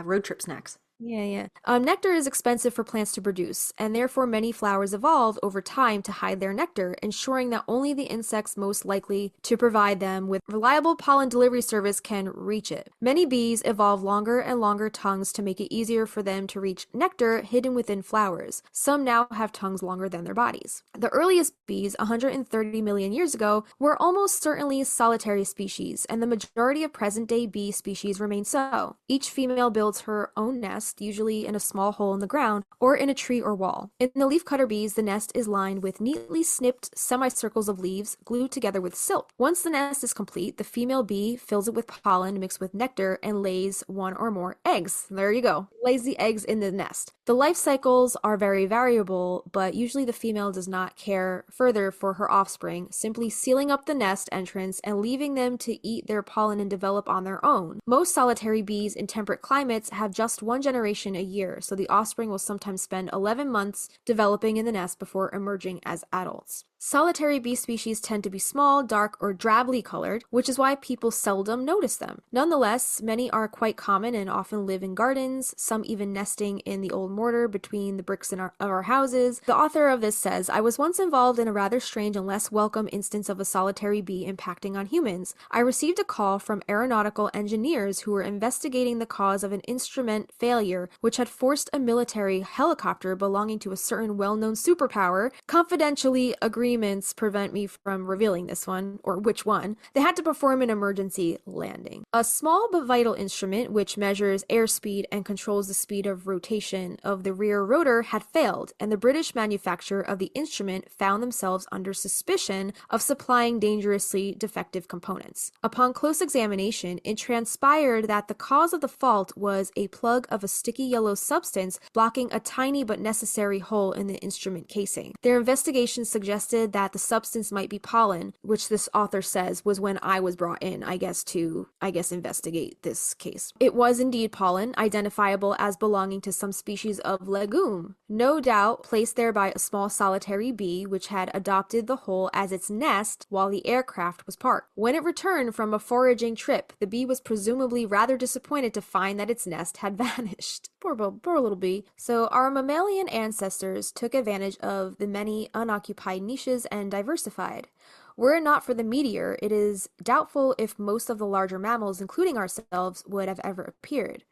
road trip snacks. Yeah, yeah. Nectar is expensive for plants to produce, and therefore many flowers evolved over time to hide their nectar, ensuring that only the insects most likely to provide them with reliable pollen delivery service can reach it. Many bees evolve longer and longer tongues to make it easier for them to reach nectar hidden within flowers. Some now have tongues longer than their bodies. The earliest bees, 130 million years ago, were almost certainly solitary species, and the majority of present-day bee species remain so. Each female builds her own nest, usually in a small hole in the ground or in a tree or wall. In the leafcutter bees, the nest is lined with neatly snipped semicircles of leaves glued together with silk. Once the nest is complete, the female bee fills it with pollen mixed with nectar and lays one or more eggs. There you go. Lays the eggs in the nest. The life cycles are very variable, but usually the female does not care further for her offspring, simply sealing up the nest entrance and leaving them to eat their pollen and develop on their own. Most solitary bees in temperate climates have just one generation a year, so the offspring will sometimes spend 11 months developing in the nest before emerging as adults. Solitary bee species tend to be small, dark, or drably colored, which is why people seldom notice them. Nonetheless, many are quite common and often live in gardens, some even nesting in the old mortar between the bricks of our houses. The author of this says, I was once involved in a rather strange and less welcome instance of a solitary bee impacting on humans. I received a call from aeronautical engineers who were investigating the cause of an instrument failure which had forced a military helicopter belonging to a certain well-known superpower, confidentially agreements prevent me from revealing this one, or which one. They had to perform an emergency landing. A small but vital instrument, which measures airspeed and controls the speed of rotation of the rear rotor, had failed, and the British manufacturer of the instrument found themselves under suspicion of supplying dangerously defective components. Upon close examination, it transpired that the cause of the fault was a plug of a sticky yellow substance blocking a tiny but necessary hole in the instrument casing. Their investigation suggested that the substance might be pollen, which this author says was when I was brought in, to investigate this case. It was indeed pollen, identifiable as belonging to some species of legume, no doubt placed there by a small solitary bee which had adopted the hole as its nest while the aircraft was parked. When it returned from a foraging trip, the bee was presumably rather disappointed to find that its nest had vanished. Poor little bee. So our mammalian ancestors took advantage of the many unoccupied niches and diversified. Were it not for the meteor, it is doubtful if most of the larger mammals, including ourselves, would have ever appeared.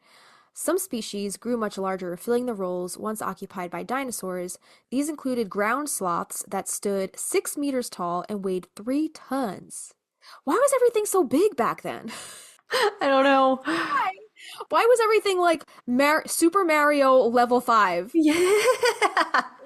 Some species grew much larger, filling the roles once occupied by dinosaurs. These included ground sloths that stood 6 meters tall and weighed 3 tons. Why was everything so big back then? I don't know. Why? Why was everything like Super Mario level 5? Yeah.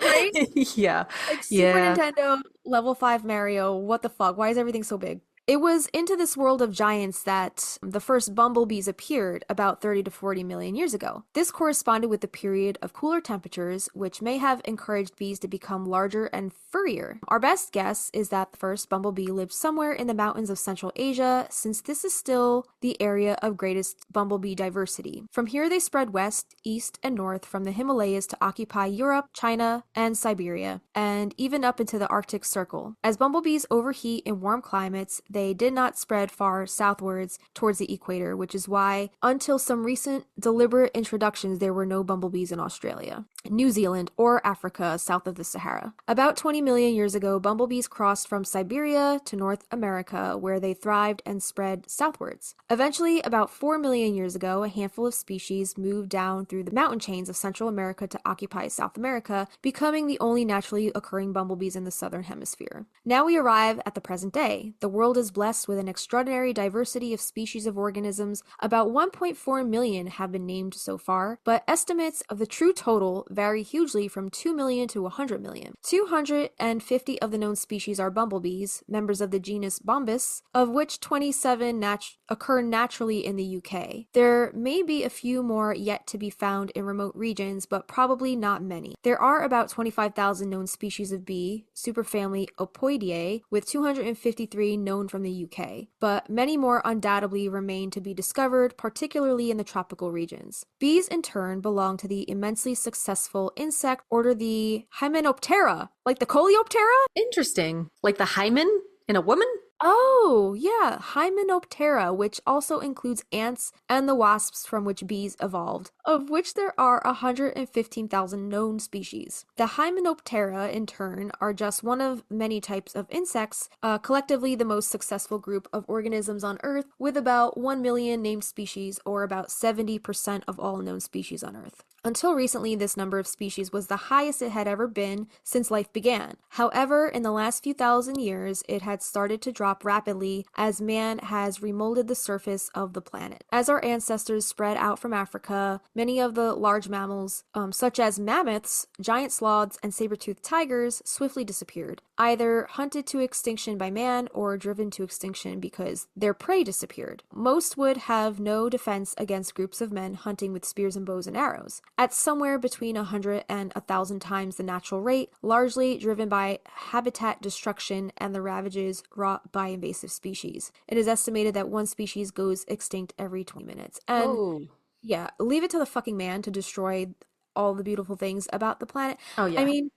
Right? Yeah. Like Super Yeah. Nintendo level 5 Mario, what the fuck? Why is everything so big? It was into this world of giants that the first bumblebees appeared about 30 to 40 million years ago. This corresponded with the period of cooler temperatures, which may have encouraged bees to become larger and furrier. Our best guess is that the first bumblebee lived somewhere in the mountains of Central Asia, since this is still the area of greatest bumblebee diversity. From here, they spread west, east, and north from the Himalayas to occupy Europe, China, and Siberia, and even up into the Arctic Circle. As bumblebees overheat in warm climates, they did not spread far southwards towards the equator, which is why, until some recent deliberate introductions, there were no bumblebees in Australia, New Zealand, or Africa south of the Sahara. About 20 million years ago, bumblebees crossed from Siberia to North America, where they thrived and spread southwards. Eventually, about 4 million years ago, a handful of species moved down through the mountain chains of Central America to occupy South America, becoming the only naturally occurring bumblebees in the southern hemisphere. Now we arrive at the present day. The world is blessed with an extraordinary diversity of species of organisms. About 1.4 million have been named so far, but estimates of the true total vary hugely from 2 million to 100 million. 250 of the known species are bumblebees, members of the genus Bombus, of which 27 occur naturally in the UK. There may be a few more yet to be found in remote regions, but probably not many. There are about 25,000 known species of bee, superfamily Opoideae, with 253 known from the UK, but many more undoubtedly remain to be discovered, particularly in the tropical regions. Bees, in turn, belong to the immensely successful insect order the Hymenoptera, like the Coleoptera? Interesting. Like the hymen in a woman? Oh, yeah, Hymenoptera, which also includes ants and the wasps from which bees evolved, of which there are 115,000 known species. The Hymenoptera, in turn, are just one of many types of insects, collectively the most successful group of organisms on Earth, with about 1 million named species, or about 70% of all known species on Earth. Until recently, this number of species was the highest it had ever been since life began. However, in the last few thousand years, it had started to drop rapidly as man has remolded the surface of the planet. As our ancestors spread out from Africa, many of the large mammals, such as mammoths, giant sloths, and saber-toothed tigers, swiftly disappeared, either hunted to extinction by man or driven to extinction because their prey disappeared. Most would have no defense against groups of men hunting with spears and bows and arrows, at somewhere between 100 and 1,000 times the natural rate, largely driven by habitat destruction and the ravages wrought by invasive species. It is estimated that one species goes extinct every 20 minutes. And Whoa. yeah, leave it to the fucking man to destroy all the beautiful things about the planet. Oh I yeah. mean,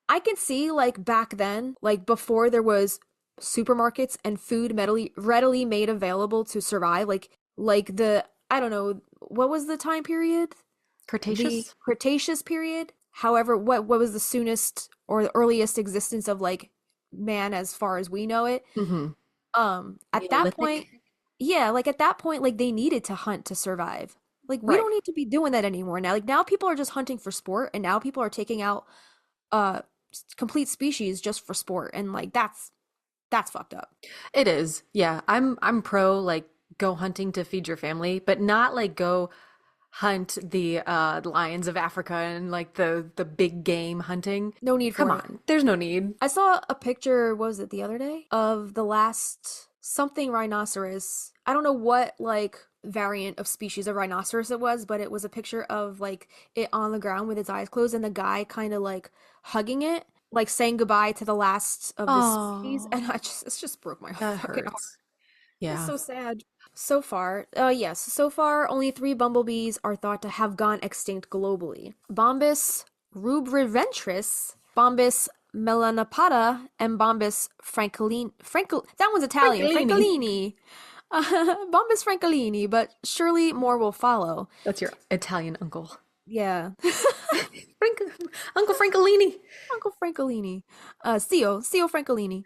I can see like back then, like before there was supermarkets and food readily made available to survive, like the I don't know, what was the time period? The Cretaceous? Cretaceous period. However, what was the soonest or the earliest existence of like man as far as we know it? Mm-hmm. At that point, Neolithic? yeah, like at that point, like they needed to hunt to survive. Like we Right. don't need to be doing that anymore now. Like now people are just hunting for sport, and now people are taking out uh complete species just for sport, and like that's fucked up. It is. Yeah. I'm pro like go hunting to feed your family, but not like go hunt the lions of Africa and like the big game hunting. No need Come for it. on. There's no need. I saw a picture, what was it, the other day, of the last something rhinoceros. I don't know what like variant of species of rhinoceros it was, but it was a picture of like it on the ground with its eyes closed and the guy kind of like hugging it, like saying goodbye to the last of this species. Oh, And it just broke my that fucking heart. hurts. It's Yeah. so sad. So far, yes, so far only three bumblebees are thought to have gone extinct globally. Bombus rubriventris, Bombus melanopata, and Bombus that one's Italian, Francolini. Francolini. Bombus Francolini, but surely more will follow. That's your Italian uncle. Yeah. Frank Uncle Francolini. Uncle Francolini. Theo Francolini.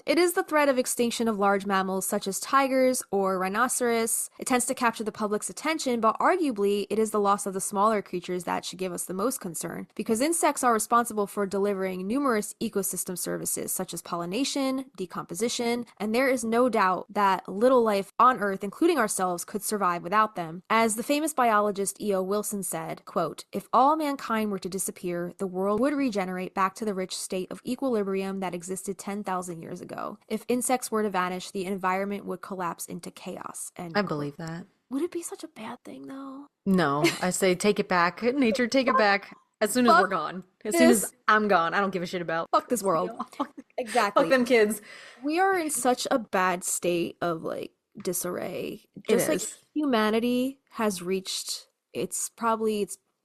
It is the threat of extinction of large mammals such as tigers or rhinoceros. It tends to capture the public's attention, but arguably it is the loss of the smaller creatures that should give us the most concern, because insects are responsible for delivering numerous ecosystem services such as pollination, decomposition, and there is no doubt that little life on Earth, including ourselves, could survive without them. As the famous biologist E.O. Wilson said, quote, "If all mankind were to disappear, the world would regenerate back to the rich state of equilibrium that existed 10,000 years ago. If insects were to vanish, the environment would collapse into chaos." End I quote. believe that. Would it be such a bad thing though? No, I say take it back. Nature, take it back. As soon as we're Fuck gone. As soon as this. I'm gone. I don't give a shit about. Fuck this world. Fuck Exactly. them kids. We are in such a bad state of like disarray. It Just like is. humanity has reached its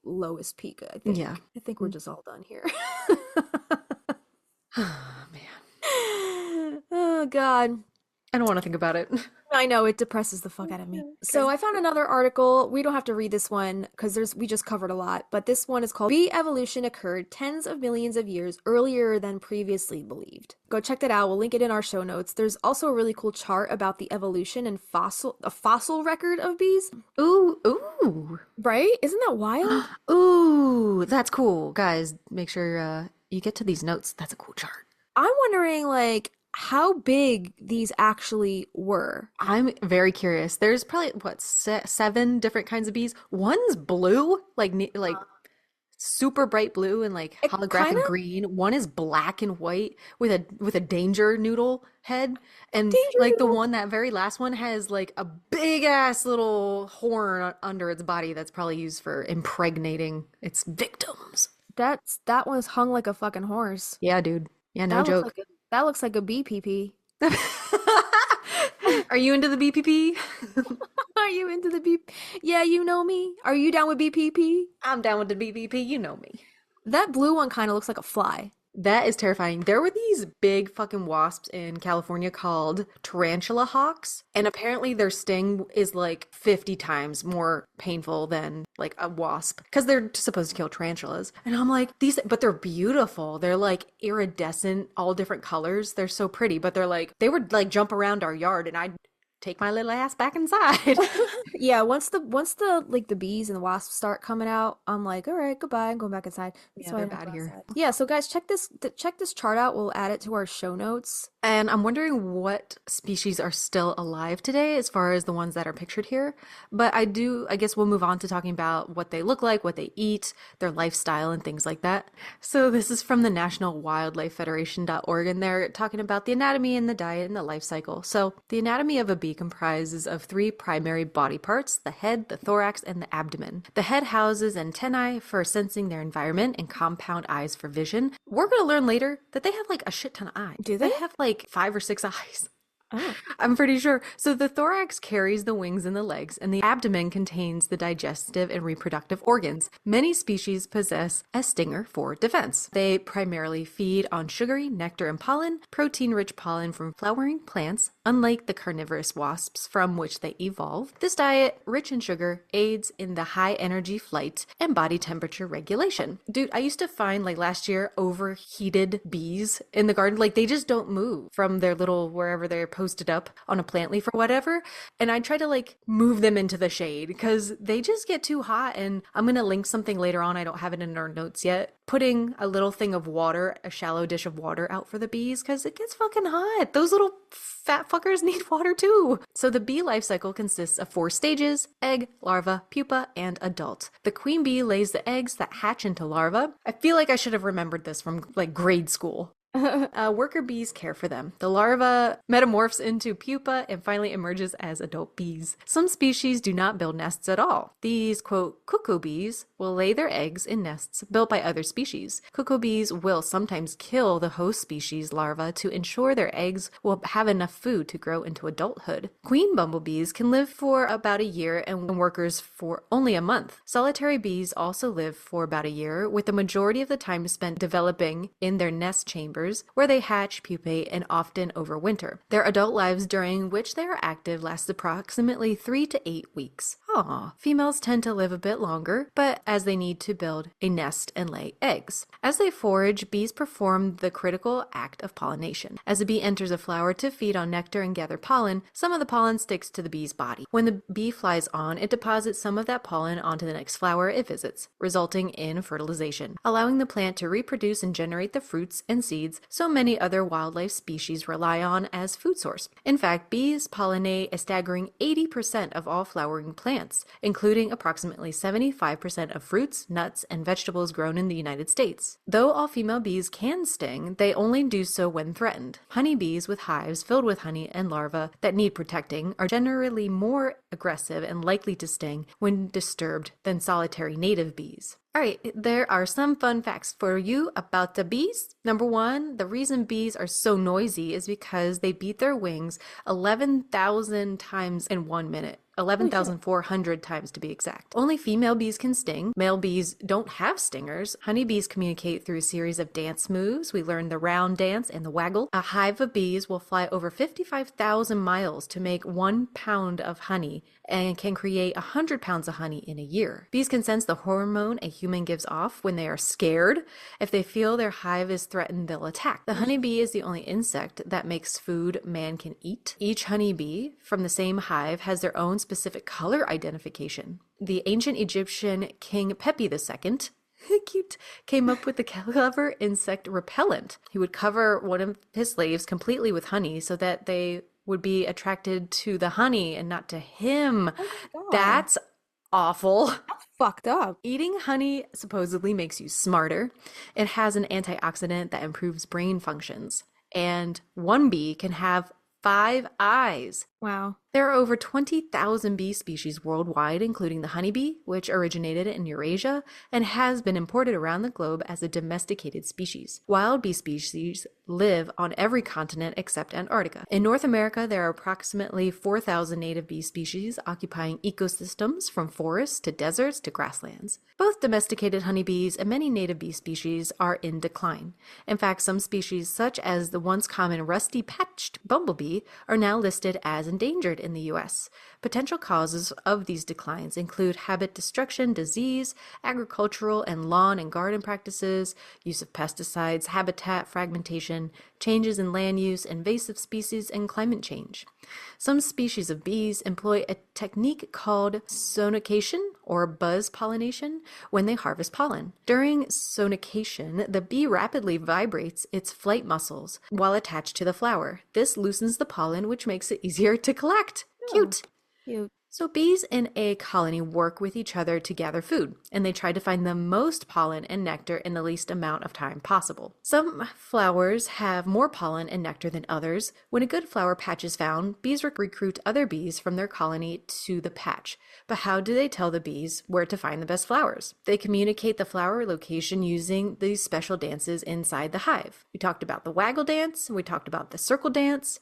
lowest peak, I think. Yeah. I think we're just all done here. Oh, man. Oh God. I don't want to think about it. I know it depresses the fuck out of me. So I found another article. We don't have to read this one because we just covered a lot, but this one is called "Bee Evolution Occurred Tens of Millions of Years Earlier Than Previously Believed." Go check that out. We'll link it in our show notes. There's also a really cool chart about the evolution and a fossil record of bees. Ooh, ooh. Right? Isn't that wild? Ooh, that's cool. Guys, make sure you get to these notes. That's a cool chart. I'm wondering like how big these actually were. I'm very curious. There's probably what seven different kinds of bees. One's blue, like super bright blue and like It kind holographic of green. One is black and white with a danger noodle head, and danger like the noodle. one that very last one has like a big ass little horn under its body that's probably used for impregnating its victims. That one's hung like a fucking horse. Yeah, dude. Yeah, no That looks joke. like that looks like a BPP. Are you into the BPP? Are you into the B? Yeah, you know me. Are you down with BPP? I'm down with the BPP, you know me. That blue one kind of looks like a fly. That is terrifying. There were these big fucking wasps in California called tarantula hawks, and apparently their sting is like 50 times more painful than like a wasp because they're supposed to kill tarantulas. And I'm like, but they're beautiful. They're like iridescent, all different colors. They're so pretty, but they would like jump around our yard and I'd take my little ass back inside. Yeah, once the like the bees and the wasps start coming out, I'm like, all right, goodbye. I'm going back inside. That's Yeah, why I they're don't bad go here. outside. Yeah, so guys, check this chart out. We'll add it to our show notes. And I'm wondering what species are still alive today as far as the ones that are pictured here. But I guess we'll move on to talking about what they look like, what they eat, their lifestyle, and things like that. So this is from the National Wildlife Federation.org, and they're talking about the anatomy and the diet and the life cycle. So the anatomy of a bee comprises of three primary body parts: the head, the thorax, and the abdomen. The head houses antennae for sensing their environment and compound eyes for vision. We're going to learn later that they have like a shit ton of eyes. Do they? They have like 5 or 6 eyes. Oh. I'm pretty sure. So the thorax carries the wings and the legs, and the abdomen contains the digestive and reproductive organs. Many species possess a stinger for defense. They primarily feed on sugary nectar and pollen, protein-rich pollen from flowering plants, unlike the carnivorous wasps from which they evolved. This diet, rich in sugar, aids in the high energy flight and body temperature regulation. Dude, I used to find like last year overheated bees in the garden. Like they just don't move from their little wherever they're posted up on a plant leaf or whatever. And I try to like move them into the shade because they just get too hot. And I'm going to link something later on. I don't have it in our notes yet. Putting a little thing of water, a shallow dish of water out for the bees because it gets fucking hot. Those little fat fuckers need water too. So the bee life cycle consists of 4 stages: egg, larva, pupa, and adult. The queen bee lays the eggs that hatch into larvae. I feel like I should have remembered this from like grade school. Worker bees care for them. The larva metamorphs into pupa and finally emerges as adult bees. Some species do not build nests at all. These, quote, cuckoo bees will lay their eggs in nests built by other species. Cuckoo bees will sometimes kill the host species larva to ensure their eggs will have enough food to grow into adulthood. Queen bumblebees can live for about a year and workers for only a month. Solitary bees also live for about a year, with the majority of the time spent developing in their nest chambers where they hatch, pupate, and often overwinter. Their adult lives during which they are active last approximately 3 to 8 weeks. Aw, females tend to live a bit longer, but as they need to build a nest and lay eggs. As they forage, bees perform the critical act of pollination. As a bee enters a flower to feed on nectar and gather pollen, some of the pollen sticks to the bee's body. When the bee flies on, it deposits some of that pollen onto the next flower it visits, resulting in fertilization, allowing the plant to reproduce and generate the fruits and seeds so many other wildlife species rely on as food source. In fact, bees pollinate a staggering 80% of all flowering plants, including approximately 75% of fruits, nuts, and vegetables grown in the United States. Though all female bees can sting, they only do so when threatened. Honeybees with hives filled with honey and larvae that need protecting are generally more aggressive and likely to sting when disturbed than solitary native bees. All right, there are some fun facts for you about the bees. Number 1, the reason bees are so noisy is because they beat their wings 11,000 times in 1 minute. 11,400 times to be exact. Only female bees can sting. Male bees don't have stingers. Honeybees communicate through a series of dance moves. We learned the round dance and the waggle. A hive of bees will fly over 55,000 miles to make 1 pound of honey and can create 100 pounds of honey in a year. Bees can sense the hormone a human gives off when they are scared. If they feel their hive is threatened, they'll attack. The honeybee is the only insect that makes food man can eat. Each honeybee from the same hive has their own specific color identification. The ancient Egyptian king Pepi II cute, came up with the clever insect repellent. He would cover one of his slaves completely with honey so that they would be attracted to the honey and not to him. Oh my God. That's awful. That's fucked up. Eating honey supposedly makes you smarter. It has an antioxidant that improves brain functions. And one bee can have 5 eyes. Wow. There are over 20,000 bee species worldwide, including the honeybee, which originated in Eurasia and has been imported around the globe as a domesticated species. Wild bee species live on every continent except Antarctica. In North America, there are approximately 4,000 native bee species occupying ecosystems from forests to deserts to grasslands. Both domesticated honeybees and many native bee species are in decline. In fact, some species, such as the once common rusty-patched bumblebee, are now listed as endangered in the U.S. Potential causes of these declines include habit destruction, disease, agricultural and lawn and garden practices, use of pesticides, habitat fragmentation, changes in land use, invasive species, and climate change. Some species of bees employ a technique called sonication or buzz pollination when they harvest pollen. During sonication, the bee rapidly vibrates its flight muscles while attached to the flower. This loosens the pollen, which makes it easier to collect. Cute. Cute. So bees in a colony work with each other to gather food, and they try to find the most pollen and nectar in the least amount of time possible. Some flowers have more pollen and nectar than others. When a good flower patch is found, bees recruit other bees from their colony to the patch. But how do they tell the bees where to find the best flowers? They communicate the flower location using these special dances inside the hive. We talked about the waggle dance, we talked about the circle dance.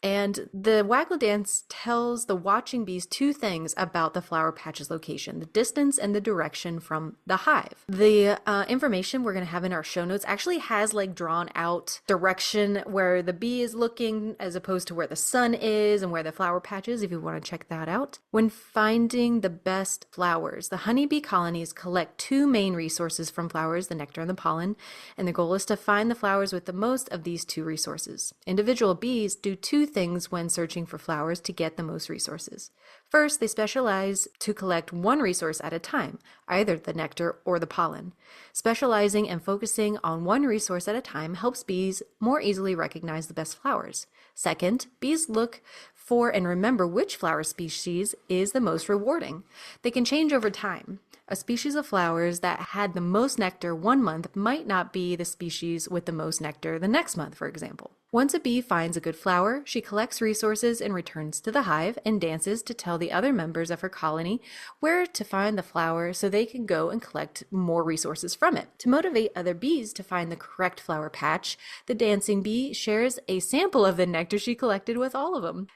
And the waggle dance tells the watching bees two things about the flower patch's location: the distance and the direction from the hive. The information we're going to have in our show notes actually has like drawn out direction where the bee is looking as opposed to where the sun is and where the flower patch is, if you want to check that out. When finding the best flowers, the honeybee colonies collect two main resources from flowers, the nectar and the pollen, and the goal is to find the flowers with the most of these two resources. Individual bees do two things when searching for flowers to get the most resources. First, they specialize to collect one resource at a time, either the nectar or the pollen. Specializing and focusing on one resource at a time helps bees more easily recognize the best flowers. Second, bees look for and remember which flower species is the most rewarding. They can change over time. A species of flowers that had the most nectar one month might not be the species with the most nectar the next month, for example. Once a bee finds a good flower, she collects resources and returns to the hive and dances to tell the other members of her colony where to find the flower so they can go and collect more resources from it. To motivate other bees to find the correct flower patch, the dancing bee shares a sample of the nectar she collected with all of them.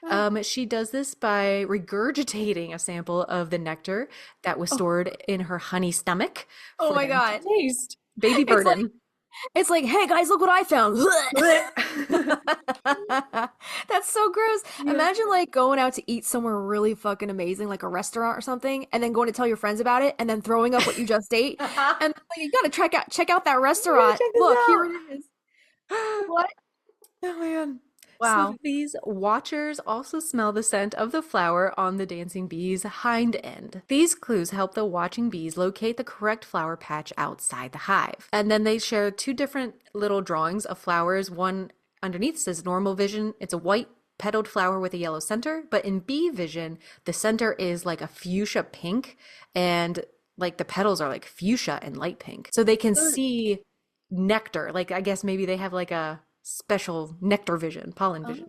She does this by regurgitating a sample of the nectar that was Oh, stored in her honey stomach oh for my them to God. taste. Baby It's like burden. it's like, hey guys, look what I found. That's so gross. Yeah. Imagine like going out to eat somewhere really fucking amazing, like a restaurant or something, and then going to tell your friends about it and then throwing up what you just ate. And like, you gotta check out that Yeah, restaurant. check this Look, here out. it is. What? Oh man. So Wow. these watchers also smell the scent of the flower on the dancing bee's hind end. These clues help the watching bees locate the correct flower patch outside the hive. And then they share two different little drawings of flowers. One underneath says normal vision. It's a white petaled flower with a yellow center, but in bee vision, the center is like a fuchsia pink and like the petals are like fuchsia and light pink. So they can Ugh. see nectar. Like I guess maybe they have like a special nectar vision, pollen vision.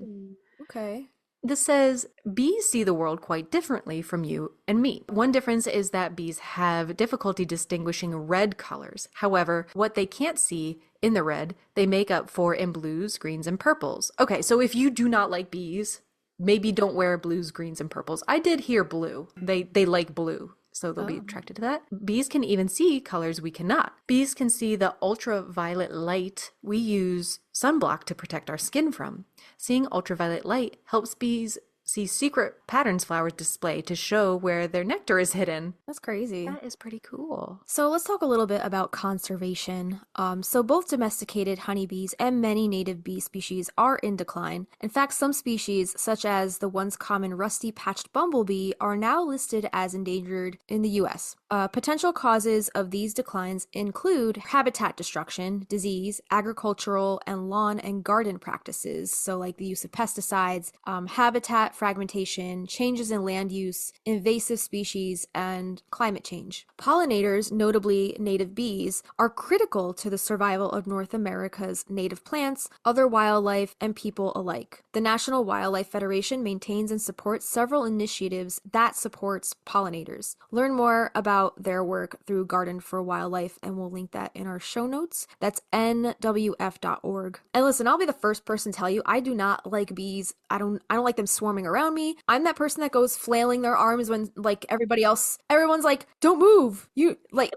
Oh, okay. This says bees see the world quite differently from you and me. One difference is that bees have difficulty distinguishing red colors. However, what they can't see in the red, they make up for in blues, greens, and purples. Okay, so if you do not like bees, maybe don't wear blues, greens, and purples. I did hear blue. They like blue. So they'll be Oh. attracted to that. Bees can even see colors we cannot. Bees can see the ultraviolet light we use sunblock to protect our skin from. Seeing ultraviolet light helps bees see secret patterns flowers display to show where their nectar is hidden. That's crazy. That is pretty cool. So let's talk a little bit about conservation. So both domesticated honeybees and many native bee species are in decline. In fact, some species, such as the once common rusty-patched bumblebee, are now listed as endangered in the U.S. Potential causes of these declines include habitat destruction, disease, agricultural and lawn and garden practices, so like the use of pesticides, habitat fragmentation, changes in land use, invasive species, and climate change. Pollinators, notably native bees, are critical to the survival of North America's native plants, other wildlife, and people alike. The National Wildlife Federation maintains and supports several initiatives that supports pollinators. Learn more about their work through Garden for Wildlife, and we'll link that in our show notes. That's nwf.org. And listen, I'll be the first person to tell you I do not like bees. I don't like them swarming around me. I'm that person that goes flailing their arms when like everyone's like, don't move. You like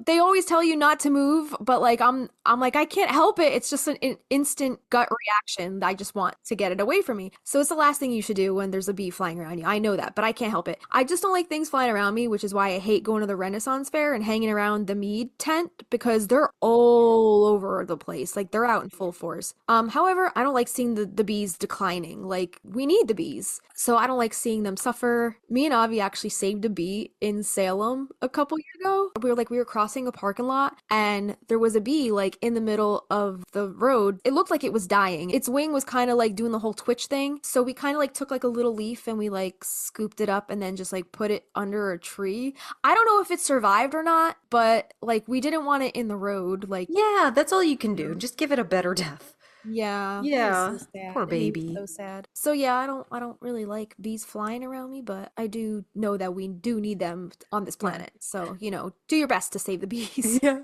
they always tell you not to move, but like I'm like I can't help it. It's just an instant gut reaction. I just want to get it away from me. So it's the last thing you should do when there's a bee flying around you. I know that, but I can't help it. I just don't like things flying around me, which is why I hate going to the Renaissance Fair and hanging around the Mead tent because they're all over the place. Like they're out in full force. However, I don't like seeing the bees declining. Like we need the bees. So I don't like seeing them suffer. Me and Avi actually saved a bee in Salem a couple years ago. We were crossing a parking lot and there was a bee like in the middle of the road. It looked like it was dying. Its wing was kind of like doing the whole twitch thing. So we kind of like took like a little leaf and we like scooped it up and then just like put it under a tree. I don't know if it survived or not, but like we didn't want it in the road. Like Yeah, that's all you can do. Just give it a better death. yeah, it was so Yeah, sad. poor It made me baby. so sad. So yeah, I don't really like bees flying around me, but I do know that we do need them on this Yeah. planet. So, do your best to save the bees. Yeah.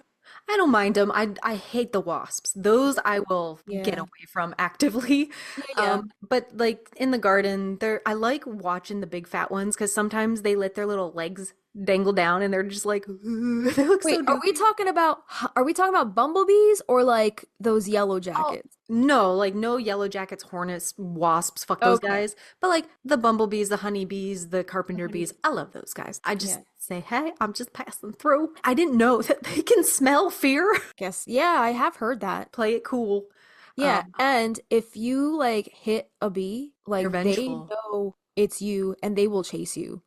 I don't mind them. I hate the wasps. Those I will get Yeah. away from actively. Yeah, yeah. But like in the garden, I like watching the big fat ones because sometimes they let their little legs dangle down and they're just like, they look Wait, so doofy. are we talking about bumblebees or like those yellow Oh, jackets? no, like no yellow jackets, hornets, wasps, fuck those Okay. guys. But like the bumblebees, the honeybees, the The carpenter bees, honeybees. I love those guys. I Yeah. just say, hey, I'm just passing through. I didn't know that they can smell fear. Guess. Yeah, I have heard that. Play it cool. Yeah, Um, and if you like hit a bee, they're like they vengeful. know it's you and they will chase you.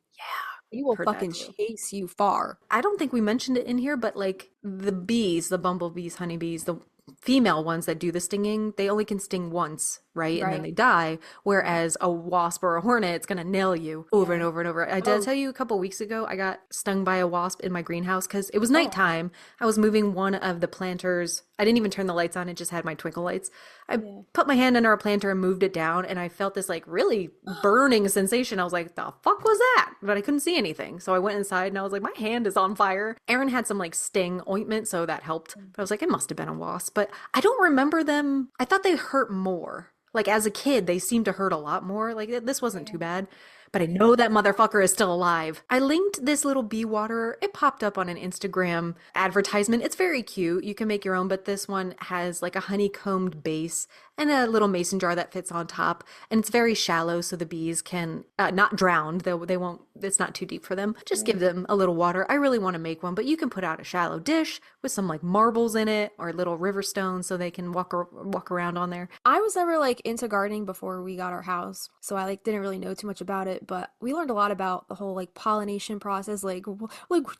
They I've will heard that fucking too. chase you far. I don't think we mentioned it in here, but like the bees, the bumblebees, honeybees, the female ones that do the stinging, they only can sting once, right? And then Right. they die. Right. Whereas a wasp or a hornet, it's gonna nail you over and Yeah. over and over. I did Oh, tell you a couple weeks ago, I got stung by a wasp in my greenhouse because it was oh, nighttime. I was moving one of the planters. I didn't even turn the lights on, it just had my twinkle lights. I yeah. put my hand under a planter and moved it down, and I felt this like really burning sensation. I was like, the fuck was that? But I couldn't see anything. So I went inside and I was like, my hand is on fire. Aaron had some like sting ointment, so that helped. But I was like, it must have been a wasp. But I don't remember them. I thought they hurt more. Like as a kid, they seemed to hurt a lot more. Like this wasn't too Yeah. bad. But I Yeah. know that motherfucker is still alive. I linked this little bee water. It popped up on an Instagram advertisement. It's very cute. You can make your own, but this one has like a honeycombed base and a little mason jar that fits on top. And it's very shallow, so the bees can not drown. They won't, it's not too deep for them. Just Yeah. give them a little water. I really want to make one, but you can put out a shallow dish with some like marbles in it or little river stones so they can walk around on there. I was never like into gardening before we got our house, so I like didn't really know too much about it, but we learned a lot about the whole like pollination process, like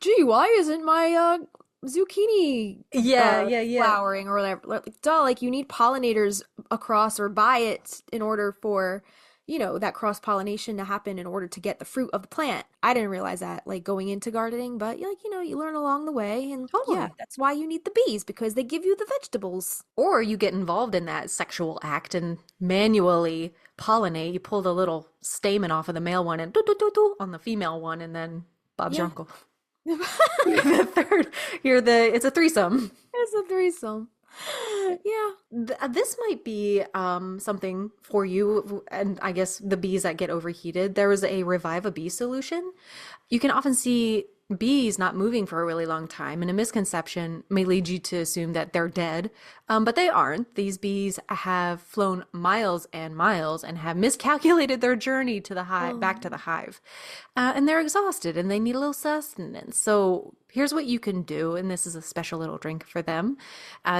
gee, why isn't my zucchini Yeah, yeah, yeah. flowering or whatever? Like duh, like you need pollinators across or by it in order for that cross pollination to happen in order to get the fruit of the plant. I didn't realize that like going into gardening, but like you learn along the way, and yeah, Totally. that's why you need the bees because they give you the vegetables. Or you get involved in that sexual act and manually pollinate. You pull the little stamen off of the male one and do do do do on the female one, and then Bob's your Yeah. uncle. You're the third. It's a threesome. It's a threesome. Yeah. This might be something for you, and I guess the bees that get overheated. There was a revive a bee solution. You can often see bees not moving for a really long time, and a misconception may lead you to assume that they're dead, but they aren't. These bees have flown miles and miles and have miscalculated their journey to the hive, back to Oh. the hive, and they're exhausted and they need a little sustenance. So here's what you can do, and this is a special little drink for them.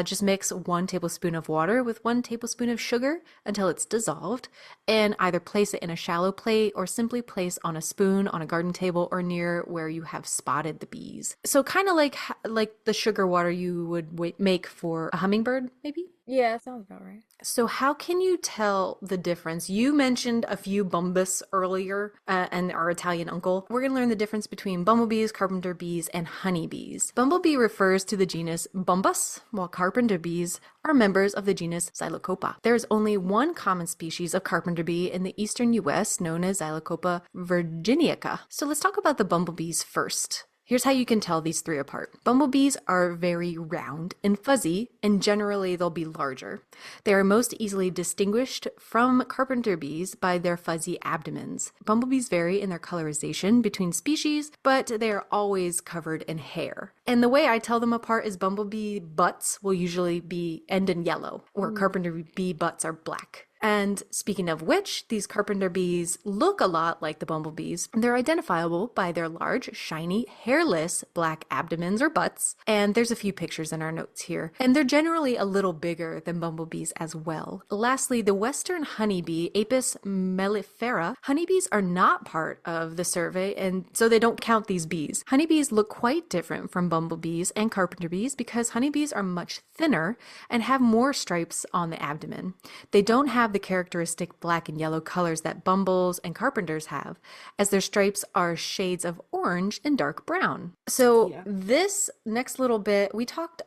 Just mix 1 tablespoon of water with 1 tablespoon of sugar until it's dissolved, and either place it in a shallow plate or simply place on a spoon on a garden table or near where you have spotted the bees. So kind of like the sugar water you would make for a hummingbird, maybe. Yeah, that sounds about right. So how can you tell the difference? You mentioned a few bumbus earlier, and our Italian uncle. We're going to learn the difference between bumblebees, carpenter bees, and honeybees. Bumblebee refers to the genus Bombus, while carpenter bees are members of the genus Xylocopa. There is only one common species of carpenter bee in the eastern US known as Xylocopa virginica. So let's talk about the bumblebees first. Here's how you can tell these three apart. Bumblebees are very round and fuzzy, and generally they'll be larger. They are most easily distinguished from carpenter bees by their fuzzy abdomens. Bumblebees vary in their colorization between species, but they are always covered in hair. And the way I tell them apart is bumblebee butts will usually end in yellow, where Mm. carpenter bee butts are black. And speaking of which, these carpenter bees look a lot like the bumblebees. They're identifiable by their large, shiny, hairless black abdomens or butts. And there's a few pictures in our notes here. And they're generally a little bigger than bumblebees as well. Lastly, the western honeybee, Apis mellifera, honeybees are not part of the survey, and so they don't count these bees. Honeybees look quite different from bumblebees and carpenter bees because honeybees are much thinner and have more stripes on the abdomen. They don't have the characteristic black and yellow colors that bumbles and carpenters have, as their stripes are shades of orange and dark brown. So Yeah. this next little bit,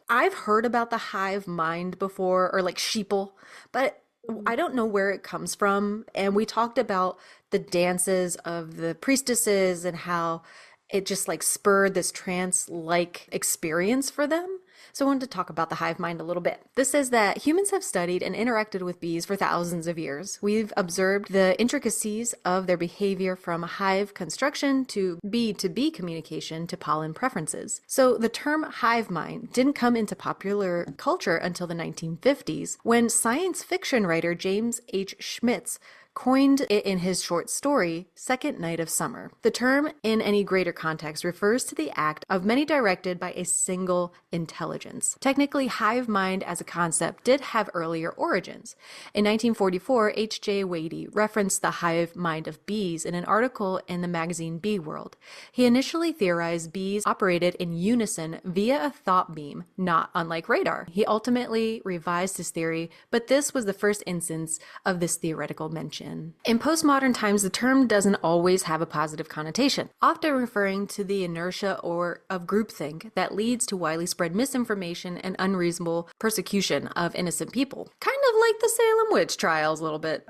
I've heard about the hive mind before, or like sheeple, but I don't know where it comes from. And we talked about the dances of the priestesses and how it just like spurred this trance-like experience for them. So I wanted to talk about the hive mind a little bit. This says that humans have studied and interacted with bees for thousands of years. We've observed the intricacies of their behavior from hive construction to bee communication to pollen preferences. So the term hive mind didn't come into popular culture until the 1950s when science fiction writer James H. Schmitz coined it in his short story, Second Night of Summer. The term, in any greater context, refers to the act of many directed by a single intelligence. Technically, hive mind as a concept did have earlier origins. In 1944, H.J. Wadey referenced the hive mind of bees in an article in the magazine Bee World. He initially theorized bees operated in unison via a thought beam, not unlike radar. He ultimately revised his theory, but this was the first instance of this theoretical mention. In postmodern times, the term doesn't always have a positive connotation, often referring to the inertia of groupthink that leads to widely spread misinformation and unreasonable persecution of innocent people. Kind of like the Salem witch trials a little bit.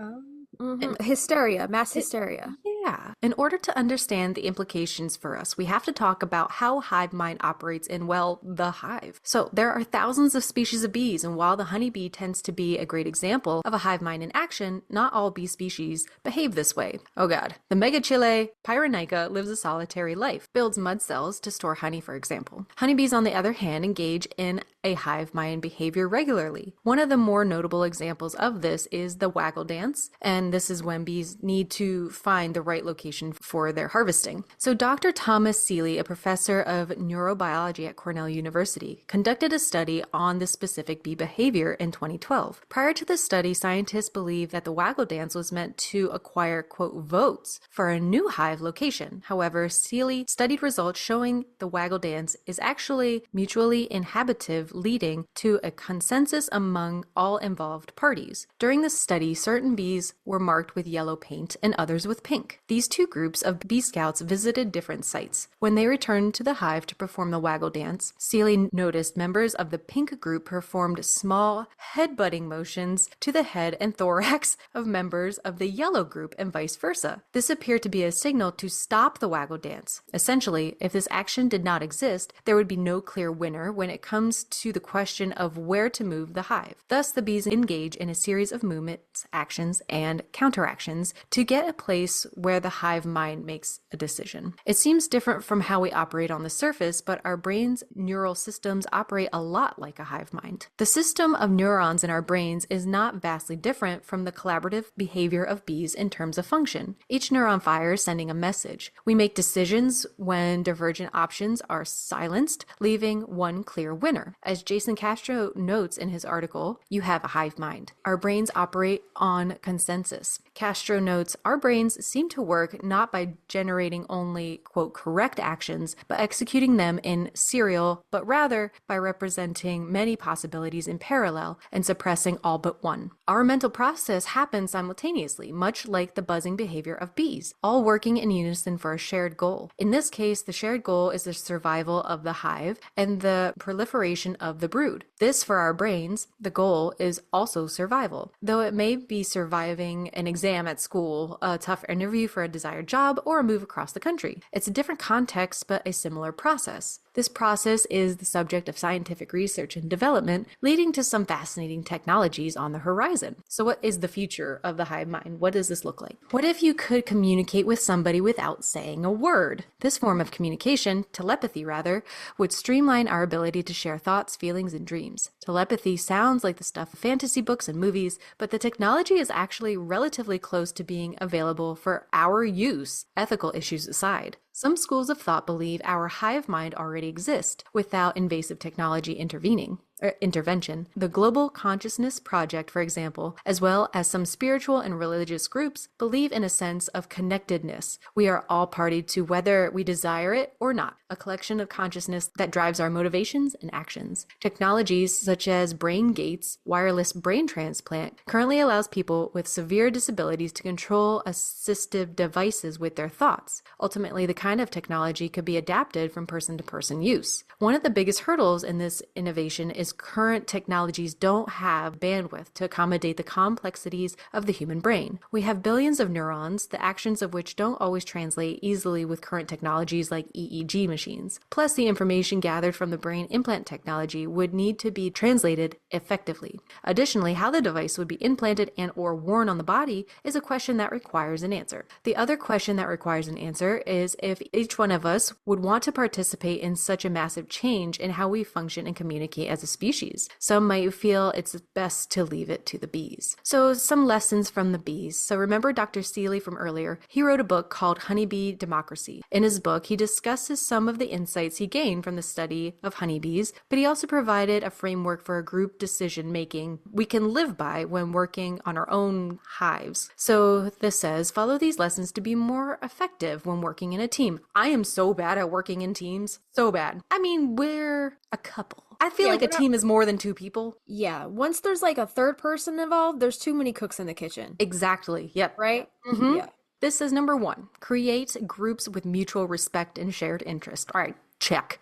Hysteria, mass hysteria. Yeah. In order to understand the implications for us, we have to talk about how hive mind operates in, well, the hive. So there are thousands of species of bees, and while the honeybee tends to be a great example of a hive mind in action, not all bee species behave this way. Oh god. The Megachile pyronica lives a solitary life, builds mud cells to store honey, for example. Honeybees, on the other hand, engage in a hive mind behavior regularly. One of the more notable examples of this is the waggle dance, and this is when bees need to find the right location for their harvesting. So Dr. Thomas Seeley, a professor of neurobiology at Cornell University, conducted a study on this specific bee behavior in 2012. Prior to the study, scientists believed that the waggle dance was meant to acquire, quote, votes for a new hive location. However, Seeley studied results showing the waggle dance is actually mutually inhabitive, leading to a consensus among all involved parties. During the study, certain bees were marked with yellow paint and others with pink. These two groups of bee scouts visited different sites. When they returned to the hive to perform the waggle dance, Seeley noticed members of the pink group performed small head-butting motions to the head and thorax of members of the yellow group and vice versa. This appeared to be a signal to stop the waggle dance. Essentially, if this action did not exist, there would be no clear winner when it comes to the question of where to move the hive. Thus, the bees engage in a series of movements, actions, and counteractions to get a place where the hive mind makes a decision. It seems different from how we operate on the surface, but our brain's neural systems operate a lot like a hive mind. The system of neurons in our brains is not vastly different from the collaborative behavior of bees in terms of function. Each neuron fires sending a message. We make decisions when divergent options are silenced, leaving one clear winner. As Jason Castro notes in his article, you have a hive mind. Our brains operate on consensus. Castro notes, our brains seem to work not by generating only, quote, correct actions, but executing them in serial, but rather by representing many possibilities in parallel and suppressing all but one. Our mental process happens simultaneously, much like the buzzing behavior of bees, all working in unison for a shared goal. In this case, the shared goal is the survival of the hive and the proliferation of the brood. This, for our brains, the goal is also survival. Though it may be surviving an exam at school, a tough interview for a desired job, or a move across the country. It's a different context, but a similar process. This process is the subject of scientific research and development, leading to some fascinating technologies on the horizon. So what is the future of the hive mind? What does this look like? What if you could communicate with somebody without saying a word? This form of communication, telepathy rather, would streamline our ability to share thoughts, feelings, and dreams. Telepathy sounds like the stuff of fantasy books and movies, but the technology is actually relatively close to being available for our use, ethical issues aside. Some schools of thought believe our hive mind already exists without invasive technology intervention. The Global Consciousness Project, for example, as well as some spiritual and religious groups, believe in a sense of connectedness. We are all party to whether we desire it or not, a collection of consciousness that drives our motivations and actions. Technologies such as brain gates, wireless brain transplant, currently allows people with severe disabilities to control assistive devices with their thoughts. Ultimately, the kind of technology could be adapted from person to person use. One of the biggest hurdles in this innovation is current technologies don't have bandwidth to accommodate the complexities of the human brain. We have billions of neurons, the actions of which don't always translate easily with current technologies like EEG machines. Plus, the information gathered from the brain implant technology would need to be translated effectively. Additionally, how the device would be implanted and or worn on the body is a question that requires an answer. The other question that requires an answer is if each one of us would want to participate in such a massive change in how we function and communicate as a species. Some might feel it's best to leave it to the bees. So some lessons from the bees. So remember Dr. Seeley from earlier? He wrote a book called Honeybee Democracy. In his book, he discusses some of the insights he gained from the study of honeybees, but he also provided a framework for a group decision making we can live by when working on our own hives. So this says, follow these lessons to be more effective when working in a team. I am so bad at working in teams. So bad. I mean, we're a couple. I feel like a team is more than two people. Yeah, once there's like a third person involved, there's too many cooks in the kitchen. Exactly. Yep. Right? Mm-hmm. Yeah. This is number 1. Create groups with mutual respect and shared interest. All right, check.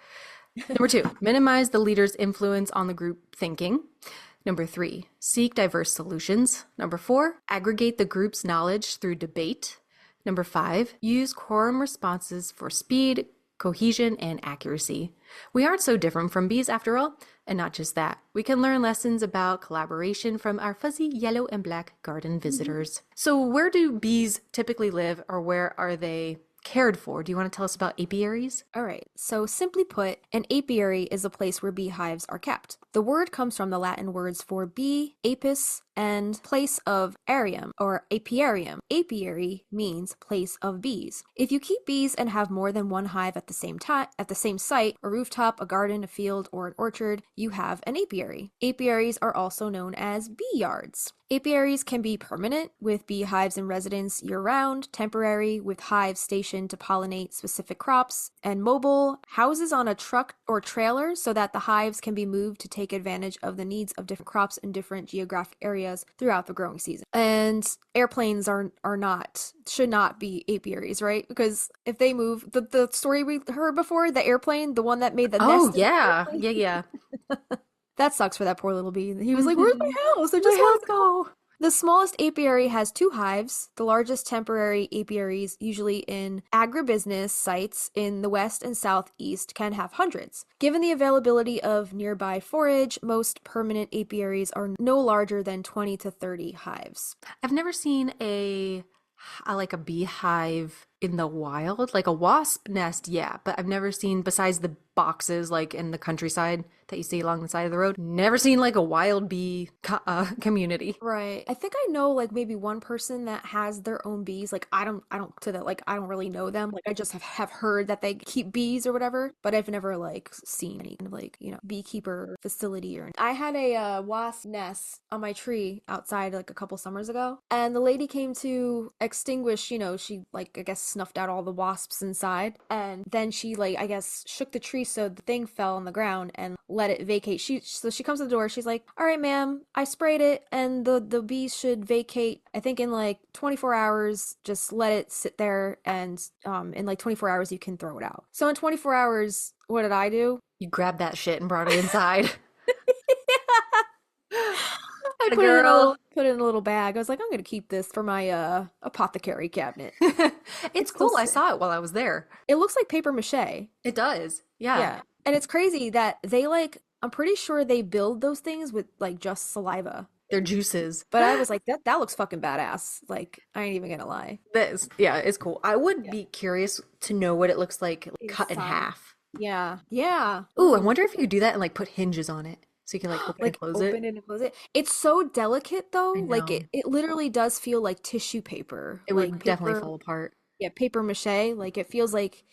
Number 2, minimize the leader's influence on the group thinking. Number 3, seek diverse solutions. Number 4, aggregate the group's knowledge through debate. Number 5, use quorum responses for speed, cohesion, and accuracy. We aren't so different from bees after all. And not just that, we can learn lessons about collaboration from our fuzzy yellow and black garden visitors. So where do bees typically live, or where are they cared for? Do you want to tell us about apiaries? All right. So simply put, an apiary is a place where beehives are kept. The word comes from the Latin words for bee, apis, and place of arium or apiarium. Apiary means place of bees. If you keep bees and have more than one hive at the same time, at the same site, a rooftop, a garden, a field, or an orchard, you have an apiary. Apiaries are also known as bee yards. Apiaries can be permanent, with beehives in residence year-round, temporary, with hives stationed to pollinate specific crops, and mobile, houses on a truck or trailer so that the hives can be moved to take advantage of the needs of different crops in different geographic areas throughout the growing season. And airplanes should not be apiaries, right? Because if they move, the story we heard before, the airplane, the one that made the nest. Oh, yeah. Yeah. That sucks for that poor little bee. He was like, where's my house? I just My want house to go. The smallest apiary has 2 hives. The largest temporary apiaries, usually in agribusiness sites in the west and southeast, can have hundreds. Given the availability of nearby forage, most permanent apiaries are no larger than 20 to 30 hives. I've never seen a beehive in the wild, like a wasp nest, yeah, but I've never seen, besides the boxes like in the countryside that you see along the side of the road, never seen like a wild bee community. Right. I think I know like maybe one person that has their own bees. Like I don't really know them. Like I just have heard that they keep bees or whatever, but I've never like seen any kind of like, beekeeper facility or anything. I had a wasp nest on my tree outside like a couple summers ago, and the lady came to extinguish, she like I guess snuffed out all the wasps inside, and then she like I guess shook the tree so the thing fell on the ground and let it vacate. So she comes to the door, she's like, all right ma'am, I sprayed it and the bees should vacate I think in like 24 hours. Just let it sit there, and in like 24 hours you can throw it out. So in 24 hours, what did I do? You grabbed that shit and brought it inside. I put it in a little bag. I was like, I'm gonna keep this for my apothecary cabinet. It's cool. I saw it while I was there. It looks like paper mache. It does. Yeah. Yeah. And it's crazy that they I'm pretty sure they build those things with like just saliva. Their juices. But I was like, that looks fucking badass. Like, I ain't even gonna lie. It's cool. I would be curious to know what it looks like cut in half. Yeah. Yeah. Ooh, I wonder if you could do that and like put hinges on it. So you can like open and close it. Open it and close it. It's so delicate though. I Like know. it literally does feel like tissue paper. It Like would definitely fall apart. Yeah, paper mache. Like it feels like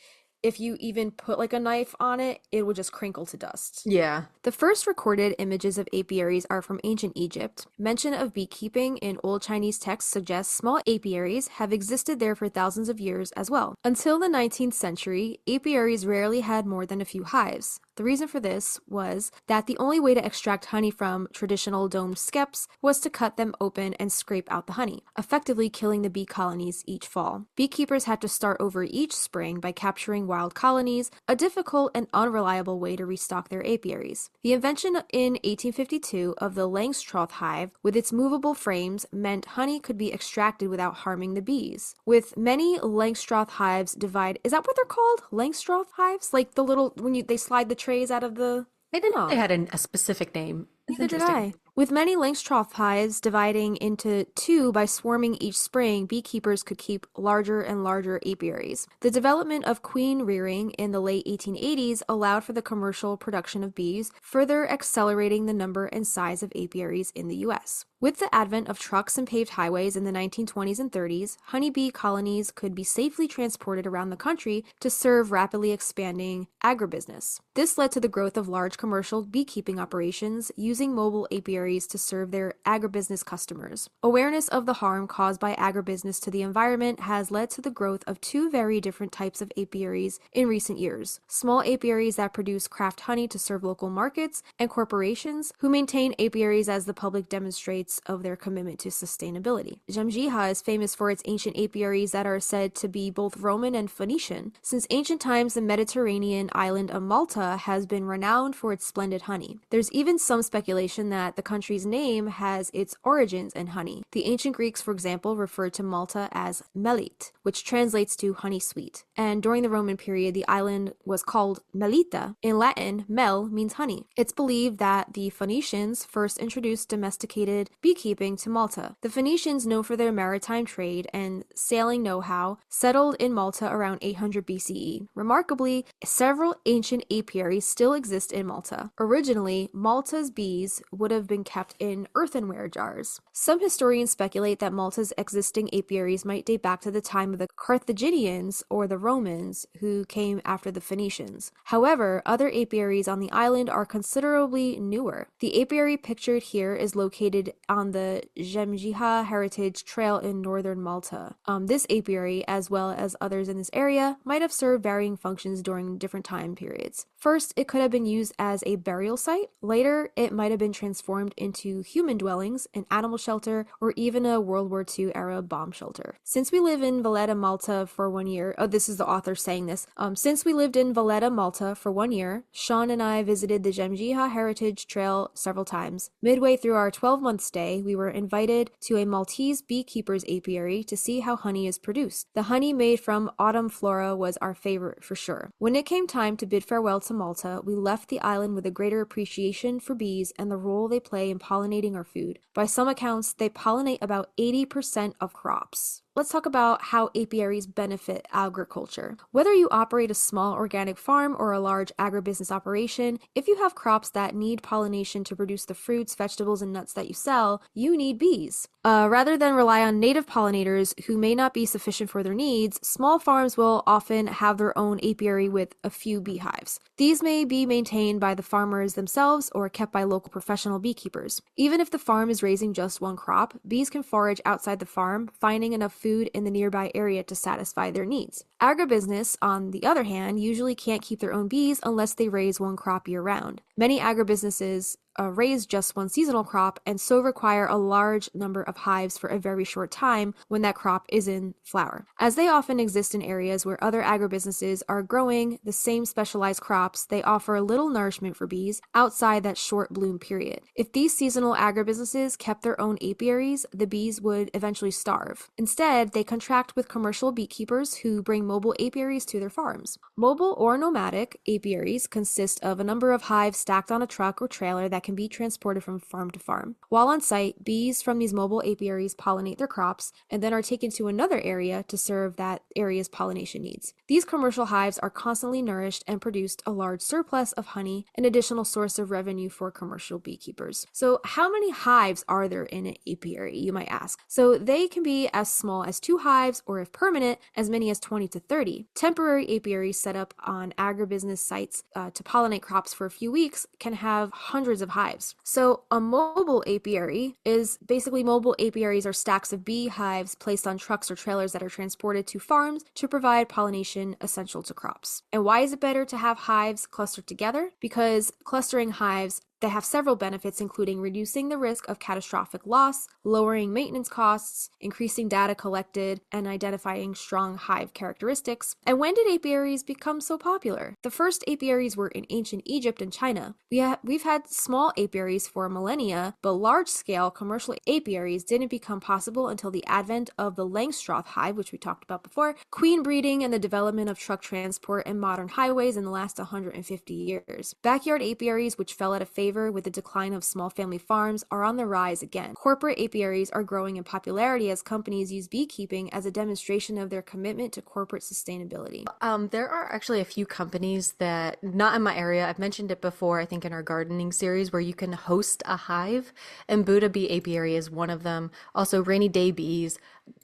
if you even put like a knife on it, it would just crinkle to dust. Yeah. The first recorded images of apiaries are from ancient Egypt. Mention of beekeeping in Old Chinese texts suggests small apiaries have existed there for thousands of years as well. Until the 19th century, apiaries rarely had more than a few hives. The reason for this was that the only way to extract honey from traditional domed skeps was to cut them open and scrape out the honey, effectively killing the bee colonies each fall. Beekeepers had to start over each spring by capturing wild colonies, a difficult and unreliable way to restock their apiaries. The invention in 1852 of the Langstroth hive with its movable frames meant honey could be extracted without harming the bees. With many Langstroth hives divide, is that what they're called? Langstroth hives? Like the little, when they slide the trays out of the, I didn't know they oh, had a specific name. It's neither did interesting. I. With many Langstroth hives dividing into two by swarming each spring, beekeepers could keep larger and larger apiaries. The development of queen rearing in the late 1880s allowed for the commercial production of bees, further accelerating the number and size of apiaries in the U.S. With the advent of trucks and paved highways in the 1920s and 30s, honeybee colonies could be safely transported around the country to serve rapidly expanding agribusiness. This led to the growth of large commercial beekeeping operations using mobile apiaries to serve their agribusiness customers. Awareness of the harm caused by agribusiness to the environment has led to the growth of two very different types of apiaries in recent years: small apiaries that produce craft honey to serve local markets, and corporations who maintain apiaries as the public demonstrates of their commitment to sustainability. Jamjiha is famous for its ancient apiaries that are said to be both Roman and Phoenician. Since ancient times, the Mediterranean island of Malta has been renowned for its splendid honey. There's even some speculation that the country's name has its origins in honey. The ancient Greeks, for example, referred to Malta as Melit, which translates to honey sweet. And during the Roman period, the island was called Melita. In Latin, mel means honey. It's believed that the Phoenicians first introduced domesticated beekeeping to Malta. The Phoenicians, known for their maritime trade and sailing know-how, settled in Malta around 800 BCE. Remarkably, several ancient apiaries still exist in Malta. Originally, Malta's bees would have been kept in earthenware jars. Some historians speculate that Malta's existing apiaries might date back to the time of the Carthaginians or the Romans, who came after the Phoenicians. However, other apiaries on the island are considerably newer. The apiary pictured here is located on the Jamjiha Heritage Trail in northern Malta. This apiary, as well as others in this area, might have served varying functions during different time periods. First, it could have been used as a burial site. Later, it might have been transformed into human dwellings, an animal shelter, or even a World War II era bomb shelter. Since we live in Valletta, Malta for 1 year, this is the author saying this. Since we lived in Valletta, Malta for 1 year, Sean and I visited the Jamjiha Heritage Trail several times. Midway through our 12-month stay, we were invited to a Maltese beekeeper's apiary to see how honey is produced. The honey made from autumn flora was our favorite for sure. When it came time to bid farewell to Malta, we left the island with a greater appreciation for bees and the role they play in pollinating our food. By some accounts, they pollinate about 80% of crops. Let's talk about how apiaries benefit agriculture. Whether you operate a small organic farm or a large agribusiness operation, if you have crops that need pollination to produce the fruits, vegetables, and nuts that you sell, you need bees. Rather than rely on native pollinators who may not be sufficient for their needs, small farms will often have their own apiary with a few beehives. These may be maintained by the farmers themselves or kept by local professional beekeepers. Even if the farm is raising just one crop, bees can forage outside the farm, finding enough food in the nearby area to satisfy their needs. Agribusiness, on the other hand, usually can't keep their own bees unless they raise one crop year-round. Many agribusinesses raise just one seasonal crop and so require a large number of hives for a very short time when that crop is in flower. As they often exist in areas where other agribusinesses are growing the same specialized crops, they offer little nourishment for bees outside that short bloom period. If these seasonal agribusinesses kept their own apiaries, the bees would eventually starve. Instead, they contract with commercial beekeepers who bring mobile apiaries to their farms. Mobile or nomadic apiaries consist of a number of hives stacked on a truck or trailer that can be transported from farm to farm. While on site, bees from these mobile apiaries pollinate their crops and then are taken to another area to serve that area's pollination needs. These commercial hives are constantly nourished and produced a large surplus of honey, an additional source of revenue for commercial beekeepers. So how many hives are there in an apiary, you might ask? So they can be as small as 2 hives, or if permanent, as many as 20 to 30. Temporary apiaries set up on agribusiness sites to pollinate crops for a few weeks can have hundreds of hives. So a mobile apiary is basically mobile apiaries are stacks of bee hives placed on trucks or trailers that are transported to farms to provide pollination essential to crops. And why is it better to have hives clustered together? Because clustering hives, they have several benefits, including reducing the risk of catastrophic loss, lowering maintenance costs, increasing data collected, and identifying strong hive characteristics. And when did apiaries become so popular? The first apiaries were in ancient Egypt and China. We've had small apiaries for millennia, but large-scale commercial apiaries didn't become possible until the advent of the Langstroth hive, which we talked about before, queen breeding, and the development of truck transport and modern highways in the last 150 years. Backyard apiaries, which fell out of favor with the decline of small family farms, are on the rise again. Corporate apiaries are growing in popularity as companies use beekeeping as a demonstration of their commitment to corporate sustainability. There are actually a few companies that, not in my area, I've mentioned it before, I think in our gardening series, where you can host a hive, and Buddha Bee Apiary is one of them. Also, Rainy Day Bees.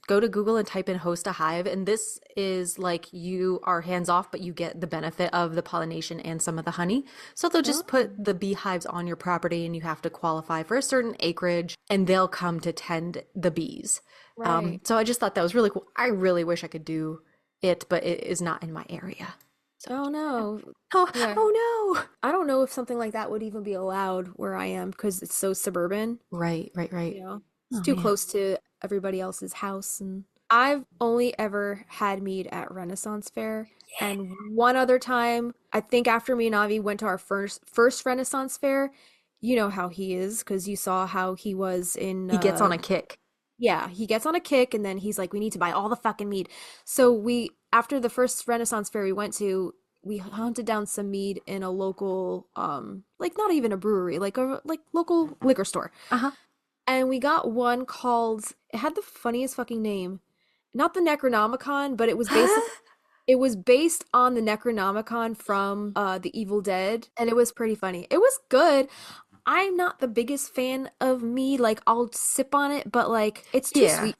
Go to Google and type in host a hive, and this is like you are hands off, but you get the benefit of the pollination and some of the honey. So they'll just put the beehives on your property, and you have to qualify for a certain acreage, and they'll come to tend the bees. Right. So I just thought that was really cool. I really wish I could do it, but it is not in my area. So Oh no. oh, Yeah. oh no. I don't know if something like that would even be allowed where I am because it's so suburban, Right, right, right. you know. It's Oh too man. close to everybody else's house, and I've only ever had mead at Renaissance Fair, and one other time, I think after me and Avi went to our first Renaissance Fair, you know how he is because you saw how he was in He gets on a kick. yeah, he gets on a kick and then he's like, we need to buy all the fucking mead. So we, after the first Renaissance fair we went to, we hunted down some mead in a local, like not even a brewery, like a like local liquor store. Uh-huh. And we got one called, it had the funniest fucking name. Not the Necronomicon, but it was based on the Necronomicon from The Evil Dead, and it was pretty funny. It was good. I'm not the biggest fan of mead. Like I'll sip on it, but like it's too Yeah. sweet.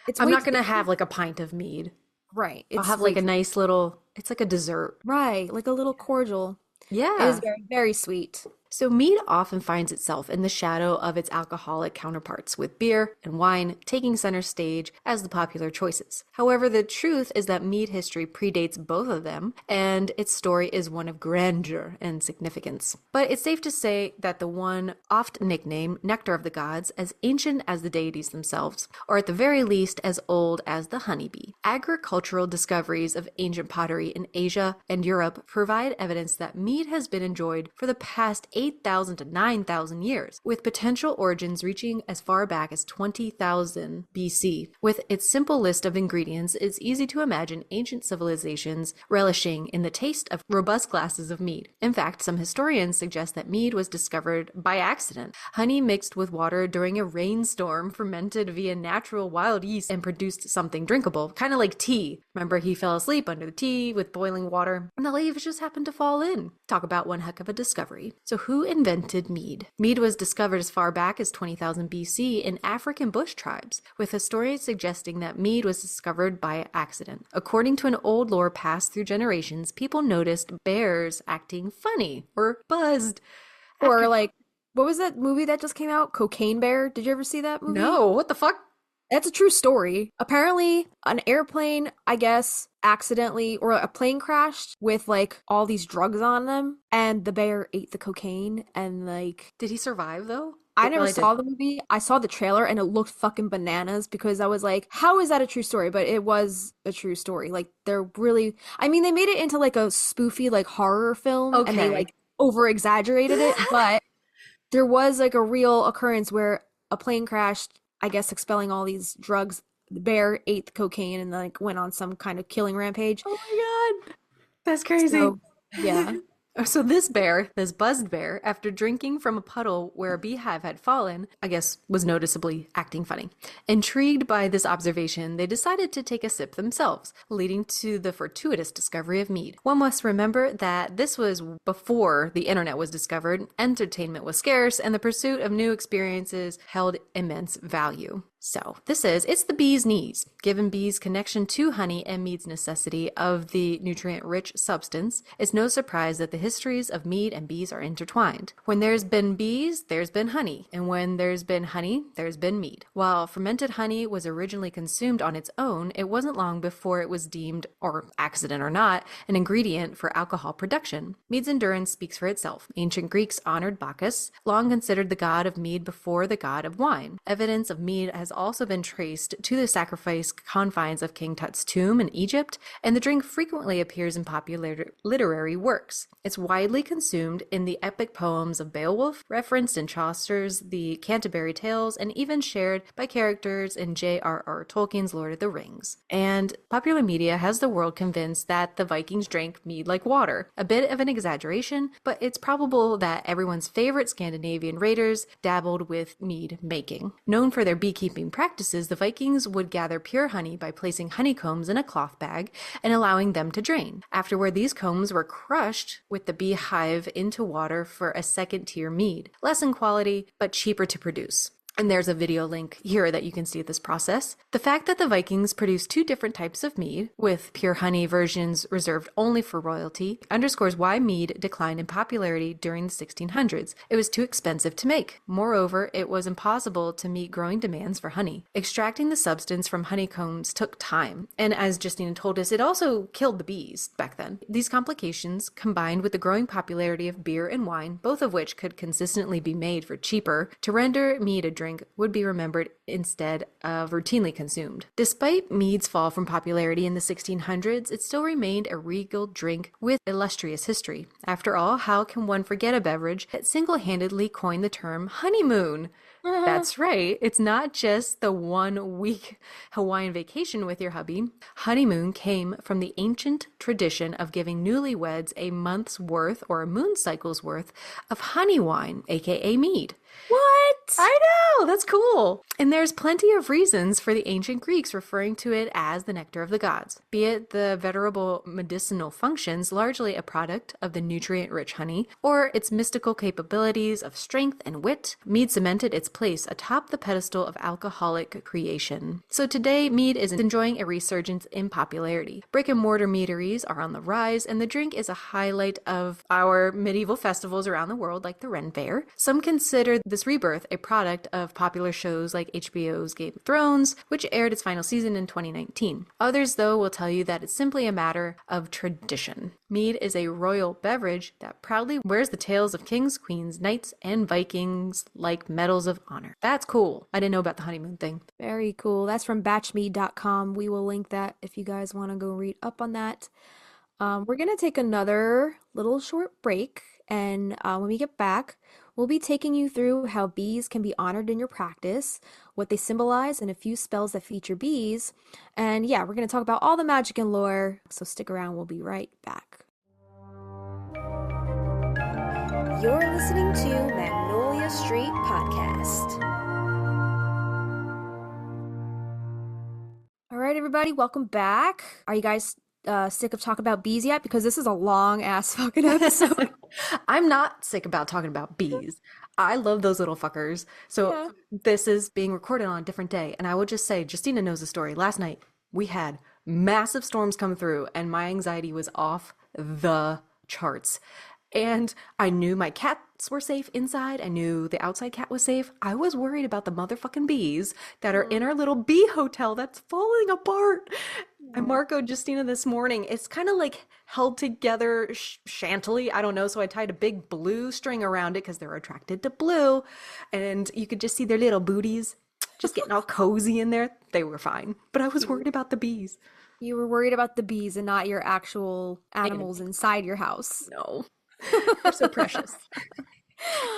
It's I'm way not too, gonna have like a pint of mead. right. I'll It's have way like a too, nice little, it's like a dessert. right, like a little cordial. It is Yeah. very, very sweet. So, mead often finds itself in the shadow of its alcoholic counterparts, with beer and wine taking center stage as the popular choices. However, the truth is that mead history predates both of them, and its story is one of grandeur and significance. But it's safe to say that the one oft nicknamed Nectar of the Gods, as ancient as the deities themselves, or at the very least as old as the honeybee. Agricultural discoveries of ancient pottery in Asia and Europe provide evidence that mead has been enjoyed for the past 8,000 to 9,000 years, with potential origins reaching as far back as 20,000 BC. With its simple list of ingredients, it's easy to imagine ancient civilizations relishing in the taste of robust glasses of mead. In fact, some historians suggest that mead was discovered by accident. Honey mixed with water during a rainstorm fermented via natural wild yeast and produced something drinkable, kind of like tea. Remember, he fell asleep under the tea with boiling water, and the leaves just happened to fall in. Talk about one heck of a discovery. So who invented mead? Mead was discovered as far back as 20,000 BC in African bush tribes, with historians suggesting that mead was discovered by accident. According to an old lore passed through generations, people noticed bears acting funny or buzzed. Or like, what was that movie that just came out? Cocaine Bear. Did you ever see that movie? No, what the fuck? That's a true story. Apparently, an airplane, I guess, accidentally, or a plane crashed with like all these drugs on them, and the bear ate the cocaine. And like, Did he survive though? I It never really did. saw the movie. I saw the trailer, and it looked fucking bananas because I was like, how is that a true story? But it was a true story. Like, they're really, I mean, they made it into like a spoofy, like horror film, and they Okay. like over exaggerated it, but there was like a real occurrence where a plane crashed, I guess expelling all these drugs. The bear ate the cocaine and like went on some kind of killing rampage. Oh my God. That's crazy. So, yeah. So this bear, this buzzed bear, after drinking from a puddle where a beehive had fallen, I guess was noticeably acting funny. Intrigued by this observation, they decided to take a sip themselves, leading to the fortuitous discovery of mead. One must remember that this was before the internet was discovered, entertainment was scarce, and the pursuit of new experiences held immense value. So it's the bee's knees. Given bees' connection to honey and mead's necessity of the nutrient-rich substance, it's no surprise that the histories of mead and bees are intertwined. When there's been bees, there's been honey. And when there's been honey, there's been mead. While fermented honey was originally consumed on its own, it wasn't long before it was deemed, or accident or not, an ingredient for alcohol production. Mead's endurance speaks for itself. Ancient Greeks honored Bacchus, long considered the god of mead before the god of wine. Evidence of mead has also been traced to the sacrifice confines of King Tut's tomb in Egypt, and the drink frequently appears in popular literary works. It's widely consumed in the epic poems of Beowulf, referenced in Chaucer's The Canterbury Tales, and even shared by characters in J.R.R. Tolkien's Lord of the Rings. And popular media has the world convinced that the Vikings drank mead like water. A bit of an exaggeration, but it's probable that everyone's favorite Scandinavian raiders dabbled with mead making. Known for their beekeeping practices, the Vikings would gather pure honey by placing honeycombs in a cloth bag and allowing them to drain. Afterward, these combs were crushed with the beehive into water for a second-tier mead, less in quality but cheaper to produce. And there's a video link here that you can see this process. The fact that the Vikings produced two different types of mead, with pure honey versions reserved only for royalty, underscores why mead declined in popularity during the 1600s. It was too expensive to make. Moreover, it was impossible to meet growing demands for honey. Extracting the substance from honeycombs took time, and as Justina told us, it also killed the bees back then. These complications, combined with the growing popularity of beer and wine, both of which could consistently be made for cheaper, to render mead a drink would be remembered instead of routinely consumed. Despite mead's fall from popularity in the 1600s, it still remained a regal drink with illustrious history. After all, how can one forget a beverage that single-handedly coined the term honeymoon? That's right. It's not just the 1-week Hawaiian vacation with your hubby. Honeymoon came from the ancient tradition of giving newlyweds a month's worth or a moon cycle's worth of honey wine, aka mead. What? I know, that's cool. And there's plenty of reasons for the ancient Greeks referring to it as the nectar of the gods, be it the venerable medicinal functions, largely a product of the nutrient-rich honey, or its mystical capabilities of strength and wit. Mead cemented its place atop the pedestal of alcoholic creation. So today, mead is enjoying a resurgence in popularity. Brick-and-mortar meaderies are on the rise, and the drink is a highlight of our medieval festivals around the world, like the Ren Fair. Some consider this rebirth a product of popular shows like HBO's Game of Thrones, which aired its final season in 2019. Others, though, will tell you that it's simply a matter of tradition. Mead is a royal beverage that proudly wears the tails of kings, queens, knights, and Vikings like medals of honor. That's cool. I didn't know about the honeymoon thing. Very cool. That's from batchmead.com. We will link that if you guys want to go read up on that. We're going to take another little short break, and when we get back, we'll be taking you through how bees can be honored in your practice, what they symbolize, and a few spells that feature bees. And yeah, we're going to talk about all the magic and lore, so stick around. We'll be right back. You're listening to Magnolia Street Podcast. All right, everybody, welcome back. Are you guys sick of talking about bees yet? Because this is a long ass fucking episode. I'm not sick about talking about bees. I love those little fuckers. So This is being recorded on a different day. And I will just say, Justina knows the story. Last night, we had massive storms come through and my anxiety was off the charts. And I knew my cats were safe inside. I knew the outside cat was safe. I was worried about the motherfucking bees that are in our little bee hotel that's falling apart. And Marco, Justina this morning, it's kind of like held together shantily. I don't know. So I tied a big blue string around it because they're attracted to blue. And you could just see their little booties just getting all cozy in there. They were fine. But I was worried about the bees. You were worried about the bees and not your actual animals inside your house. No. They're so precious.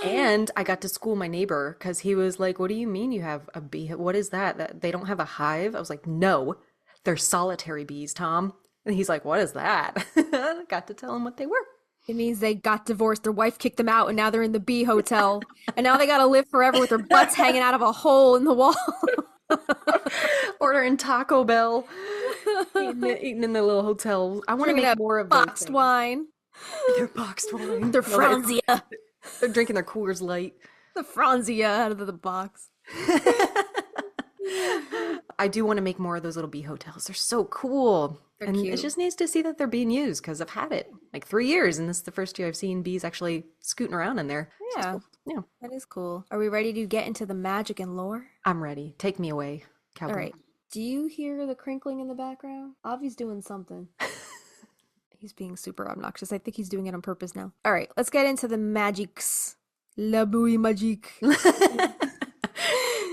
And I got to school my neighbor because he was like, what do you mean you have a bee? What is that? They don't have a hive? I was like, no, they're solitary bees, Tom. And he's like, what is that? I got to tell him what they were. It means they got divorced, their wife kicked them out, and now they're in the bee hotel. And now they gotta live forever with their butts hanging out of a hole in the wall. Ordering Taco Bell, eating in the little hotel. I want to make more of those boxed wine. They're boxed wine. They're Franzia. They're drinking their Coors Light. The Franzia out of the box. I do want to make more of those little bee hotels. They're so cool. They're And it's cute. just nice to see that they're being used because I've had it like 3 years, and this is the first year I've seen bees actually scooting around in there. So it's Yeah, cool. Yeah, that is cool. Are we ready to get into the magic and lore? I'm ready. Take me away, All cowboy. right. Do you hear the crinkling in the background? Avi's doing something. He's being super obnoxious. I think he's doing it on purpose now. All right, let's get into the magics. La bouille magique.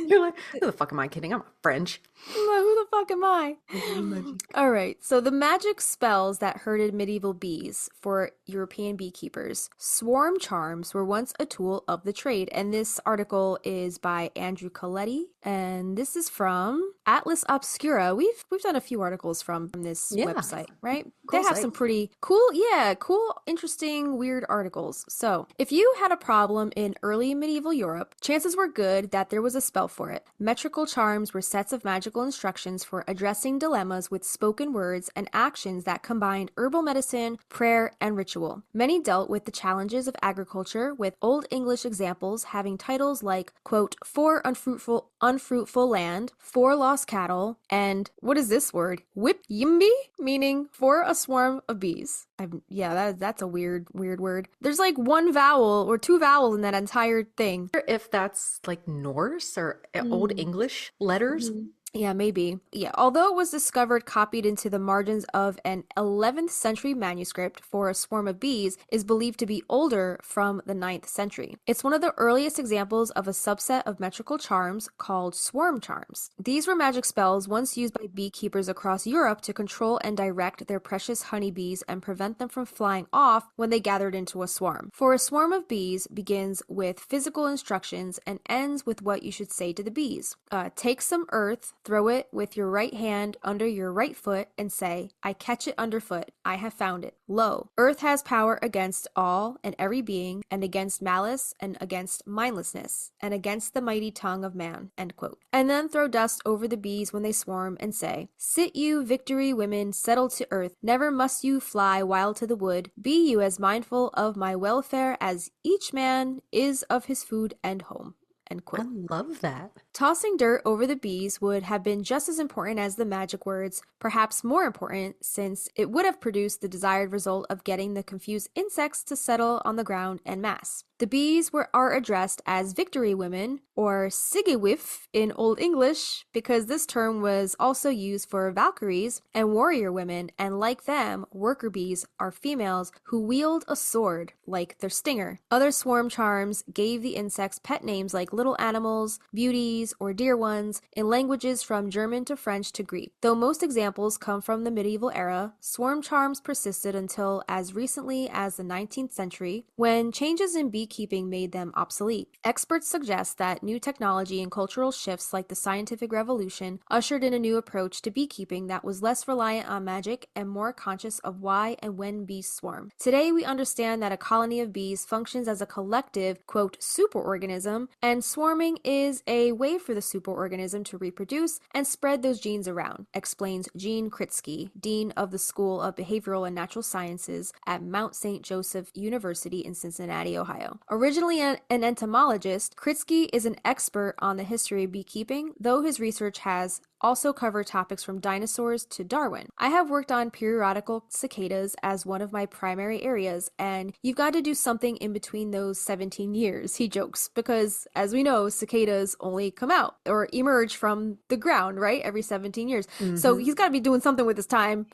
You're like, who the fuck am I kidding? I'm French. Who the fuck am I? Magic. All right, so the magic spells that herded medieval bees for European beekeepers. Swarm charms were once a tool of the trade, and this article is by Andrew Coletti, and this is from Atlas Obscura. We've done a few articles from this Yeah, website, right? They cool have site. some pretty cool, yeah, cool, interesting, weird articles. So, if you had a problem in early medieval Europe, chances were good that there was a spell for it. Metrical charms were sets of magical instructions for addressing dilemmas with spoken words and actions that combined herbal medicine, prayer, and ritual. Many dealt with the challenges of agriculture, with Old English examples having titles like, quote, for unfruitful land, for lost cattle, and what is this word? Whip yimby, meaning for a swarm of bees. That's a weird word. There's like one vowel or two vowels in that entire thing. If that's like Norse or Old Mm. English letters. Mhm. Yeah, maybe. Yeah, although it was discovered copied into the margins of an 11th century manuscript for a swarm of bees is believed to be older from the 9th century. It's one of the earliest examples of a subset of metrical charms called swarm charms. These were magic spells once used by beekeepers across Europe to control and direct their precious honeybees and prevent them from flying off when they gathered into a swarm. For a swarm of bees begins with physical instructions and ends with what you should say to the bees. Take some earth, throw it with your right hand under your right foot, and say, I catch it underfoot. I have found it. Lo, earth has power against all and every being, and against malice, and against mindlessness, and against the mighty tongue of man. End quote. And then throw dust over the bees when they swarm, and say, Sit you, victory women, settled to earth. Never must you fly wild to the wood. Be you as mindful of my welfare as each man is of his food and home. End I quote. love that. Tossing dirt over the bees would have been just as important as the magic words, perhaps more important, since it would have produced the desired result of getting the confused insects to settle on the ground en masse. The bees are addressed as victory women, or sigewif in Old English, because this term was also used for Valkyries and warrior women, and like them, worker bees are females who wield a sword, like their stinger. Other swarm charms gave the insects pet names like little animals, beauties, or dear ones in languages from German to French to Greek. Though most examples come from the medieval era, swarm charms persisted until as recently as the 19th century, when changes in beekeeping made them obsolete. Experts suggest that new technology and cultural shifts like the scientific revolution ushered in a new approach to beekeeping that was less reliant on magic and more conscious of why and when bees swarm. Today, we understand that a colony of bees functions as a collective, quote, superorganism, and swarming is a way for the superorganism to reproduce and spread those genes around, explains Jean Kritsky, Dean of the School of Behavioral and Natural Sciences at Mount St. Joseph University in Cincinnati, Ohio. Originally an entomologist, Kritsky is an expert on the history of beekeeping, though his research has also cover topics from dinosaurs to Darwin. I have worked on periodical cicadas as one of my primary areas, and you've got to do something in between those 17 years, he jokes, because as we know, cicadas only come out or emerge from the ground, right? Every 17 years. So Hmm. he's got to be doing something with his time.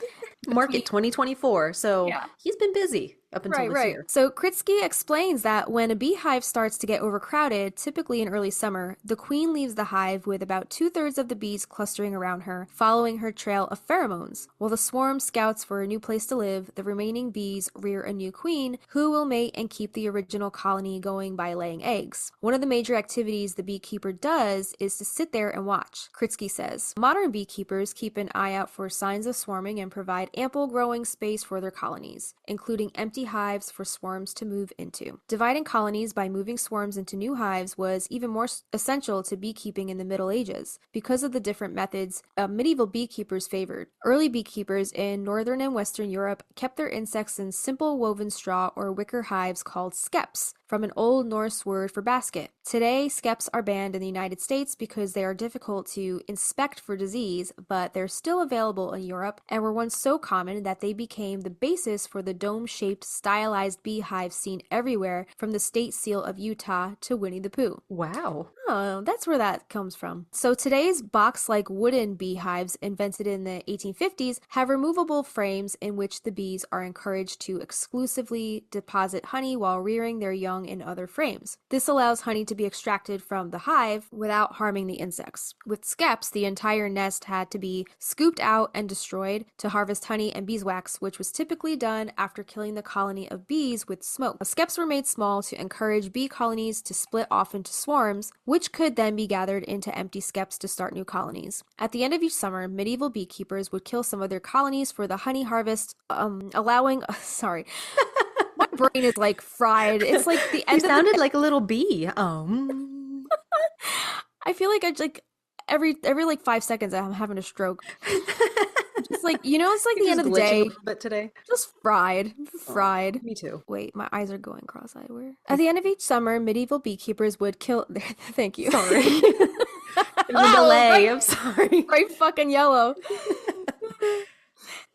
Market 2024. So Yeah. he's been busy up until this Right. year. So Kritsky explains that when a beehive starts to get overcrowded, typically in early summer, the queen leaves the hive with about 2/3 of the bees clustering around her, following her trail of pheromones. While the swarm scouts for a new place to live, the remaining bees rear a new queen who will mate and keep the original colony going by laying eggs. One of the major activities the beekeeper does is to sit there and watch, Kritsky says. Modern beekeepers keep an eye out for signs of swarming and provide ample growing space for their colonies, including empty hives for swarms to move into. Dividing colonies by moving swarms into new hives was even more essential to beekeeping in the Middle Ages because of the different methods medieval beekeepers favored. Early beekeepers in Northern and Western Europe kept their insects in simple woven straw or wicker hives called skeps. from an Old Norse word for basket. Today, skeps are banned in the United States because they are difficult to inspect for disease, but they're still available in Europe and were once so common that they became the basis for the dome-shaped stylized beehive seen everywhere from the state seal of Utah to Winnie the Pooh. Wow. Oh, that's where that comes from. So today's box-like wooden beehives invented in the 1850s have removable frames in which the bees are encouraged to exclusively deposit honey while rearing their young in other frames. This allows honey to be extracted from the hive without harming the insects. With skeps, the entire nest had to be scooped out and destroyed to harvest honey and beeswax, which was typically done after killing the colony of bees with smoke. Skeps were made small to encourage bee colonies to split off into swarms, which could then be gathered into empty skeps to start new colonies. At the end of each summer, medieval beekeepers would kill some of their colonies for the honey harvest, allowing sorry. My brain is like fried. It's like the end You of sounded the like a little bee. I feel like I like every like 5 seconds I'm having a stroke. Just like, it's like You're the end just of the glitching a day. little bit today. Just fried. Oh, me too. Wait, my eyes are going cross-eyed. Where? At the end of each summer, medieval beekeepers would kill. Thank you. Sorry. There's a delay. I'm sorry. Bright fucking yellow.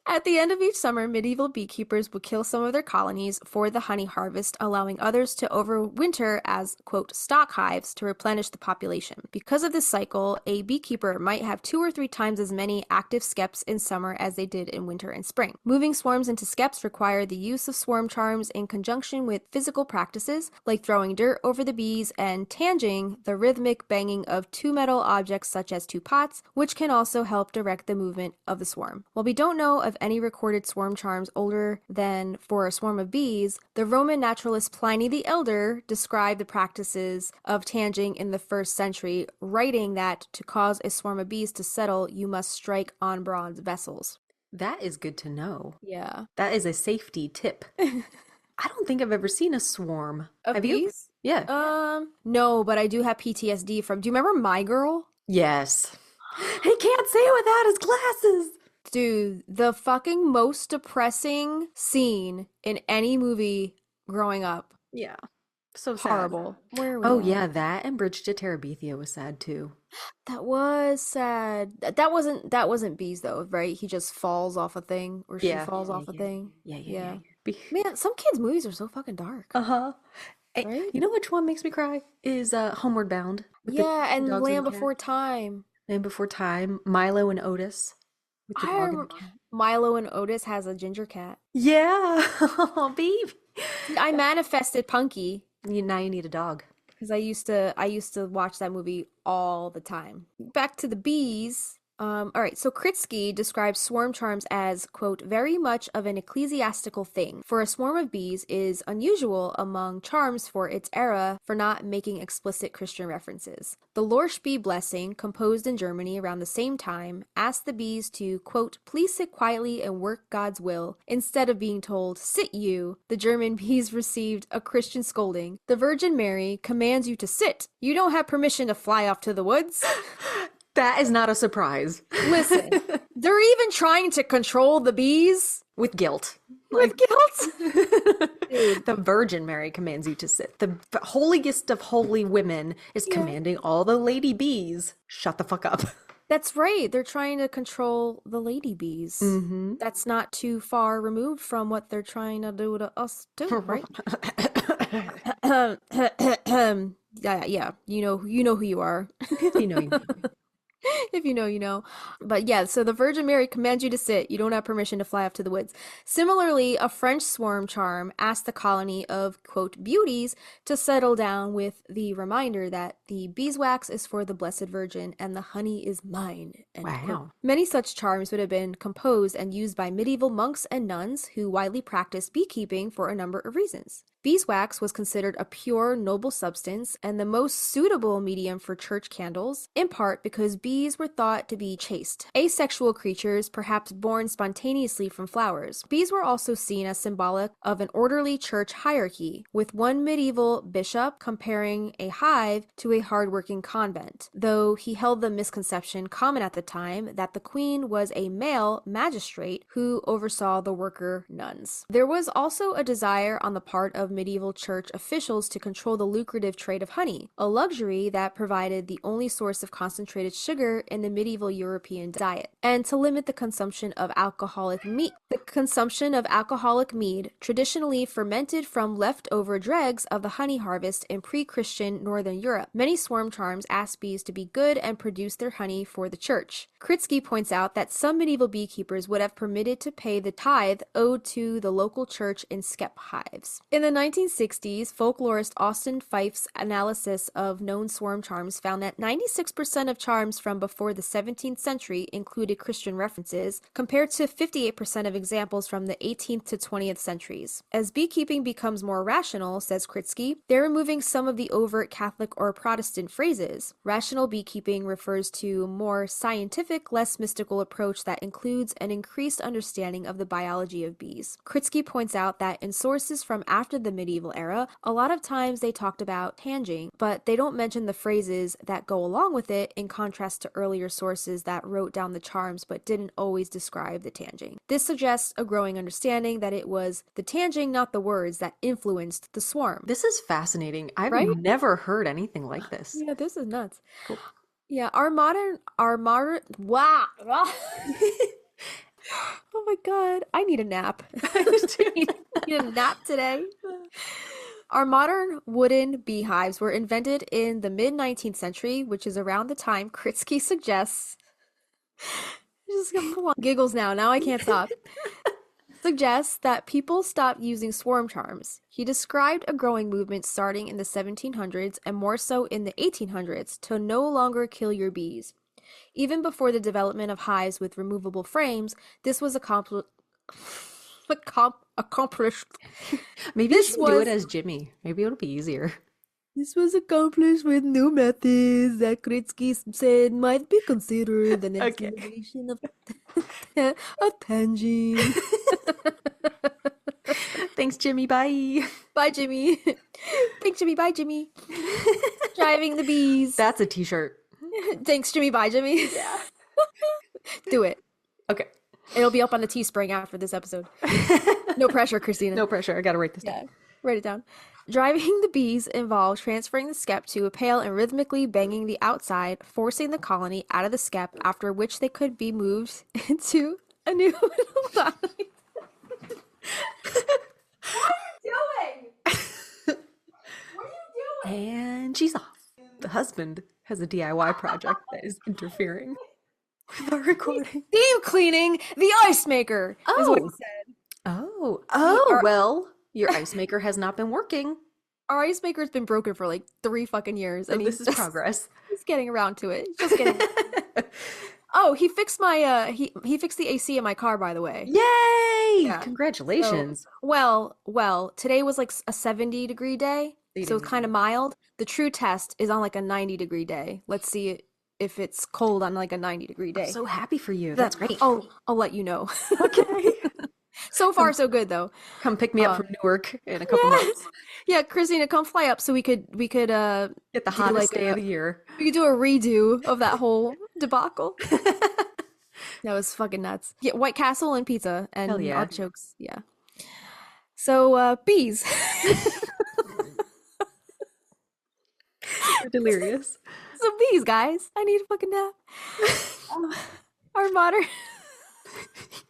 At the end of each summer, medieval beekeepers would kill some of their colonies for the honey harvest, allowing others to overwinter as, quote, stock hives to replenish the population. Because of this cycle, a beekeeper might have 2 or 3 times as many active skeps in summer as they did in winter and spring. Moving swarms into skeps required the use of swarm charms in conjunction with physical practices, like throwing dirt over the bees and tanging, the rhythmic banging of 2 metal objects such as 2 pots, which can also help direct the movement of the swarm. While we don't know of any recorded swarm charms older than for a swarm of bees, the Roman naturalist Pliny the Elder described the practices of tanging in the 1st century, writing that to cause a swarm of bees to settle, you must strike on bronze vessels. That is good to know. Yeah. That is a safety tip. I don't think I've ever seen a swarm. Of Have you? bees? Yeah. No, but I do have PTSD from, do you remember My Girl? Yes. He can't see it without his glasses. Dude, the fucking most depressing scene in any movie growing up. Yeah. So sad. Horrible. Where are we Oh at? yeah, that and Bridge to Terabithia was sad too. That was sad. That wasn't bees though, right? He just falls off a thing, or she Yeah. falls Yeah, off a yeah. thing. Yeah, Yeah. yeah. Man, some kids' movies are so fucking dark, Uh-huh. right? You know which one makes me cry? Is Homeward Bound with the Yeah, and dogs and Land the cat. Before Time. Land Before Time, Milo and Otis with the dog and the cat. Milo and Otis has a ginger cat. Yeah. Oh, baby. I manifested Punky Now you need a dog. because I used to watch that movie all the time. Back to the bees. All right, so Kritsky describes swarm charms as, quote, very much of an ecclesiastical thing, for a swarm of bees is unusual among charms for its era for not making explicit Christian references. The Lorsch blessing, composed in Germany around the same time, asked the bees to, quote, please sit quietly and work God's will. Instead of being told, sit you, the German bees received a Christian scolding. The Virgin Mary commands you to sit. You don't have permission to fly off to the woods. That is not a surprise. Listen, they're even trying to control the bees With guilt. with guilt. Dude, the Virgin Mary commands you to sit. The holiest of holy women is commanding all the lady bees. Shut the fuck up. That's right. They're trying to control the lady bees. Mm-hmm. That's not too far removed from what they're trying to do to us too, right? Yeah. You know who you are. You know. If you know, you know. But yeah, so the Virgin Mary commands you to sit. You don't have permission to fly off to the woods. Similarly, a French swarm charm asked the colony of, quote, beauties to settle down with the reminder that the beeswax is for the Blessed Virgin and the honey is mine. End quote. Wow. Many such charms would have been composed and used by medieval monks and nuns who widely practiced beekeeping for a number of reasons. Beeswax was considered a pure, noble substance and the most suitable medium for church candles, in part because bees were thought to be chaste, asexual creatures perhaps born spontaneously from flowers. Bees were also seen as symbolic of an orderly church hierarchy, with one medieval bishop comparing a hive to a hardworking convent, though he held the misconception common at the time that the queen was a male magistrate who oversaw the worker nuns. There was also a desire on the part of medieval church officials to control the lucrative trade of honey, a luxury that provided the only source of concentrated sugar in the medieval European diet, and to limit the consumption of alcoholic mead. The consumption of alcoholic mead, traditionally fermented from leftover dregs of the honey harvest in pre-Christian Northern Europe. Many swarm charms asked bees to be good and produce their honey for the church. Kritsky points out that some medieval beekeepers would have permitted to pay the tithe owed to the local church in skep hives. In the 1960s, folklorist Austin Fife's analysis of known swarm charms found that 96% of charms from before the 17th century included Christian references, compared to 58% of examples from the 18th to 20th centuries. As beekeeping becomes more rational, says Kritsky, they're removing some of the overt Catholic or Protestant phrases. Rational beekeeping refers to more scientific, less mystical approach that includes an increased understanding of the biology of bees. Kritsky points out that in sources from after the medieval era, a lot of times they talked about tanging, but they don't mention the phrases that go along with it, in contrast to earlier sources that wrote down the charms but didn't always describe the tanging. This suggests a growing understanding that it was the tanging, not the words, that influenced the swarm. This is fascinating. I've Right? never heard anything like this. Yeah, this is nuts. Cool. Yeah, wow. Oh my god, I need a nap. I need a nap today. Our modern wooden beehives were invented in the mid-19th century, which is around the time Kritsky suggests. Just gonna pull on giggles now. Now I can't stop. Suggests that people stopped using swarm charms. He described a growing movement starting in the 1700s and more so in the 1800s to no longer kill your bees. Even before the development of hives with removable frames, this was accomplished. Maybe you should do it as Jimmy. Maybe it'll be easier. This was accomplished with new methods that Kritsky said might be considered the next Okay. innovation of tanging. Thanks, Jimmy. Bye. Bye, Jimmy. Thanks, Jimmy. Bye, Jimmy. Driving the bees. That's a t-shirt. Thanks, Jimmy. Bye, Jimmy. Yeah. Do it. Okay. It'll be up on the Teespring after this episode. No pressure, Christina. No pressure. I gotta write this down. Yeah, write it down. Driving the bees involved transferring the skep to a pail and rhythmically banging the outside, forcing the colony out of the skep, after which they could be moved into a new... Hold on. What are you doing? What are you doing? And she's off. The husband has a DIY project that is interfering with our recording. Deep cleaning the ice maker is what he said. Well, your ice maker has not been working. Our ice maker's been broken for like 3 fucking years. So And this is progress. He's getting around to it. He's just getting... Oh, he fixed my he fixed the AC in my car, by the way. Yay! Yeah. Congratulations. So, well, today was like a 70-degree day, so it's kind of mild. The true test is on like a 90-degree day. Let's see if it's cold on like a 90-degree day. I'm so happy for you. That's great. I'll let you know. Okay. So far, so good though. Come pick me up from Newark in a couple months. Yeah, Christina, come fly up so we could Get the hottest day of the year. We could do a redo of that whole debacle. That was fucking nuts. Yeah, White Castle and pizza and Hell yeah. artichokes. Yeah. So bees. You're delirious. So bees, guys. I need a fucking nap. Our modern.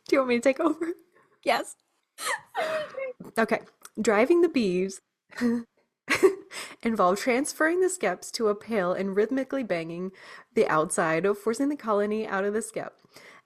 Do you want me to take over? Yes. Okay. Driving the bees involved transferring the skeps to a pail and rhythmically banging the outside, forcing the colony out of the skep,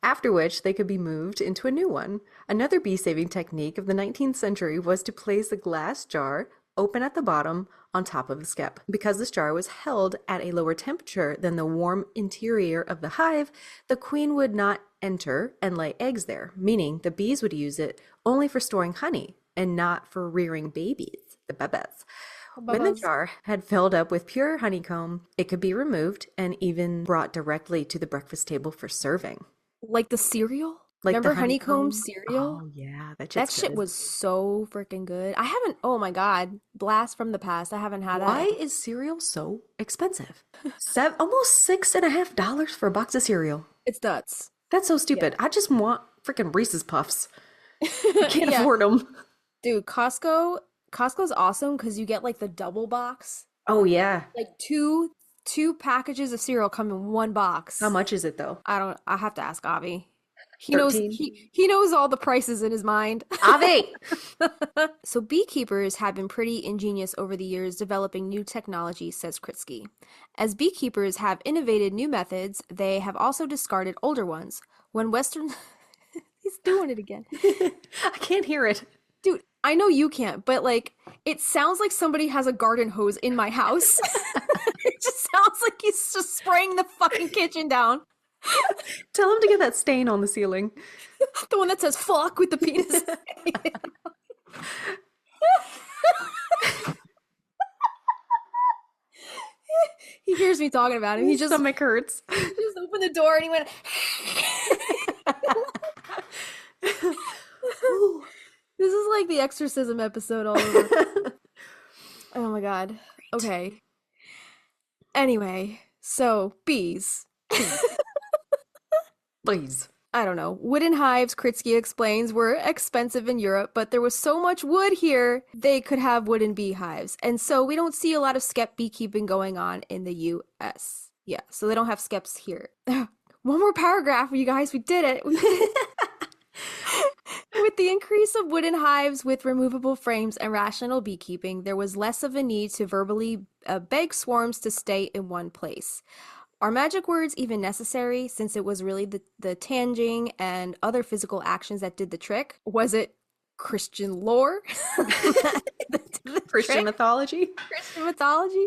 after which they could be moved into a new one. Another bee-saving technique of the 19th century was to place a glass jar, open at the bottom, on top of the skep. Because this jar was held at a lower temperature than the warm interior of the hive, the queen would not enter and lay eggs there, meaning the bees would use it only for storing honey and not for rearing babies, the bebes. When the jar had filled up with pure honeycomb, it could be removed and even brought directly to the breakfast table for serving. Like the cereal? Like Remember the honeycomb cereal? Oh, yeah. That shit was so freaking good. I haven't, oh my God, blast from the past. I haven't had that. Why is cereal so expensive? Almost $6.50 for a box of cereal. It's nuts. That's so stupid. I just want freaking Reese's Puffs. I can't afford them. Dude, Costco Costco's awesome because you get like the double box. Oh yeah. Like two packages of cereal come in one How box. much is it though? I have to ask Avi. He knows 13. he knows all the prices in his mind. Ave. So beekeepers have been pretty ingenious over the years developing new technology, says Kritsky. As beekeepers have innovated new methods, they have also discarded older ones. When Western He's doing it again. I can't hear it. Dude, I know you can't, but like it sounds like somebody has a garden hose in my house. It just sounds like he's just spraying the fucking kitchen down. Tell him to get that stain on the ceiling. The one that says fuck with the penis. He hears me talking about him. He His just stomach hurts. just opened the door and he went. This is like the exorcism episode all over. Oh my god. Okay. Anyway, so bees. Please. I don't know. Wooden hives, Kritsky explains, were expensive in Europe, but there was so much wood here, they could have wooden beehives. And so we don't see a lot of skep beekeeping going on in the US. Yeah, so they don't have skeps here. One more paragraph, you guys. We did it. With the increase of wooden hives with removable frames and rational beekeeping, there was less of a need to verbally beg swarms to stay in one place. Are magic words even necessary, since it was really the tanging and other physical actions that did the trick? Was it Christian lore? Christian mythology? Christian mythology?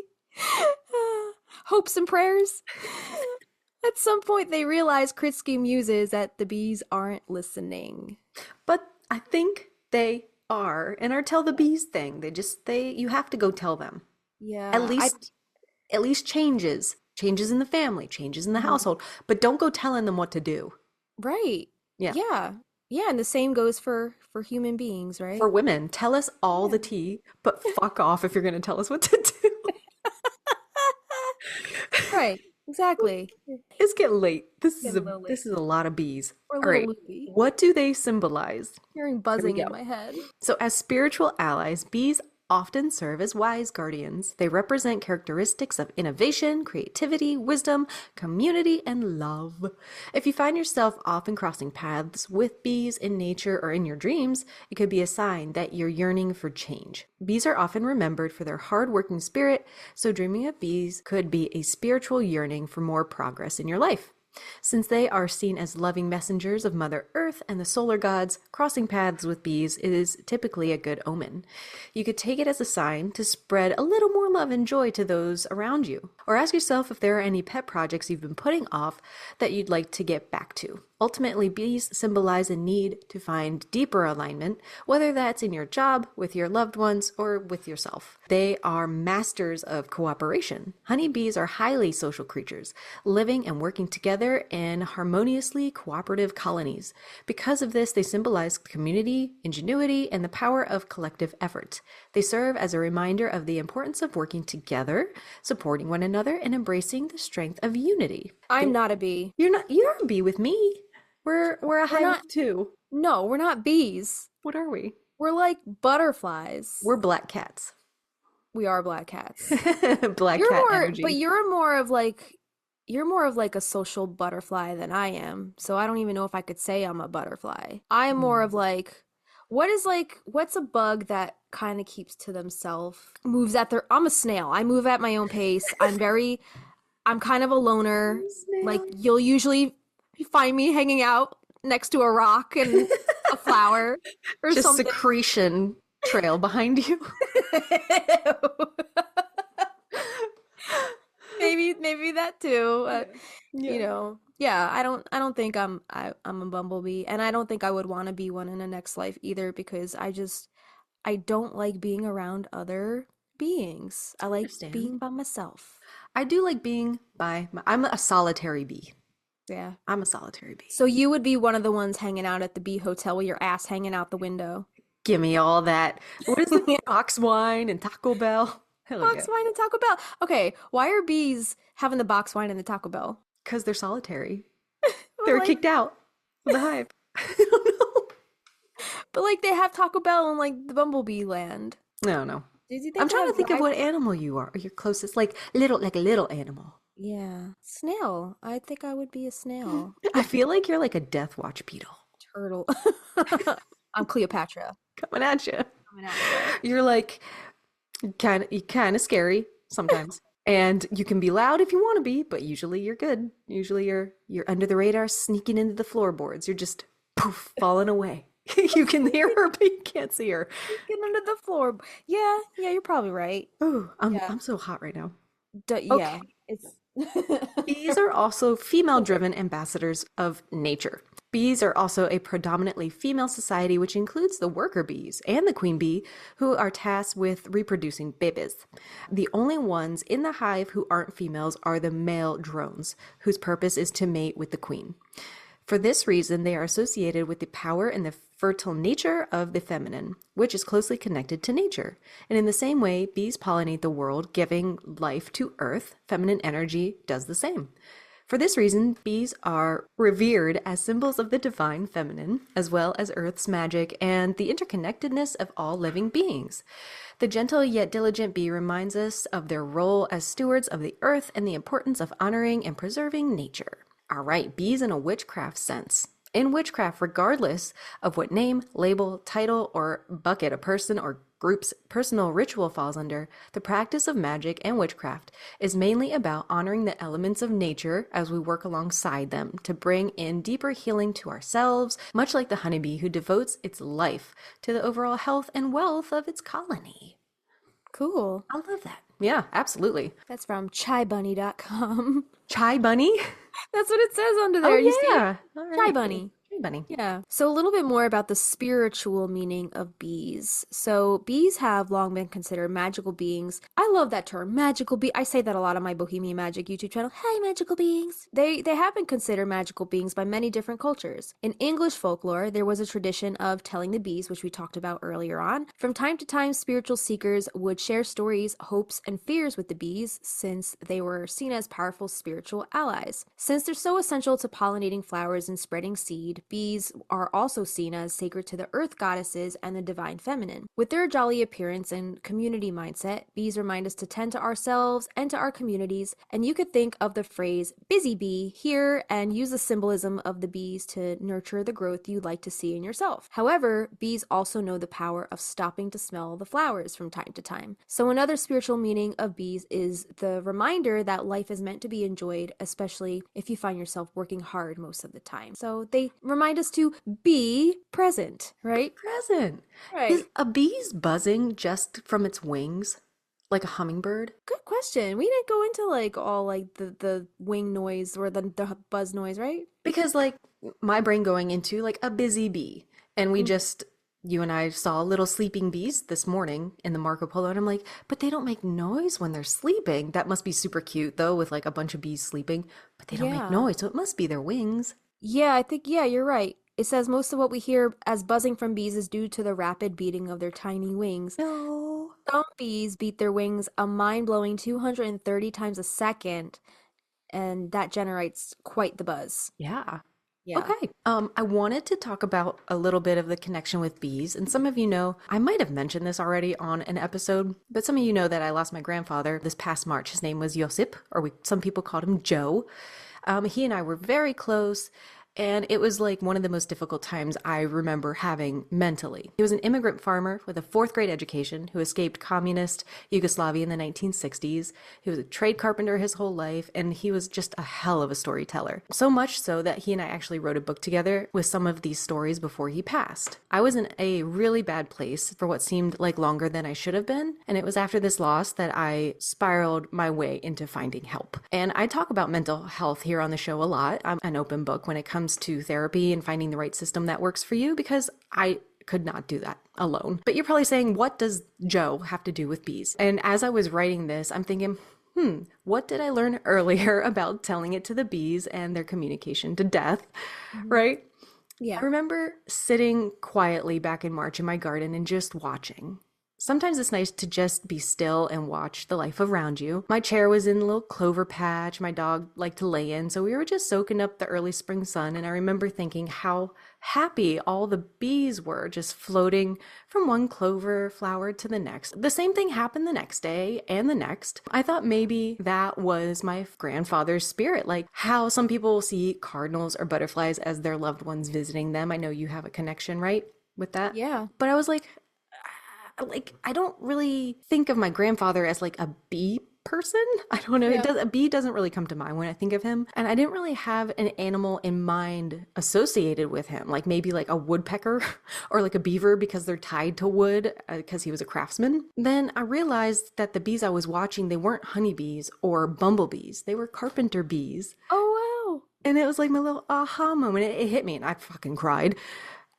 Hopes and prayers? At some point, they realized Kritsky muses that the bees aren't listening. But I think they are. And our tell the bees thing. You have to go tell them. Yeah. At least changes. Changes in the family, changes in the household. But don't go telling them what to do. Right. Yeah. Yeah. Yeah, and the same goes for human beings, right? For women, tell us all the tea, but fuck off if you're going to tell us what to do. Right. Exactly. It's getting late. This Getting a little late. this is a lot of bees. We're a All little right. loopy. What do they symbolize? Hearing buzzing go. in my head. So, as spiritual allies, bees often serve as wise guardians. They represent characteristics of innovation, creativity, wisdom, community, and love. If you find yourself often crossing paths with bees in nature or in your dreams, it could be a sign that you're yearning for change. Bees are often remembered for their hardworking spirit, so dreaming of bees could be a spiritual yearning for more progress in your life. Since they are seen as loving messengers of Mother Earth and the solar gods, crossing paths with bees is typically a good omen. You could take it as a sign to spread a little more love and joy to those around you. Or ask yourself if there are any pet projects you've been putting off that you'd like to get back to. Ultimately, bees symbolize a need to find deeper alignment, whether that's in your job, with your loved ones, or with yourself. They are masters of cooperation. Honeybees are highly social creatures, living and working together in harmoniously cooperative colonies. Because of this, they symbolize community, ingenuity, and the power of collective effort. They serve as a reminder of the importance of working together, supporting one another, and embracing the strength of unity. I'm not a bee. You're a bee with me. We're a hive not- too. No, we're not bees. What are we? We're like butterflies. We're black cats. We are black cats. Black You're cat more, energy. but you're more of like a social butterfly than I am. So I don't even know if I could say I'm a butterfly. I'm more of like, what's a bug that kind of keeps to themselves, moves at their, I'm a snail. I move at my own pace. I'm kind of a loner. Snail. Like you'll usually find me hanging out next to a rock and a flower or Just something. secretion trail behind you. maybe that too. Yeah. You know, yeah. I don't think I'm a bumblebee, and I don't think I would want to be one in the next life either, because I don't like being around other beings. I like Understand. being by myself. I do like being I'm a solitary bee. Yeah. I'm a solitary bee. So you would be one of the ones hanging out at the bee hotel with your ass hanging out the window. Give me all that. What is it? Box wine and Taco Bell. Hell Box wine and Taco Bell. Okay, why are bees having the box wine and the Taco Bell? Because they're solitary. But They're like, kicked out of the hive. I don't know. but like they have Taco Bell in like the bumblebee land. No, no. Did you I'm think they trying to have think of what drivers? animal you are, or your closest, like a little animal. Yeah. Snail. I think I would be a snail. I feel like you're like a Death Watch beetle Turtle. I'm Cleopatra. coming at you. Coming at you. You're like kind of scary sometimes. And you can be loud if you want to be, but usually you're good. Usually you're under the radar, sneaking into the floorboards. You're just poof, falling away. You can hear her, but you can't see her. Get under the floor. Yeah, yeah, you're probably right. Oh, I'm Yeah. I'm so hot right now. Yeah. Okay. It's Bees are also female-driven ambassadors of nature. Bees are also a predominantly female society, which includes the worker bees and the queen bee, who are tasked with reproducing babies. The only ones in the hive who aren't females are the male drones, whose purpose is to mate with the queen. For this reason, they are associated with the power and the fertile nature of the feminine, which is closely connected to nature. And in the same way, bees pollinate the world, giving life to Earth. Feminine energy does the same. For this reason, bees are revered as symbols of the divine feminine, as well as Earth's magic and the interconnectedness of all living beings. The gentle yet diligent bee reminds us of their role as stewards of the earth and the importance of honoring and preserving nature. All right, bees in a witchcraft sense. In witchcraft, regardless of what name, label, title, or bucket a person or group's personal ritual falls under, the practice of magic and witchcraft is mainly about honoring the elements of nature as we work alongside them to bring in deeper healing to ourselves, much like the honeybee who devotes its life to the overall health and wealth of its colony. cool. I love that. Yeah, absolutely. That's from chaibunny.com. Chai bunny? That's what it says under there. You Oh, see it? yeah. All Chai right. bunny. Chai bunny. Yeah. So a little bit more about the spiritual meaning of bees. So bees have long been considered magical beings. I love that term, magical bee. I say that a lot on my Bohemian Magic YouTube channel. Hey, magical beings. They have been considered magical beings by many different cultures. In English folklore, there was a tradition of telling the bees, which we talked about earlier on. From time to time, spiritual seekers would share stories, hopes, and fears with the bees since they were seen as powerful spiritual allies. Since they're so essential to pollinating flowers and spreading seed, bees are also seen as sacred to the earth goddesses and the divine feminine. With their jolly appearance and community mindset, bees remind us to tend to ourselves and to our communities, and you could think of the phrase busy bee here and use the symbolism of the bees to nurture the growth you'd like to see in yourself. However, bees also know the power of stopping to smell the flowers from time to time. So another spiritual meaning of bees is the reminder that life is meant to be enjoyed, especially if you find yourself working hard most of the time. So they remind us to be present, right? Present. Is Right. a bee's buzzing just from its wings, like a hummingbird? Good question. We didn't go into like all like the wing noise or the buzz noise, right? Because, like, my brain going into like a busy bee, and we Mm. just, you and I saw little sleeping bees this morning in the Marco Polo, and I'm like, but they don't make noise when they're sleeping. That must be super cute, though, with like a bunch of bees sleeping, but they don't make Yeah. noise, so it must be their wings. Yeah, I think, yeah, you're right. It says most of what we hear as buzzing from bees is due to the rapid beating of their tiny wings. No. Some bees beat their wings a mind-blowing 230 times a second, and that generates quite the buzz. Yeah. Yeah. Okay. I wanted to talk about a little bit of the connection with bees. And some of you know, I might have mentioned this already on an episode, but some of you know that I lost my grandfather this past March. His name was Josip, or some people called him Joe. He and I were very close. And it was like one of the most difficult times I remember having mentally. He was an immigrant farmer with a fourth grade education who escaped communist Yugoslavia in the 1960s. He was a trade carpenter his whole life, and he was just a hell of a storyteller. So much so that he and I actually wrote a book together with some of these stories before he passed. I was in a really bad place for what seemed like longer than I should have been, and it was after this loss that I spiraled my way into finding help. And I talk about mental health here on the show a lot. I'm an open book when it comes to therapy and finding the right system that works for you, because I could not do that alone. But you're probably saying, what does Joe have to do with bees? And as I was writing this, I'm thinking, what did I learn earlier about telling it to the bees and their communication to death, Mhm. right? I Yeah. remember sitting quietly back in March in my garden and just watching. Sometimes it's nice to just be still and watch the life around you. My chair was in a little clover patch my dog liked to lay in, so we were just soaking up the early spring sun. And I remember thinking how happy all the bees were just floating from one clover flower to the next. The same thing happened the next day and the next. I thought maybe that was my grandfather's spirit, like how some people see cardinals or butterflies as their loved ones visiting them. I know you have a connection, right, with that? Yeah. But I was like I don't really think of my grandfather as like a bee person. I don't know. Yeah. A bee doesn't really come to mind when I think of him. And I didn't really have an animal in mind associated with him, like maybe like a woodpecker or like a beaver because they're tied to wood because he was a craftsman. Then I realized that the bees I was watching, they weren't honeybees or bumblebees. They were carpenter bees. Oh, wow. And it was like my little aha moment. It hit me and I fucking cried.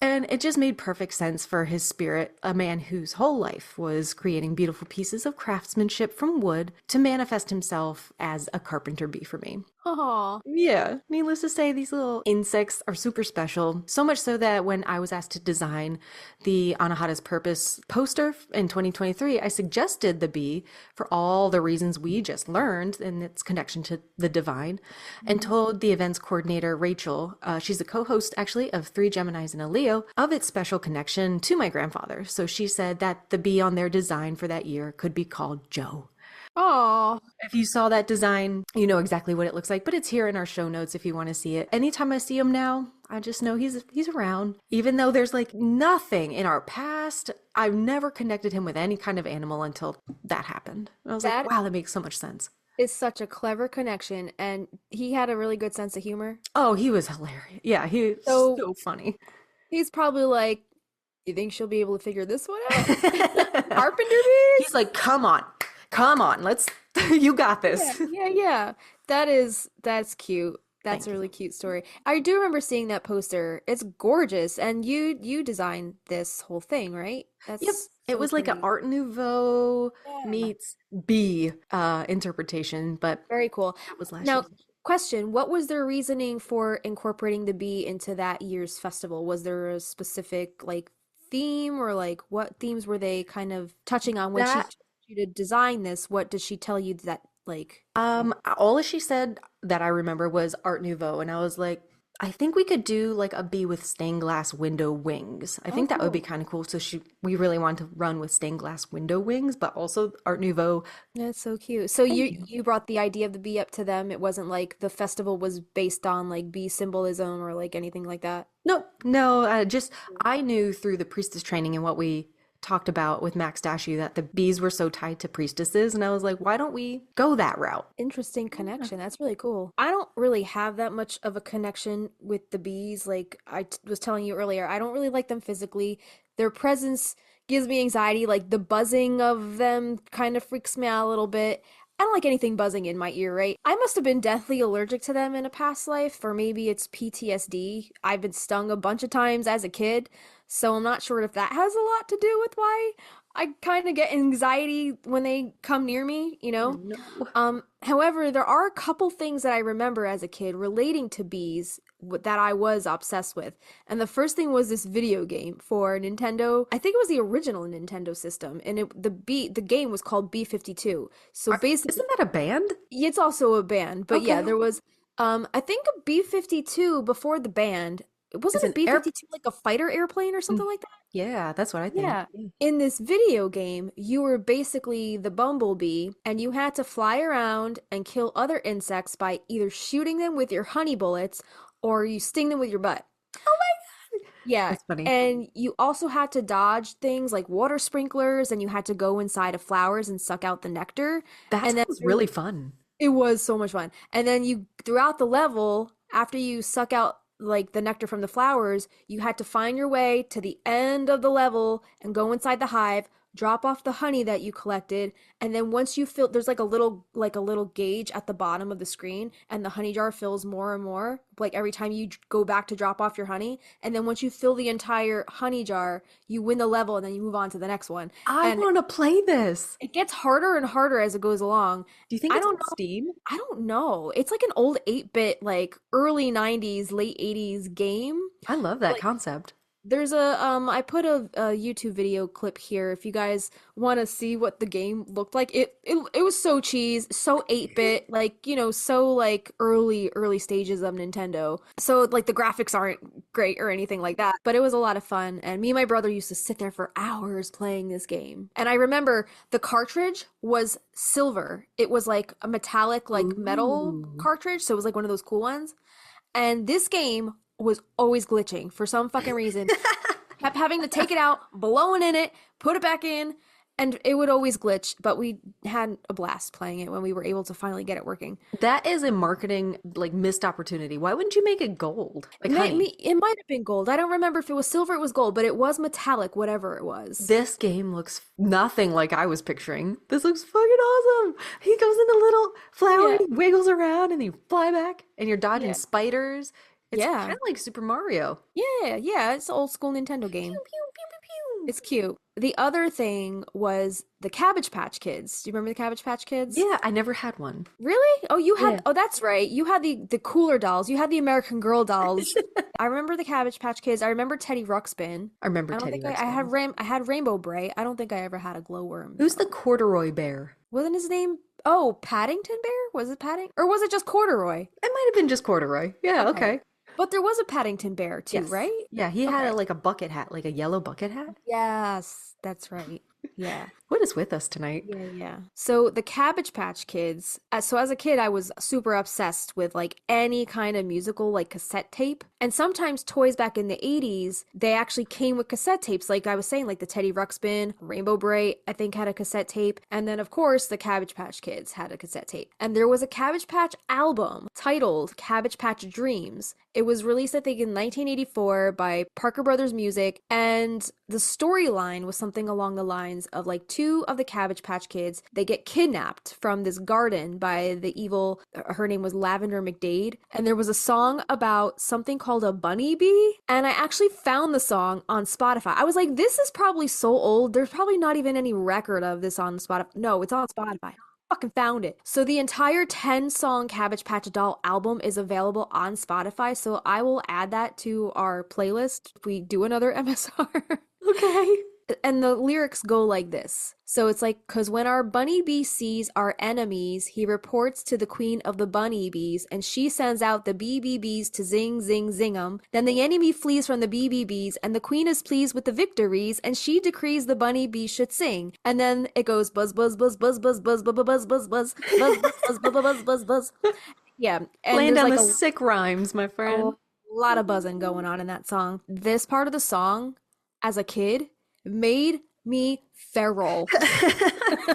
And it just made perfect sense for his spirit, a man whose whole life was creating beautiful pieces of craftsmanship from wood, to manifest himself as a carpenter bee for me. Aw. Yeah, needless to say, these little insects are super special. So much so that when I was asked to design the Anahata's Purpose poster in 2023, I suggested the bee for all the reasons we just learned in its connection to the divine, and told the events coordinator, Rachel, she's a co-host actually of Three Geminis and a Leo, of its special connection to my grandfather. So she said that the bee on their design for that year could be called Joe. Aw. If you saw that design, you know exactly what it looks like, but it's here in our show notes if you want to see it. Anytime I see him now, I just know he's around. Even though there's like nothing in our past, I've never connected him with any kind of animal until that happened. I was like, That wow, that makes so much sense. is such a clever connection, and he had a really good sense of humor. Oh, he was hilarious. Yeah, he was So so funny. he's probably like, "You think she'll be able to figure this one out?" Carpenter bees? He's like, come on, let's, you got Yeah, this. yeah, yeah. That's cute. That's Thank a you. really cute story. I do remember seeing that poster. It's gorgeous, and you designed this whole thing, right? Yep. That's It so was like an pretty. Art Nouveau Yeah. meets bee interpretation, but Very cool. that was last year. Now, question, what was their reasoning for incorporating the bee into that year's festival? Was there a specific like theme, or like what themes were they kind of touching on when she That told you to design this? What did she tell you that like all she said that I remember was Art Nouveau, and I was like, I think we could do like a bee with stained glass window wings. I Oh, think that would be cool. kind of cool. So we really wanted to run with stained glass window wings, but also Art Nouveau. That's so cute. So Thank you you. you brought the idea of the bee up to them. It wasn't like the festival was based on like bee symbolism or like anything like that. Nope, no, just I knew through the priestess training and what we talked about with Max Dashu that the bees were so tied to priestesses, and I was like, why don't we go that route? Interesting Yeah. connection. That's really cool. I don't really have that much of a connection with the bees. Like was telling you earlier, I don't really like them physically. Their presence gives me anxiety. Like the buzzing of them kind of freaks me out a little bit. I don't like anything buzzing in my ear, right? I must have been deathly allergic to them in a past life, or maybe it's PTSD. I've been stung a bunch of times as a kid, so I'm not sure if that has a lot to do with why I kind of get anxiety when they come near me, you Oh know? no. However, there are a couple things that I remember as a kid relating to bees that I was obsessed with. And the first thing was this video game for Nintendo. I think it was the original Nintendo system, and the game was called B-52. So basically, Isn't that a band? it's also a band, but yeah, Okay. there was I think a B-52 before the band. It's Wasn't a an air. B-52 like a fighter airplane or something like that? Yeah, that's what I think. Yeah. Yeah. In this video game, you were basically the bumblebee, and you had to fly around and kill other insects by either shooting them with your honey bullets or you sting them with your butt. Oh my God. Yeah. That's funny. And you also had to dodge things like water sprinklers, and you had to go inside of flowers and suck out the nectar. That And then sounds really fun. it was so much fun. And then you, throughout the level, after you suck out like the nectar from the flowers, you had to find your way to the end of the level and go inside the hive, drop off the honey that you collected, and then once you fill, there's like a little gauge at the bottom of the screen, and the honey jar fills more and more, like every time you go back to drop off your honey. And then once you fill the entire honey jar, you win the level, and then you move on to the next one. I And want to play this. it gets harder and harder as it goes along. Do you think I it's don't on Steam? I don't know. It's like an old 8-bit, like early 90s, late 80s game. I love that Like, concept. There's a I put a YouTube video clip here if you guys want to see what the game looked like. It was so cheese, so 8-bit, like, so like early stages of Nintendo. So like the graphics aren't great or anything like that, but it was a lot of fun. And me and my brother used to sit there for hours playing this game. And I remember the cartridge was silver. It was like a metallic like metal Ooh. cartridge, so it was like one of those cool ones. And this game was always glitching for some fucking reason. Kept having to take it out, blow it in it, put it back in, and it would always glitch. But we had a blast playing it when we were able to finally get it working. That is a marketing like missed opportunity. Why wouldn't you make it gold? Like, honey, It might have been gold. I don't remember if it was silver, it was gold, but it was metallic, whatever it was. this game looks nothing like I was picturing. This looks fucking awesome. He goes in a little flower Yeah, and he wiggles around and you fly back and you're dodging yeah, spiders. It's kind yeah, of like Super Mario. yeah. It's an old school Nintendo Pew, game. pew, pew, pew, pew. It's cute. The other thing was the Cabbage Patch Kids. Do you remember the Cabbage Patch Kids? Yeah, I never had one. Really? Oh, you Yeah. had, oh, that's right. You had the cooler dolls. You had the American Girl dolls. I remember the Cabbage Patch Kids. I remember Teddy Ruxpin. I remember I don't Teddy think I had Ruxpin. I had Rainbow Bray. I don't think I ever had a glowworm Who's the though. corduroy bear? Wasn't his name? Oh, Paddington Bear? Was it Padding? Or was it just Corduroy? It might have been just corduroy. Yeah, Okay. okay. But there was a Paddington Bear too, Yes. right? Yeah, he had Okay. like a bucket hat, like a yellow bucket hat. Yes, that's right. Yeah. What is with us tonight? Yeah. So the Cabbage Patch Kids, so as a kid, I was super obsessed with like any kind of musical, like cassette tape. And sometimes toys back in the 80s, they actually came with cassette tapes. Like I was saying, like the Teddy Ruxpin, Rainbow Bright, I think had a cassette tape. And then, of course, the Cabbage Patch Kids had a cassette tape. And there was a Cabbage Patch album titled Cabbage Patch Dreams. It was released, I think, in 1984 by Parker Brothers Music. And the storyline was something along the lines of like two of the Cabbage Patch Kids, they get kidnapped from this garden by the evil, her name was Lavender McDade, and there was a song about something called a bunny bee, and I actually found the song on Spotify. I was like, this is probably so old, there's probably not even any record of this on Spotify. No, it's on Spotify. Fucking found it. So the entire 10-song Cabbage Patch Doll album is available on Spotify, so I will add that to our playlist if we do another MSR. Okay. And the lyrics go like this. So it's like, cause when our bunny bee sees our enemies, he reports to the queen of the bunny bees, and she sends out the BBBs to zing, zing, zing 'em. Then the enemy flees from the BBBs, and the queen is pleased with the victories, and she decrees the bunny bee should sing. And then it goes buzz, buzz, buzz, buzz, buzz, buzz, buzz, buzz, buzz, buzz, buzz, buzz, buzz, buzz, buzz, buzz, buzz. Yeah, and Laying there's down like the a sick rhymes, my friend. lot of buzzing going on in that song. This part of the song, as a kid, made me feral.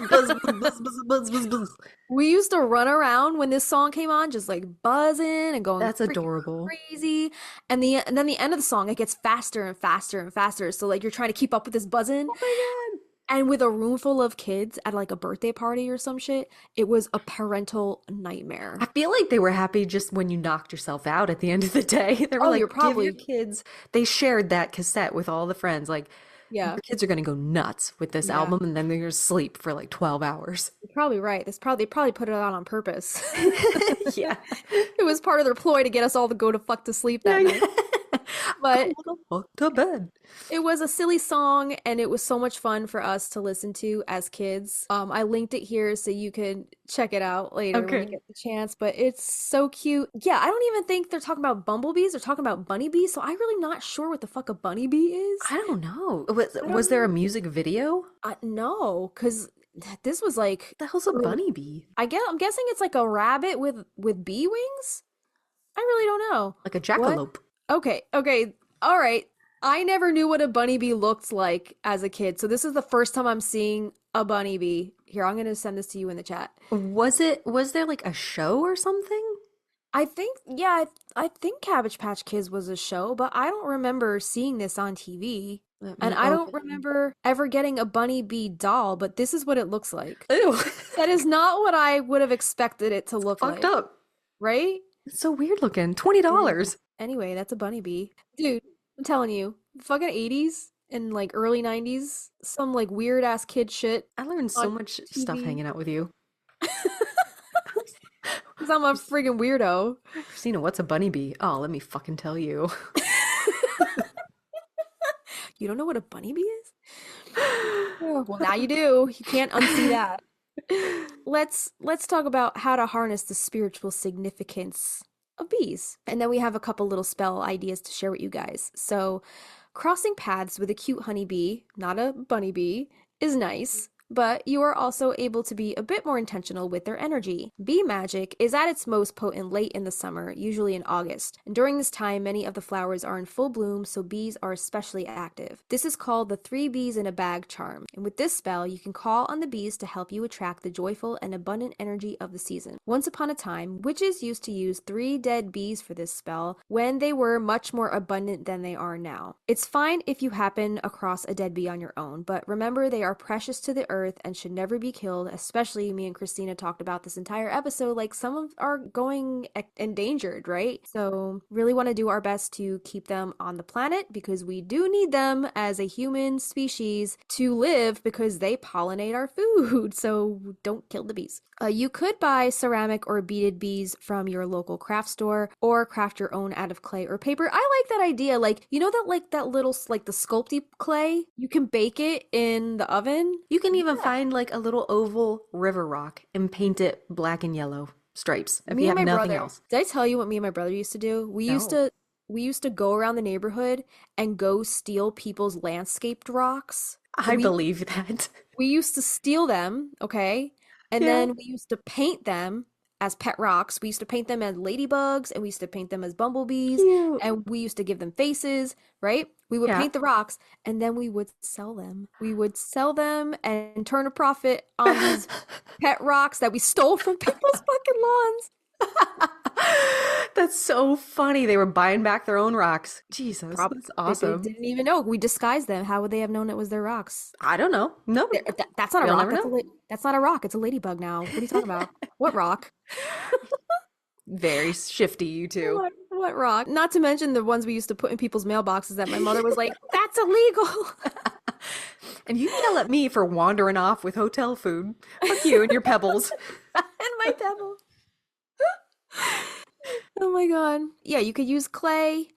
Buzz, buzz, buzz, buzz, buzz, buzz, buzz. We used to run around when this song came on, just like buzzing and going That's freaking adorable. crazy. And then the end of the song, it gets faster and faster and faster. So like you're trying to keep up with this buzzing. Oh my And with a room full of kids at like a birthday party or some shit, it was a parental nightmare. God. I feel like they were happy just when you knocked yourself out at the end of the day. They were Oh, like, you're give your probably, kids. They shared that cassette with all the friends. Like, yeah, your kids are going to go nuts with this yeah. album and then they're going to sleep for like 12 hours. You're probably right. They probably put it on purpose. Yeah. It was part of their ploy to get us all to go to fuck to sleep Yeah, that yeah. night. But Go the fuck to bed. it was a silly song and it was so much fun for us to listen to as kids. I linked it here so you can check it out later when you Okay. get the chance, but it's so cute. Yeah, I don't even think they're talking about bumblebees, they're talking about bunny bees, so I'm really not sure what the fuck a bunny bee is. I don't know. I Was don't there a know. music video? No, because this was like The hell's a early- bunny bee? I'm guessing it's like a rabbit with bee wings. I really don't know. Like a What? jackalope. Okay, all right. I never knew what a bunny bee looked like as a kid, so this is the first time I'm seeing a bunny bee. Here, I'm gonna send this to you in the chat. Was there like a show or something? I think, yeah, I think Cabbage Patch Kids was a show, but I don't remember seeing this on TV. Let And me I don't open. remember ever getting a bunny bee doll, but this is what it looks like. Ew. That is not what I would have expected it to look Fucked like, up. right? It's so weird looking. Yeah. $20. Anyway, that's a bunny bee. Dude, I'm telling you, fucking 80s and like early 90s, some like weird ass kid shit I learned so on much stuff TV. hanging out with you. Because I'm a friggin' weirdo. Christina, what's a bunny bee? Oh, let me fucking tell you. You don't know what a bunny bee is? Oh, well, now you do. You can't unsee that. Let's talk about how to harness the spiritual significance of bees. And then we have a couple little spell ideas to share with you guys. So, crossing paths with a cute honeybee, not a bunny bee, is nice, but you are also able to be a bit more intentional with their energy. Bee magic is at its most potent late in the summer, usually in August. And during this time, many of the flowers are in full bloom, so bees are especially active. This is called the three bees in a bag charm. And with this spell, you can call on the bees to help you attract the joyful and abundant energy of the season. Once upon a time, witches used to use 3 dead bees for this spell when they were much more abundant than they are now. It's fine if you happen across a dead bee on your own, but remember they are precious to the earth and should never be killed, especially me and Christina talked about this entire episode, like some of are going endangered, right? So really want to do our best to keep them on the planet because we do need them as a human species to live because they pollinate our food, so don't kill the bees. You could buy ceramic or beaded bees from your local craft store or craft your own out of clay or paper. I like that idea. Like, you know that like that little like the sculpty clay? You can bake it in the oven. You can even find like a little oval river rock and paint it black and yellow stripes if Me you and have my nothing brother. else. Did I tell you what me and my brother used to do? No. We used to go around the neighborhood and go steal people's landscaped rocks. I We believe that. we used to steal them, okay? And Yeah. then we used to paint them as pet rocks. We used to paint them as ladybugs and we used to paint them as bumblebees Cute. and we used to give them faces, right? We would Yeah. paint the rocks and then we would sell them. We would sell them and turn a profit on these pet rocks that we stole from people's fucking lawns. That's so funny. They were buying back their own rocks. Jesus, Probably that's they awesome. didn't even know. We disguised them. How would they have known it was their rocks? I don't know. No, That's not a we'll rock. never know. That's not a rock. It's a ladybug now. What are you talking about? What rock? Very shifty, you two. What rock? Not to mention the ones we used to put in people's mailboxes that my mother was like, "That's illegal." And you yell at me for wandering off with hotel food. Fuck you and your pebbles. And my pebble. Oh my god. Yeah, you could use clay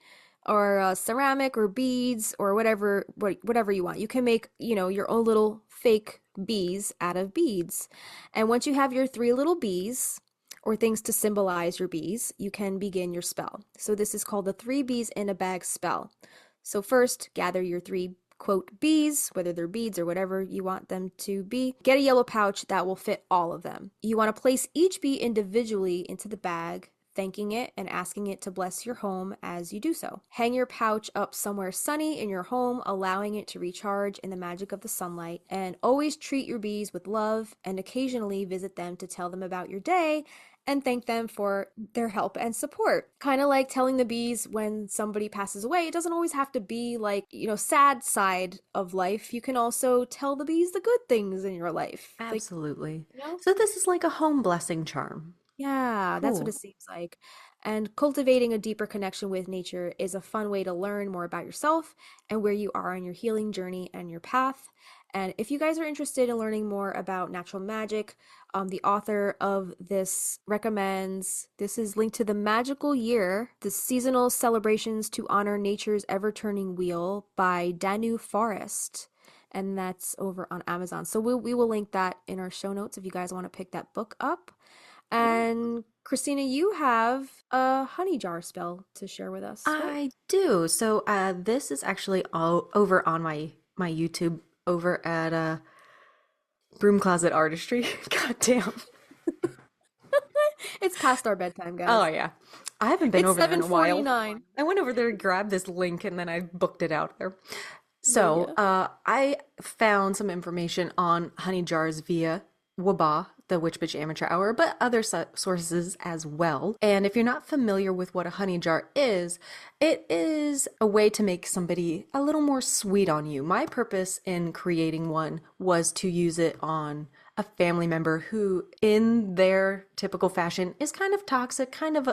or ceramic or beads or whatever you want. You can make, your own little fake bees out of beads. And once you have your 3 little bees or things to symbolize your bees, you can begin your spell. So this is called the 3 bees in a bag spell. So first, gather your 3 quote bees, whether they're beads or whatever you want them to be. Get a yellow pouch that will fit all of them. You want to place each bee individually into the bag, thanking it and asking it to bless your home as you do so. Hang your pouch up somewhere sunny in your home, allowing it to recharge in the magic of the sunlight. And always treat your bees with love and occasionally visit them to tell them about your day and thank them for their help and support. Kind of like telling the bees when somebody passes away. It doesn't always have to be like, sad side of life. You can also tell the bees the good things in your life. Like, Absolutely. you know? So this is like a home blessing charm. Yeah, that's what Cool. it seems like. And cultivating a deeper connection with nature is a fun way to learn more about yourself and where you are on your healing journey and your path. And if you guys are interested in learning more about natural magic, the author of this recommends this is linked to the Magical Year, the seasonal celebrations to honor nature's ever-turning wheel by Danu Forest. And that's over on Amazon. So we will link that in our show notes if you guys want to pick that book up. And Christina, you have a honey jar spell to share with us, right? I do. So this is actually all over on my YouTube over at Broom Closet Artistry. God damn. It's past our bedtime, Oh guys. yeah. I haven't been It's over there in a while. 7:49. I went over there to grab this link and then I booked it out there. Yeah, So, yeah. I found some information on honey jars via Waba, the Witch Bitch Amateur Hour, but other sources as well. And if you're not familiar with what a honey jar is, it is a way to make somebody a little more sweet on you. My purpose in creating one was to use it on a family member who, in their typical fashion, is kind of toxic, kind of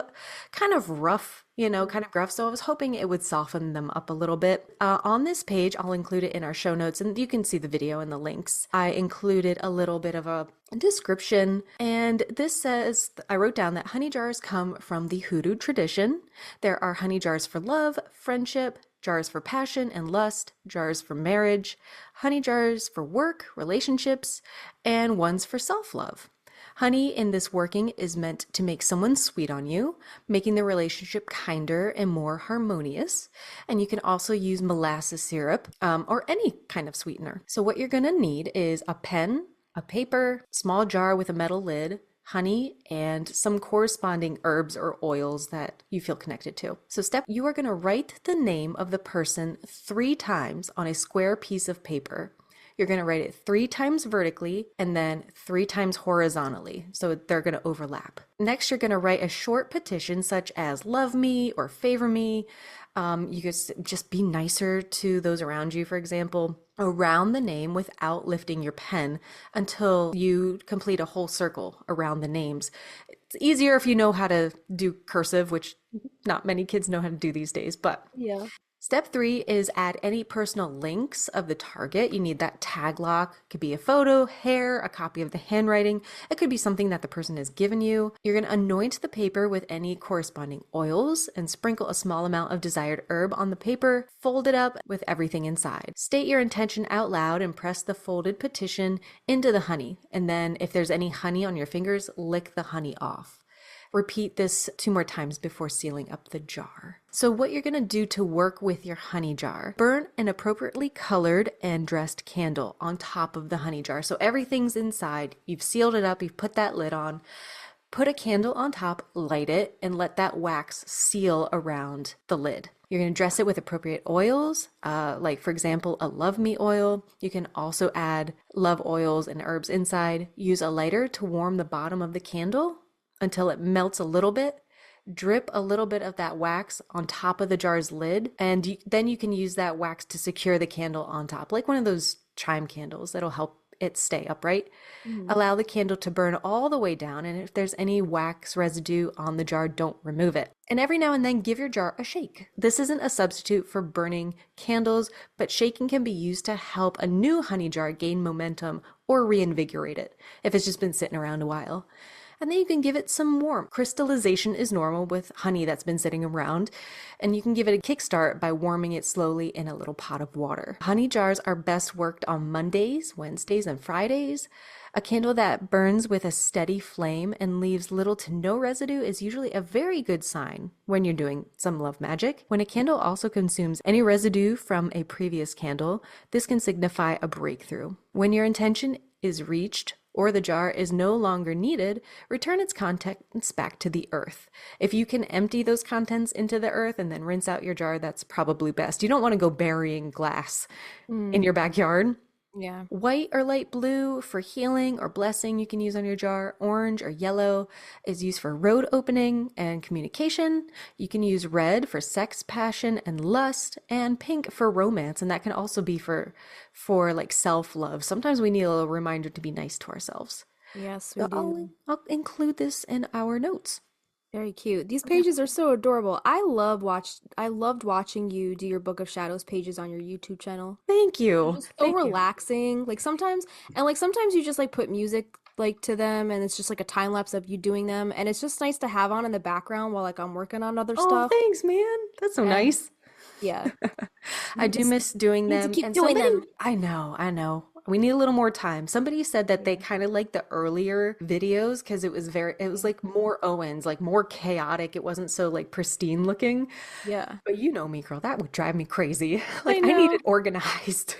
rough, kind of gruff. So I was hoping it would soften them up a little bit. On this page, I'll include it in our show notes, and you can see the video and the links. I included a little bit of a description, and this says, I wrote down that honey jars come from the hoodoo tradition. There are honey jars for love, friendship, jars for passion and lust, jars for marriage, honey jars for work, relationships, and ones for self-love. Honey in this working is meant to make someone sweet on you, making the relationship kinder and more harmonious. And you can also use molasses syrup or any kind of sweetener. So what you're going to need is a pen, a paper, small jar with a metal lid, honey, and some corresponding herbs or oils that you feel connected to. So you are going to write the name of the person 3 times on a square piece of paper. You're going to write it 3 times vertically and then 3 times horizontally. So they're going to overlap. Next, you're going to write a short petition such as love me or favor me. You could just be nicer to those around you, for example, around the name without lifting your pen until you complete a whole circle around the names. It's easier if you know how to do cursive, which not many kids know how to do these days, but Yeah. Step 3 is add any personal links of the target. You need that tag lock. It could be a photo, hair, a copy of the handwriting. It could be something that the person has given you. You're going to anoint the paper with any corresponding oils and sprinkle a small amount of desired herb on the paper. Fold it up with everything inside. State your intention out loud and press the folded petition into the honey. And then if there's any honey on your fingers, lick the honey off. Repeat this 2 more times before sealing up the jar. So what you're going to do to work with your honey jar, burn an appropriately colored and dressed candle on top of the honey jar. So everything's inside. You've sealed it up. You've put that lid on. Put a candle on top, light it, and let that wax seal around the lid. You're going to dress it with appropriate oils, like for example, a love me oil. You can also add love oils and herbs inside. Use a lighter to warm the bottom of the candle until it melts a little bit. Drip a little bit of that wax on top of the jar's lid, and then you can use that wax to secure the candle on top, like one of those chime candles that'll help it stay upright. Mm-hmm. Allow the candle to burn all the way down, and if there's any wax residue on the jar, don't remove it. And every now and then give your jar a shake. This isn't a substitute for burning candles, but shaking can be used to help a new honey jar gain momentum or reinvigorate it if it's just been sitting around a while. And then you can give it some warmth. Crystallization is normal with honey that's been sitting around, and you can give it a kickstart by warming it slowly in a little pot of water. Honey jars are best worked on Mondays, Wednesdays, and Fridays. A candle that burns with a steady flame and leaves little to no residue is usually a very good sign when you're doing some love magic. When a candle also consumes any residue from a previous candle, this can signify a breakthrough. When your intention is reached, or the jar is no longer needed, return its contents back to the earth. If you can empty those contents into the earth and then rinse out your jar, that's probably best. You don't want to go burying glass in your backyard. Yeah. White or light blue for healing or blessing you can use on your jar. Orange or yellow is used for road opening and communication. You can use red for sex, passion, and lust, and pink for romance. And that can also be for like self-love. Sometimes we need a little reminder to be nice to ourselves. Yes, we So do. I'll include this in our notes. Very cute. These pages are so adorable. I loved watching you do your Book of Shadows pages on your YouTube channel. Thank They're you. just so Thank you. relaxing. Sometimes you just like put music like to them and it's just like a time lapse of you doing them and it's just nice to have on in the background while like I'm working on other Oh, stuff. thanks, man. That's so And nice. yeah, I you do just miss doing need to them. keep And doing somebody, them. I know. We need a little more time. Somebody said that they Yeah. kind of liked the earlier videos because it was like more Owens, like more chaotic. It wasn't so like pristine looking. Yeah. But you know me, girl, that would drive me crazy. I Like I need know. it organized.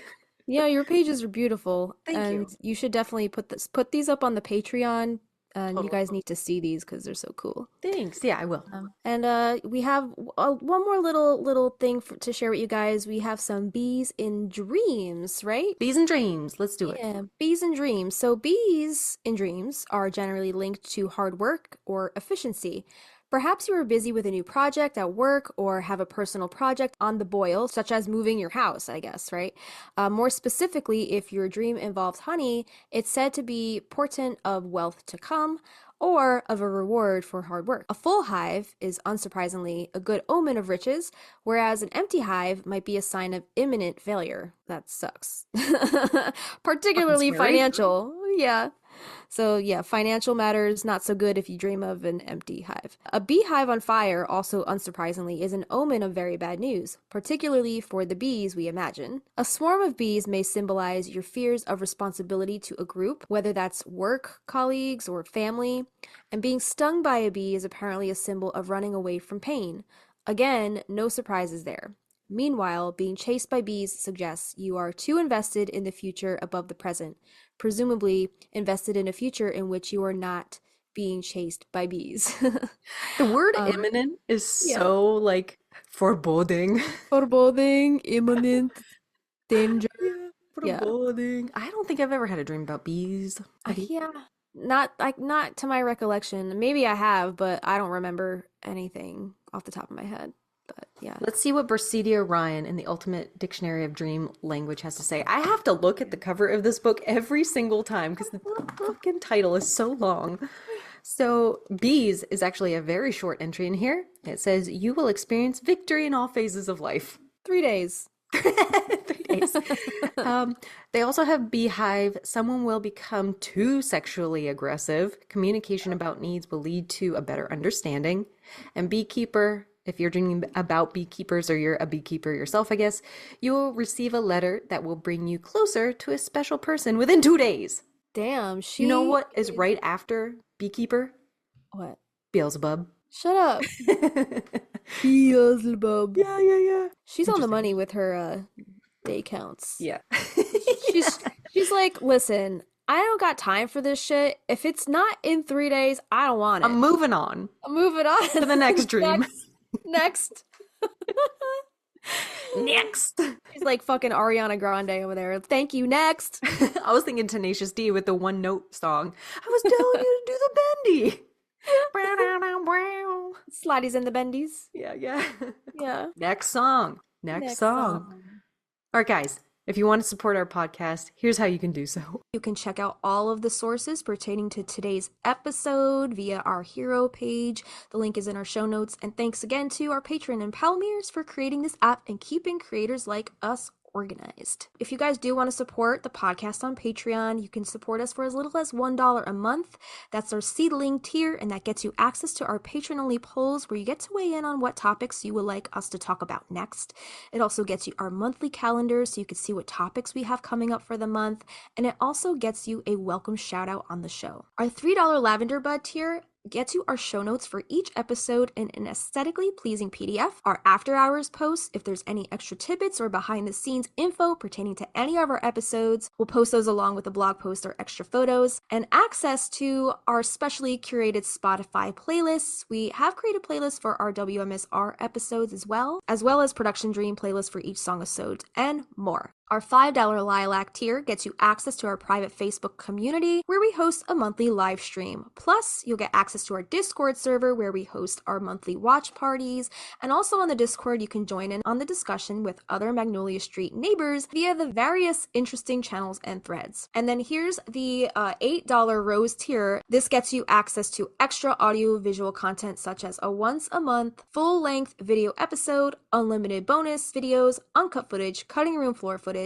Yeah, your pages are beautiful, Thank and you. you should definitely put these up on the Patreon, and you Totally. guys need to see these because they're so cool. Thanks. Yeah, I will. And we have one more little thing to share with you guys. We have some bees in dreams, right? Bees and dreams. Let's do it. Yeah, bees in dreams. So bees in dreams are generally linked to hard work or efficiency. Perhaps you are busy with a new project at work or have a personal project on the boil, such as moving your house, I guess, right? More specifically, if your dream involves honey, it's said to be portent of wealth to come or of a reward for hard work. A full hive is unsurprisingly a good omen of riches, whereas an empty hive might be a sign of imminent failure. That sucks. Fucking Particularly scary. financial. Yeah. So, yeah, financial matters not so good if you dream of an empty hive. A beehive on fire, also unsurprisingly, is an omen of very bad news, particularly for the bees, we imagine. A swarm of bees may symbolize your fears of responsibility to a group, whether that's work, colleagues, or family. And being stung by a bee is apparently a symbol of running away from pain. Again, no surprises there. Meanwhile, being chased by bees suggests you are too invested in the future above the present, presumably invested in a future in which you are not being chased by bees. The word um, imminent is yeah. so like foreboding. Foreboding, imminent, danger. Yeah, Yeah. foreboding. I don't think I've ever had a dream about bees. Have you? Yeah. Not to my recollection. Maybe I have, but I don't remember anything off the top of my head. But yeah. Let's see what Bersedia Ryan in the Ultimate Dictionary of Dream Language has to say. I have to look at the cover of this book every single time because the fucking title is so long. So, bees is actually a very short entry in here. It says, you will experience victory in all phases of life. 3 days. 3 days. They also have beehive. Someone will become too sexually aggressive. Communication about needs will lead to a better understanding. And beekeeper, if you're dreaming about beekeepers or you're a beekeeper yourself, I guess, you will receive a letter that will bring you closer to a special person within 2 days. Damn, You know she what is right after beekeeper? what? Beelzebub. Shut up. Yeah, Beelzebub. yeah, yeah. She's on the Interesting. money with her day counts. Yeah. She's like, listen, I don't got time for this shit. If it's not in 3 days, I don't want I'm it. moving on I'm moving on to the next dream. Next. Next. She's like fucking Ariana Grande over there. Thank you. Next. I was thinking Tenacious D with the one note song. I was telling you to do the bendy. Slidey's and the bendies. Yeah, yeah. Yeah. Next song. Next Next song. song. All right, guys. If you want to support our podcast, here's how you can do so. You can check out all of the sources pertaining to today's episode via our hero page. The link is in our show notes. And thanks again to our patron and Palmiers for creating this app and keeping creators like us organized. If you guys do want to support the podcast on Patreon, you can support us for as little as $1 a month. That's our seedling tier, and that gets you access to our patron-only polls where you get to weigh in on what topics you would like us to talk about next. It also gets you our monthly calendar so you can see what topics we have coming up for the month, and it also gets you a welcome shout out on the show. Our $3 Lavender Bud tier gets you our show notes for each episode in an aesthetically pleasing PDF, our after hours posts, if there's any extra tidbits or behind the scenes info pertaining to any of our episodes, we'll post those along with a blog post or extra photos, and access to our specially curated Spotify playlists. We have created playlists for our WMSR episodes as well as Production Dream playlists for each song episode, and more. Our $5 Lilac tier gets you access to our private Facebook community where we host a monthly live stream. Plus, you'll get access to our Discord server where we host our monthly watch parties. And also on the Discord, you can join in on the discussion with other Magnolia Street neighbors via the various interesting channels and threads. And then here's the $8 Rose tier. This gets you access to extra audio visual content such as a once a month full-length video episode, unlimited bonus videos, uncut footage, cutting room floor footage,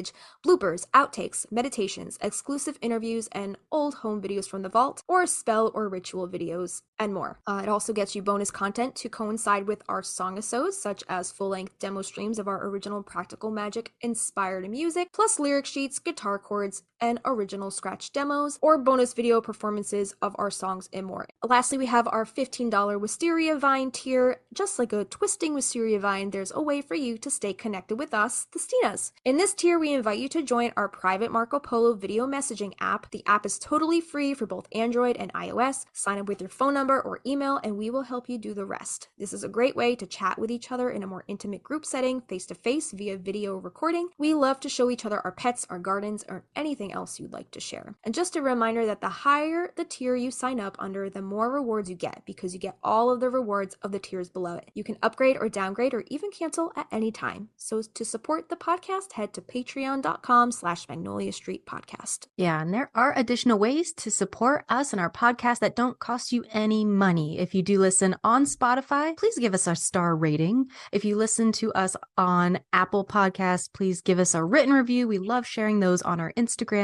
bloopers, outtakes, meditations, exclusive interviews, and old home videos from the vault, or spell or ritual videos, and more. It also gets you bonus content to coincide with our song-episodes, such as full-length demo streams of our original Practical Magic inspired music, plus lyric sheets, guitar chords, and original scratch demos, or bonus video performances of our songs and more. Lastly, we have our $15 Wisteria Vine tier. Just like a twisting Wisteria Vine, there's a way for you to stay connected with us, the Stinas. In this tier, we invite you to join our private Marco Polo video messaging app. The app is totally free for both Android and iOS. Sign up with your phone number or email, and we will help you do the rest. This is a great way to chat with each other in a more intimate group setting, face-to-face via video recording. We love to show each other our pets, our gardens, or anything else you'd like to share. And just a reminder that the higher the tier you sign up under, the more rewards you get, because you get all of the rewards of the tiers below it. You can upgrade or downgrade or even cancel at any time. So to support the podcast, head to patreon.com/Magnolia Street Podcast. Yeah, and there are additional ways to support us and our podcast that don't cost you any money. If you do listen on Spotify, please give us a star rating. If you listen to us on Apple Podcasts, please give us a written review. We love sharing those on our Instagram